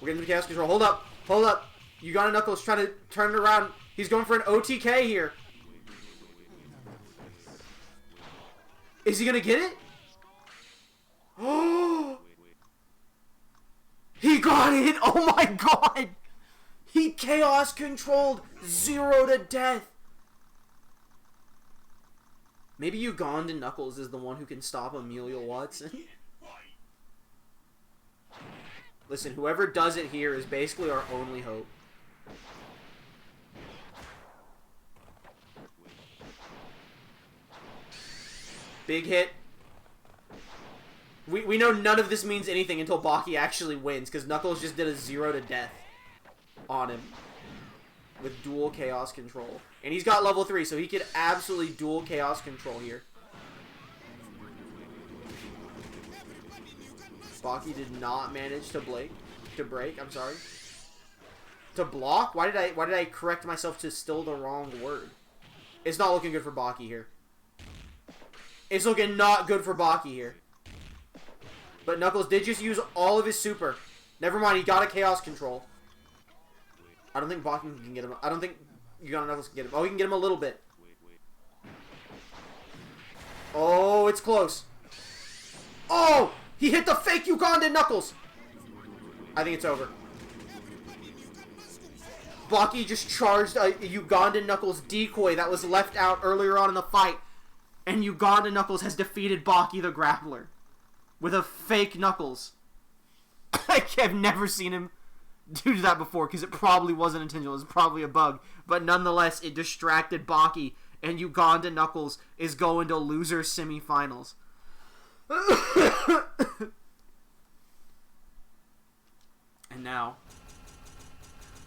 We're getting the chaos control. Hold up! Hold up! Uganda Knuckles trying to turn it around. He's going for an OTK here. Is he going to get it? Oh! He got it! Oh my god! He chaos controlled 0 to death. Maybe Ugandan Knuckles is the one who can stop Amelia Watson. Listen, whoever does it here is basically our only hope. Big hit. We know none of this means anything until Baki actually wins, because Knuckles just did a 0 to death on him with dual chaos control. And he's got level 3, so he could absolutely dual chaos control here. Baki did not manage to break. I'm sorry. To block? Why did I correct myself to still the wrong word? It's not looking good for Baki here. It's looking not good for Baki here. But Knuckles did just use all of his super. Never mind, he got a chaos control. I don't think Baki can get him. I don't think Uganda Knuckles can get him. Oh, he can get him a little bit. Oh, it's close. Oh! He hit the fake Ugandan Knuckles! I think it's over. Baki just charged a Ugandan Knuckles decoy that was left out earlier on in the fight. And Ugandan Knuckles has defeated Baki the Grappler. With a fake Knuckles. I've never seen him do that before, because it probably wasn't intentional. It was probably a bug. But nonetheless, it distracted Baki, and Uganda Knuckles is going to loser semifinals. And now,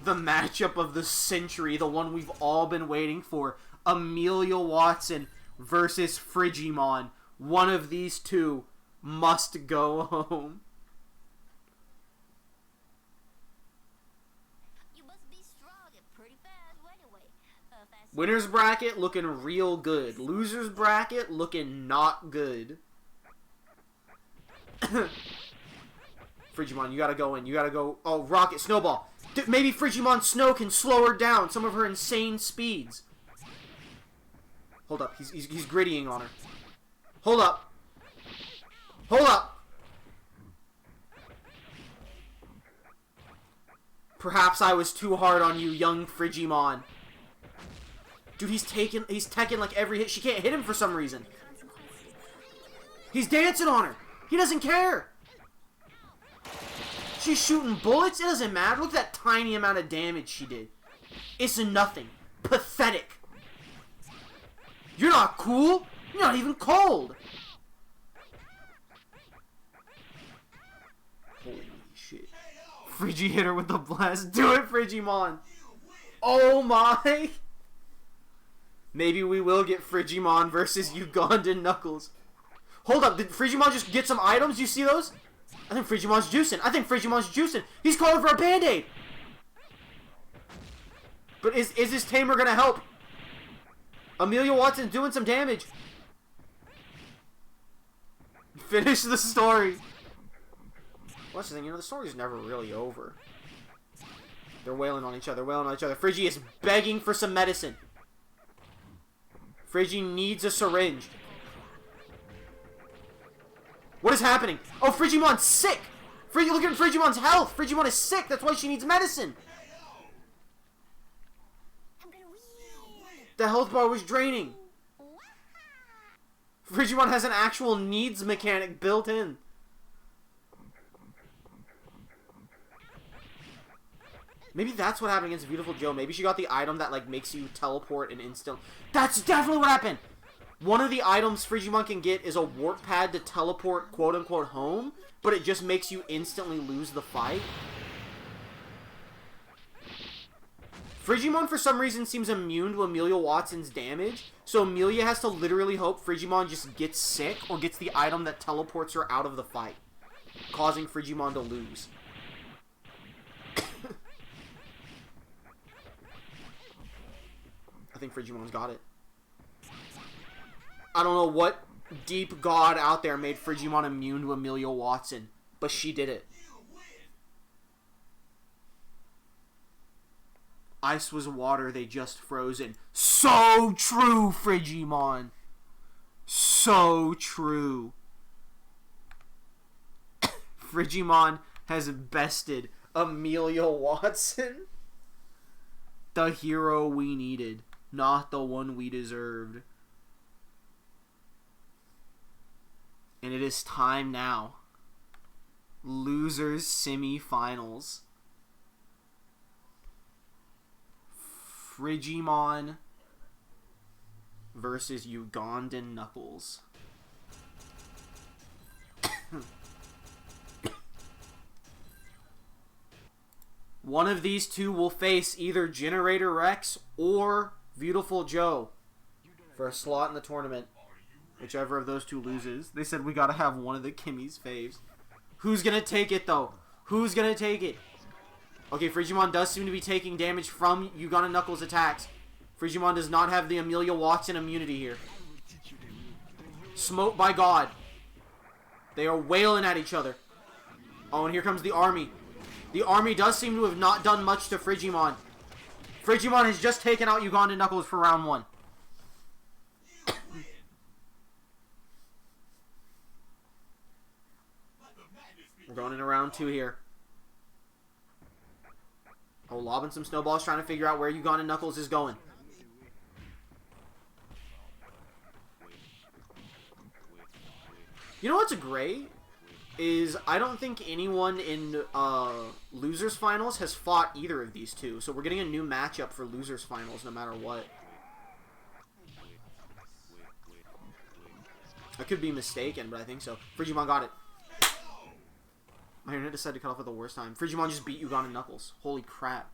the matchup of the century, the one we've all been waiting for. Amelia Watson versus Frigimon. One of these two must go home. Winner's bracket looking real good. Loser's bracket looking not good. Frigimon, you gotta go in. You gotta go. Oh, Rocket, Snowball. Maybe Frigimon Snow can slow her down. Some of her insane speeds. Hold up. He's grittying on her. Hold up. Hold up. Perhaps I was too hard on you, young Frigimon. Dude, he's taking like every hit. She can't hit him for some reason. He's dancing on her. He doesn't care. She's shooting bullets. It doesn't matter. Look at that tiny amount of damage she did. It's a nothing. Pathetic. You're not cool. You're not even cold. Holy shit. Frigi hit her with the blast. Do it, Frigimon. Oh my. Maybe we will get Frigimon versus Ugandan Knuckles. Hold up, did Frigimon just get some items? You see those? I think Frigimon's juicing. He's calling for a band-aid. But is his tamer gonna help? Amelia Watson's doing some damage. Finish the story. Well, that's the thing, you know, the story's never really over. They're wailing on each other, Frigi is begging for some medicine. Frigi needs a syringe. What is happening? Oh, Frigimon's sick! Look at Frigimon's health! Frigimon is sick, that's why she needs medicine! The health bar was draining. Frigimon has an actual needs mechanic built in. Maybe that's what happened against Beautiful Joe. Maybe she got the item that, like, makes you teleport and instant... That's definitely what happened! One of the items Frigimon can get is a warp pad to teleport, quote-unquote, home, but it just makes you instantly lose the fight. Frigimon, for some reason, seems immune to Amelia Watson's damage, so Amelia has to literally hope Frigimon just gets sick or gets the item that teleports her out of the fight, causing Frigimon to lose. I think Frigimon's got it. I don't know what deep god out there made Frigimon immune to Amelia Watson, but she did it. Ice was water, they just frozen. So true, Frigimon. So true. Frigimon has bested Amelia Watson. The hero we needed, not the one we deserved. And it is time now. Losers semi-finals. Frigimon versus Ugandan Knuckles. One of these two will face either Generator Rex or Beautiful Joe for a slot in the tournament. Whichever of those two loses. They said we gotta have one of the Kimmy's faves. Who's gonna take it, though? Who's gonna take it? Okay, Frigimon does seem to be taking damage from Ugandan Knuckles' attacks. Frigimon does not have the Amelia Watson immunity here. Smote by God. They are wailing at each other. Oh, and here comes the army. The army does seem to have not done much to Frigimon. Frigimon has just taken out Ugandan Knuckles for round 1. We're going into round 2 here. Oh, lobbing some snowballs, trying to figure out where Ugandan Knuckles is going. You know what's great? Is I don't think anyone in Losers Finals has fought either of these two. So we're getting a new matchup for Losers Finals no matter what. I could be mistaken, but I think so. Frigimon got it. My internet decided to cut off at the worst time. Frigimon just beat Ugandan Knuckles. Holy crap.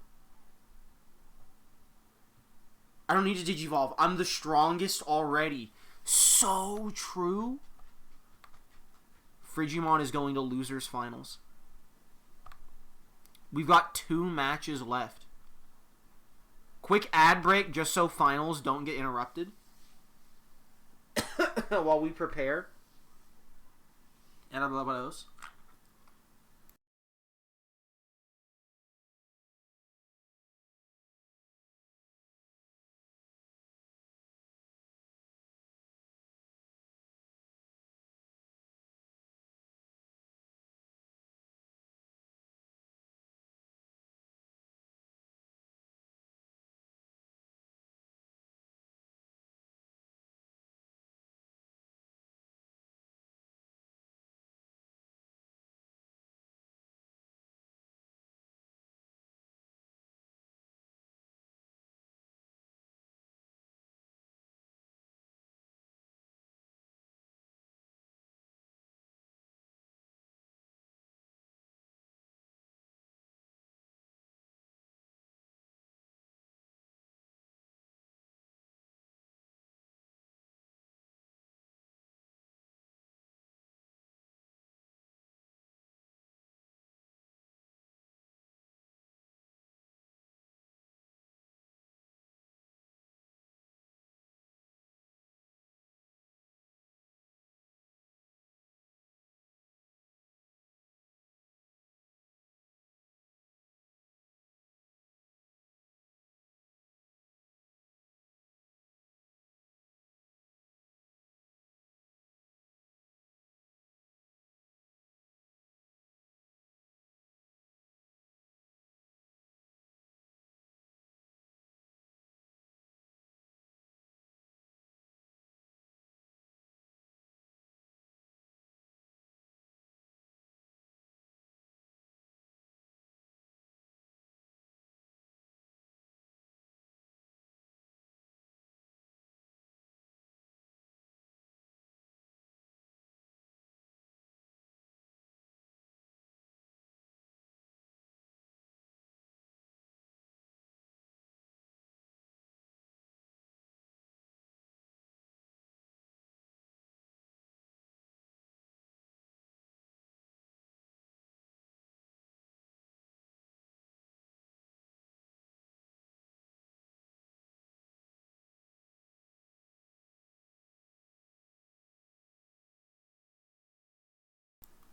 I don't need to Digivolve. I'm the strongest already. So true. Frigimon is going to Losers Finals. We've got 2 matches left. Quick ad break just so finals don't get interrupted. While we prepare. And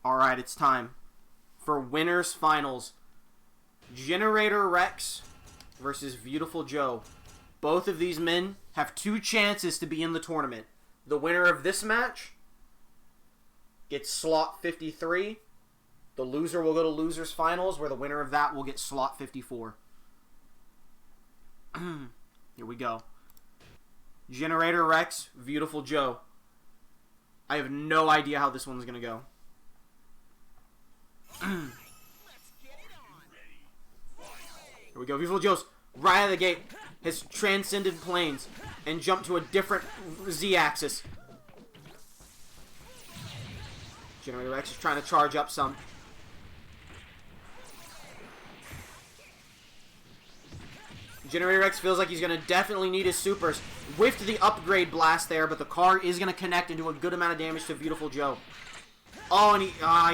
Alright, it's time for winners finals. Generator Rex versus Beautiful Joe. Both of these men have 2 chances to be in the tournament. The winner of this match gets slot 53. The loser will go to losers finals, where the winner of that will get slot 54. Here we go. Generator Rex, Beautiful Joe. I have no idea how this one's gonna go. Here we go. Beautiful Joe's right out of the gate has transcended planes and jumped to a different Z-axis. Generator Rex is trying to charge up some. Generator Rex feels like he's going to definitely need his supers. Whiffed the upgrade blast there, but the car is going to connect and do a good amount of damage to Beautiful Joe. Oh, and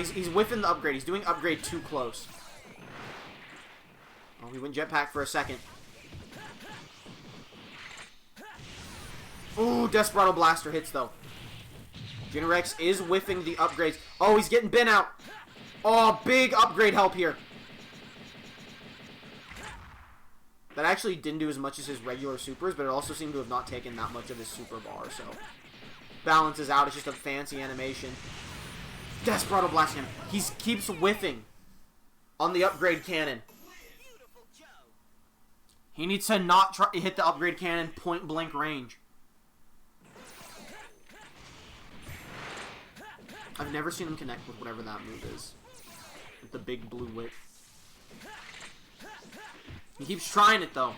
he's whiffing the upgrade. He's doing upgrade too close. Oh, he went jetpack for a second. Ooh, Desperado Blaster hits, though. Generator Rex is whiffing the upgrades. Oh, he's getting bent out. Oh, big upgrade help here. That actually didn't do as much as his regular supers, but it also seemed to have not taken that much of his super bar, so balances out. It's just a fancy animation. Desperado Blast him. He keeps whiffing on the upgrade cannon. He needs to not try to hit the upgrade cannon point blank range. I've never seen him connect with whatever that move is. With the big blue whip. He keeps trying it, though.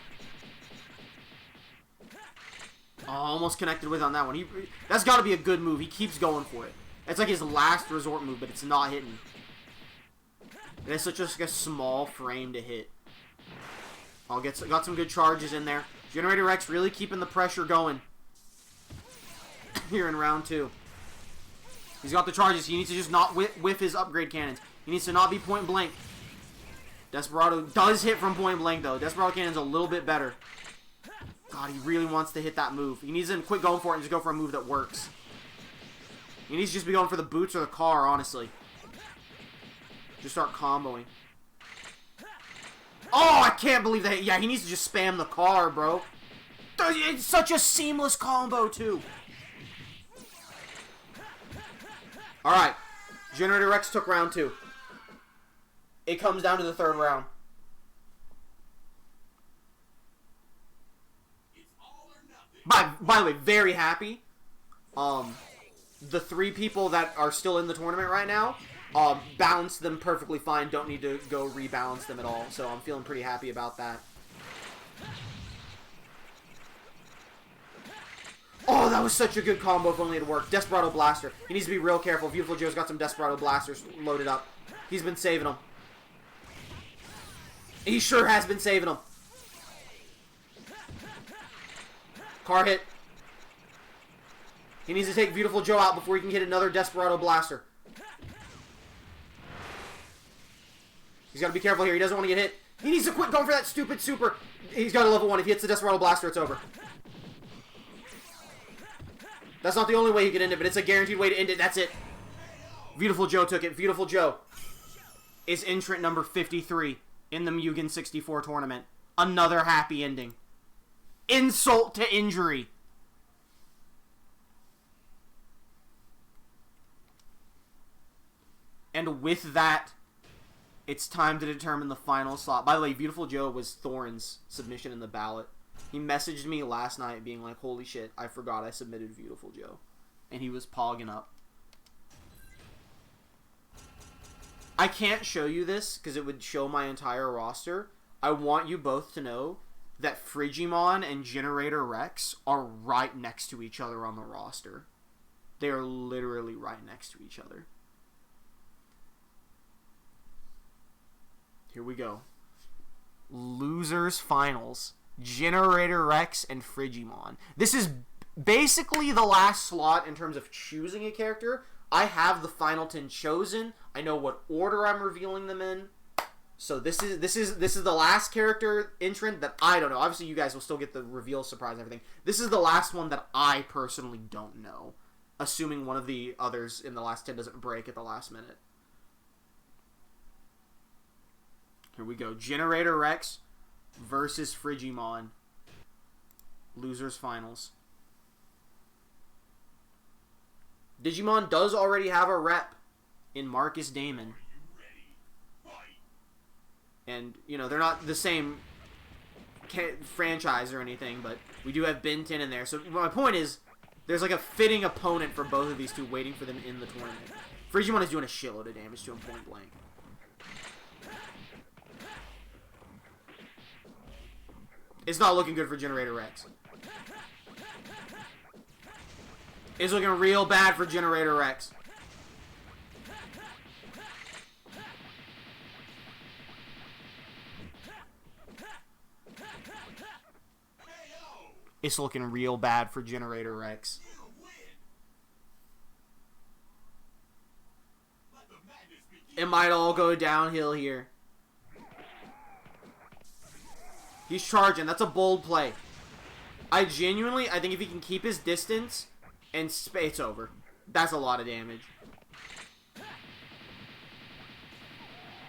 Oh, almost connected with on that one. That's got to be a good move. He keeps going for it. It's like his last resort move, but it's not hitting. And it's such a small frame to hit. Oh, got some good charges in there. Generator Rex really keeping the pressure going. Here in round 2. He's got the charges. He needs to just not whiff his upgrade cannons. He needs to not be point blank. Desperado does hit from point blank, though. Desperado Cannon's a little bit better. God, he really wants to hit that move. He needs to quit going for it and just go for a move that works. He needs to just be going for the boots or the car, honestly. Just start comboing. Oh, I can't believe that. Yeah, he needs to just spam the car, bro. It's such a seamless combo, too. Alright. Generator Rex took round 2. It comes down to the 3rd round. By the way, very happy. The 3 people that are still in the tournament right now, balance them perfectly fine. Don't need to go rebalance them at all. So I'm feeling pretty happy about that. Oh, that was such a good combo if only it worked. Desperado Blaster. He needs to be real careful. Beautiful Joe's got some Desperado Blasters loaded up. He's been saving them. He sure has been saving them. Car hit. He needs to take Beautiful Joe out before he can hit another Desperado Blaster. He's got to be careful here. He doesn't want to get hit. He needs to quit going for that stupid super. He's got a level 1. If he hits the Desperado Blaster, it's over. That's not the only way he can end it, but it's a guaranteed way to end it. That's it. Beautiful Joe took it. Beautiful Joe is entrant number 53 in the M.U.G.E.N 64 tournament. Another happy ending. Insult to injury. And with that, it's time to determine the final slot. By the way, Beautiful Joe was Thorin's submission in the ballot. He messaged me last night being like, holy shit, I forgot I submitted Beautiful Joe. And he was pogging up. I can't show you this because it would show my entire roster. I want you both to know that Frigimon and Generator Rex are right next to each other on the roster. They are literally right next to each other. Here we go. Losers finals. Generator Rex and Frigimon. This is basically the last slot in terms of choosing a character. I have the final 10 chosen. I know what order I'm revealing them in. So this is the last character entrant that I don't know. Obviously, you guys will still get the reveal surprise and everything. This is the last one that I personally don't know. Assuming one of the others in the last 10 doesn't break at the last minute. Here we go. Generator Rex versus Frigimon. Losers finals. Digimon does already have a rep in Marcus Damon. And, you know, they're not the same franchise or anything, but we do have Ben 10 in there. So my point is, there's like a fitting opponent for both of these two waiting for them in the tournament. Frigimon is doing a shitload of damage to him point blank. It's not looking good for Generator Rex. It's looking real bad for Generator Rex. It's looking real bad for Generator Rex. It might all go downhill here. He's charging. That's a bold play. I think if he can keep his distance, and it's over. That's a lot of damage.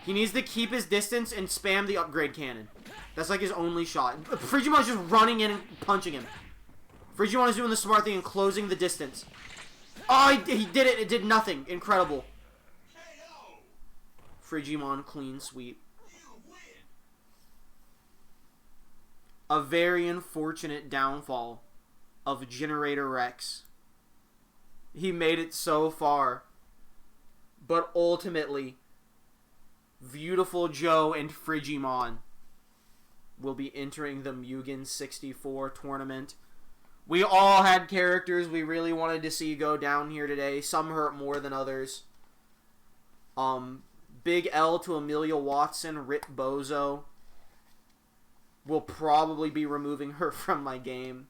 He needs to keep his distance and spam the upgrade cannon. That's like his only shot. Frigimon's just running in and punching him. Frigimon is doing the smart thing and closing the distance. Oh, he did it. It did nothing. Incredible. Frigimon clean sweep. A very unfortunate downfall of Generator Rex. He made it so far. But ultimately, Beautiful Joe and Frigimon will be entering the M.U.G.E.N 64 tournament. We all had characters we really wanted to see go down here today. Some hurt more than others. Big L to Amelia Watson, Rip Bozo. Will probably be removing her from my game.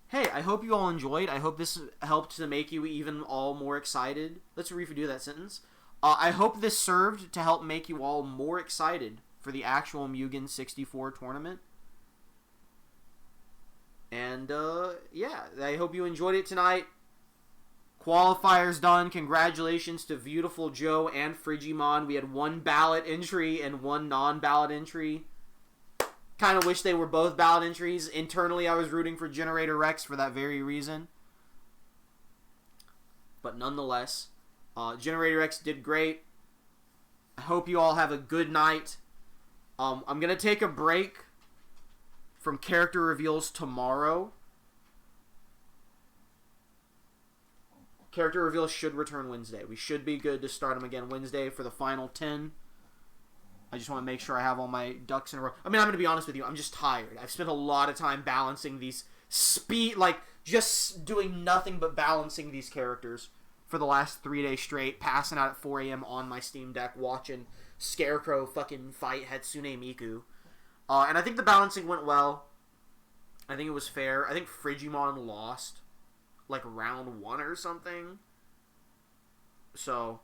Hey, I hope you all enjoyed. I hope this helped to make you even all more excited. Let's redo that sentence. I hope this served to help make you all more excited for the actual M.U.G.E.N 64 tournament. And, yeah, I hope you enjoyed it tonight. Qualifiers done. Congratulations to Beautiful Joe and Frigimon. We had one ballot entry and one non-ballot entry. Kind of wish they were both ballot entries. Internally, I was rooting for Generator Rex for that very reason. But nonetheless, Generator Rex did great. I hope you all have a good night. I'm going to take a break from character reveals tomorrow. Character reveals should return Wednesday. We should be good to start them again Wednesday for the final 10. I just want to make sure I have all my ducks in a row. I mean, I'm going to be honest with you. I'm just tired. I've spent a lot of time balancing these just doing nothing but balancing these characters for the last 3 days straight, passing out at 4 a.m. on my Steam Deck, watching Scarecrow fucking fight Hatsune Miku. And I think the balancing went well. I think it was fair. I think Frigimon lost like round 1 or something. So,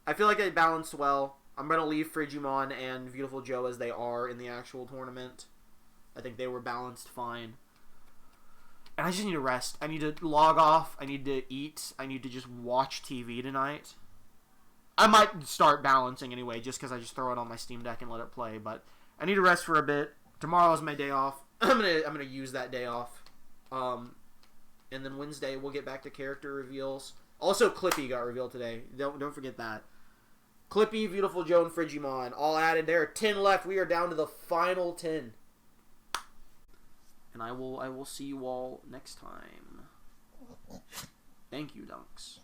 I feel like I balanced well. I'm going to leave Frigimon and Beautiful Joe as they are in the actual tournament. I think they were balanced fine. And I just need to rest. I need to log off. I need to eat. I need to just watch TV tonight. I might start balancing anyway, just because I just throw it on my Steam Deck and let it play. But I need to rest for a bit. Tomorrow's my day off. I'm gonna use that day off. And then Wednesday we'll get back to character reveals. Also, Clippy got revealed today. Don't forget that. Clippy, Beautiful Joe, and Frigimon all added. There are 10 left. We are down to the final 10. And I will see you all next time. Thank you, Dunks.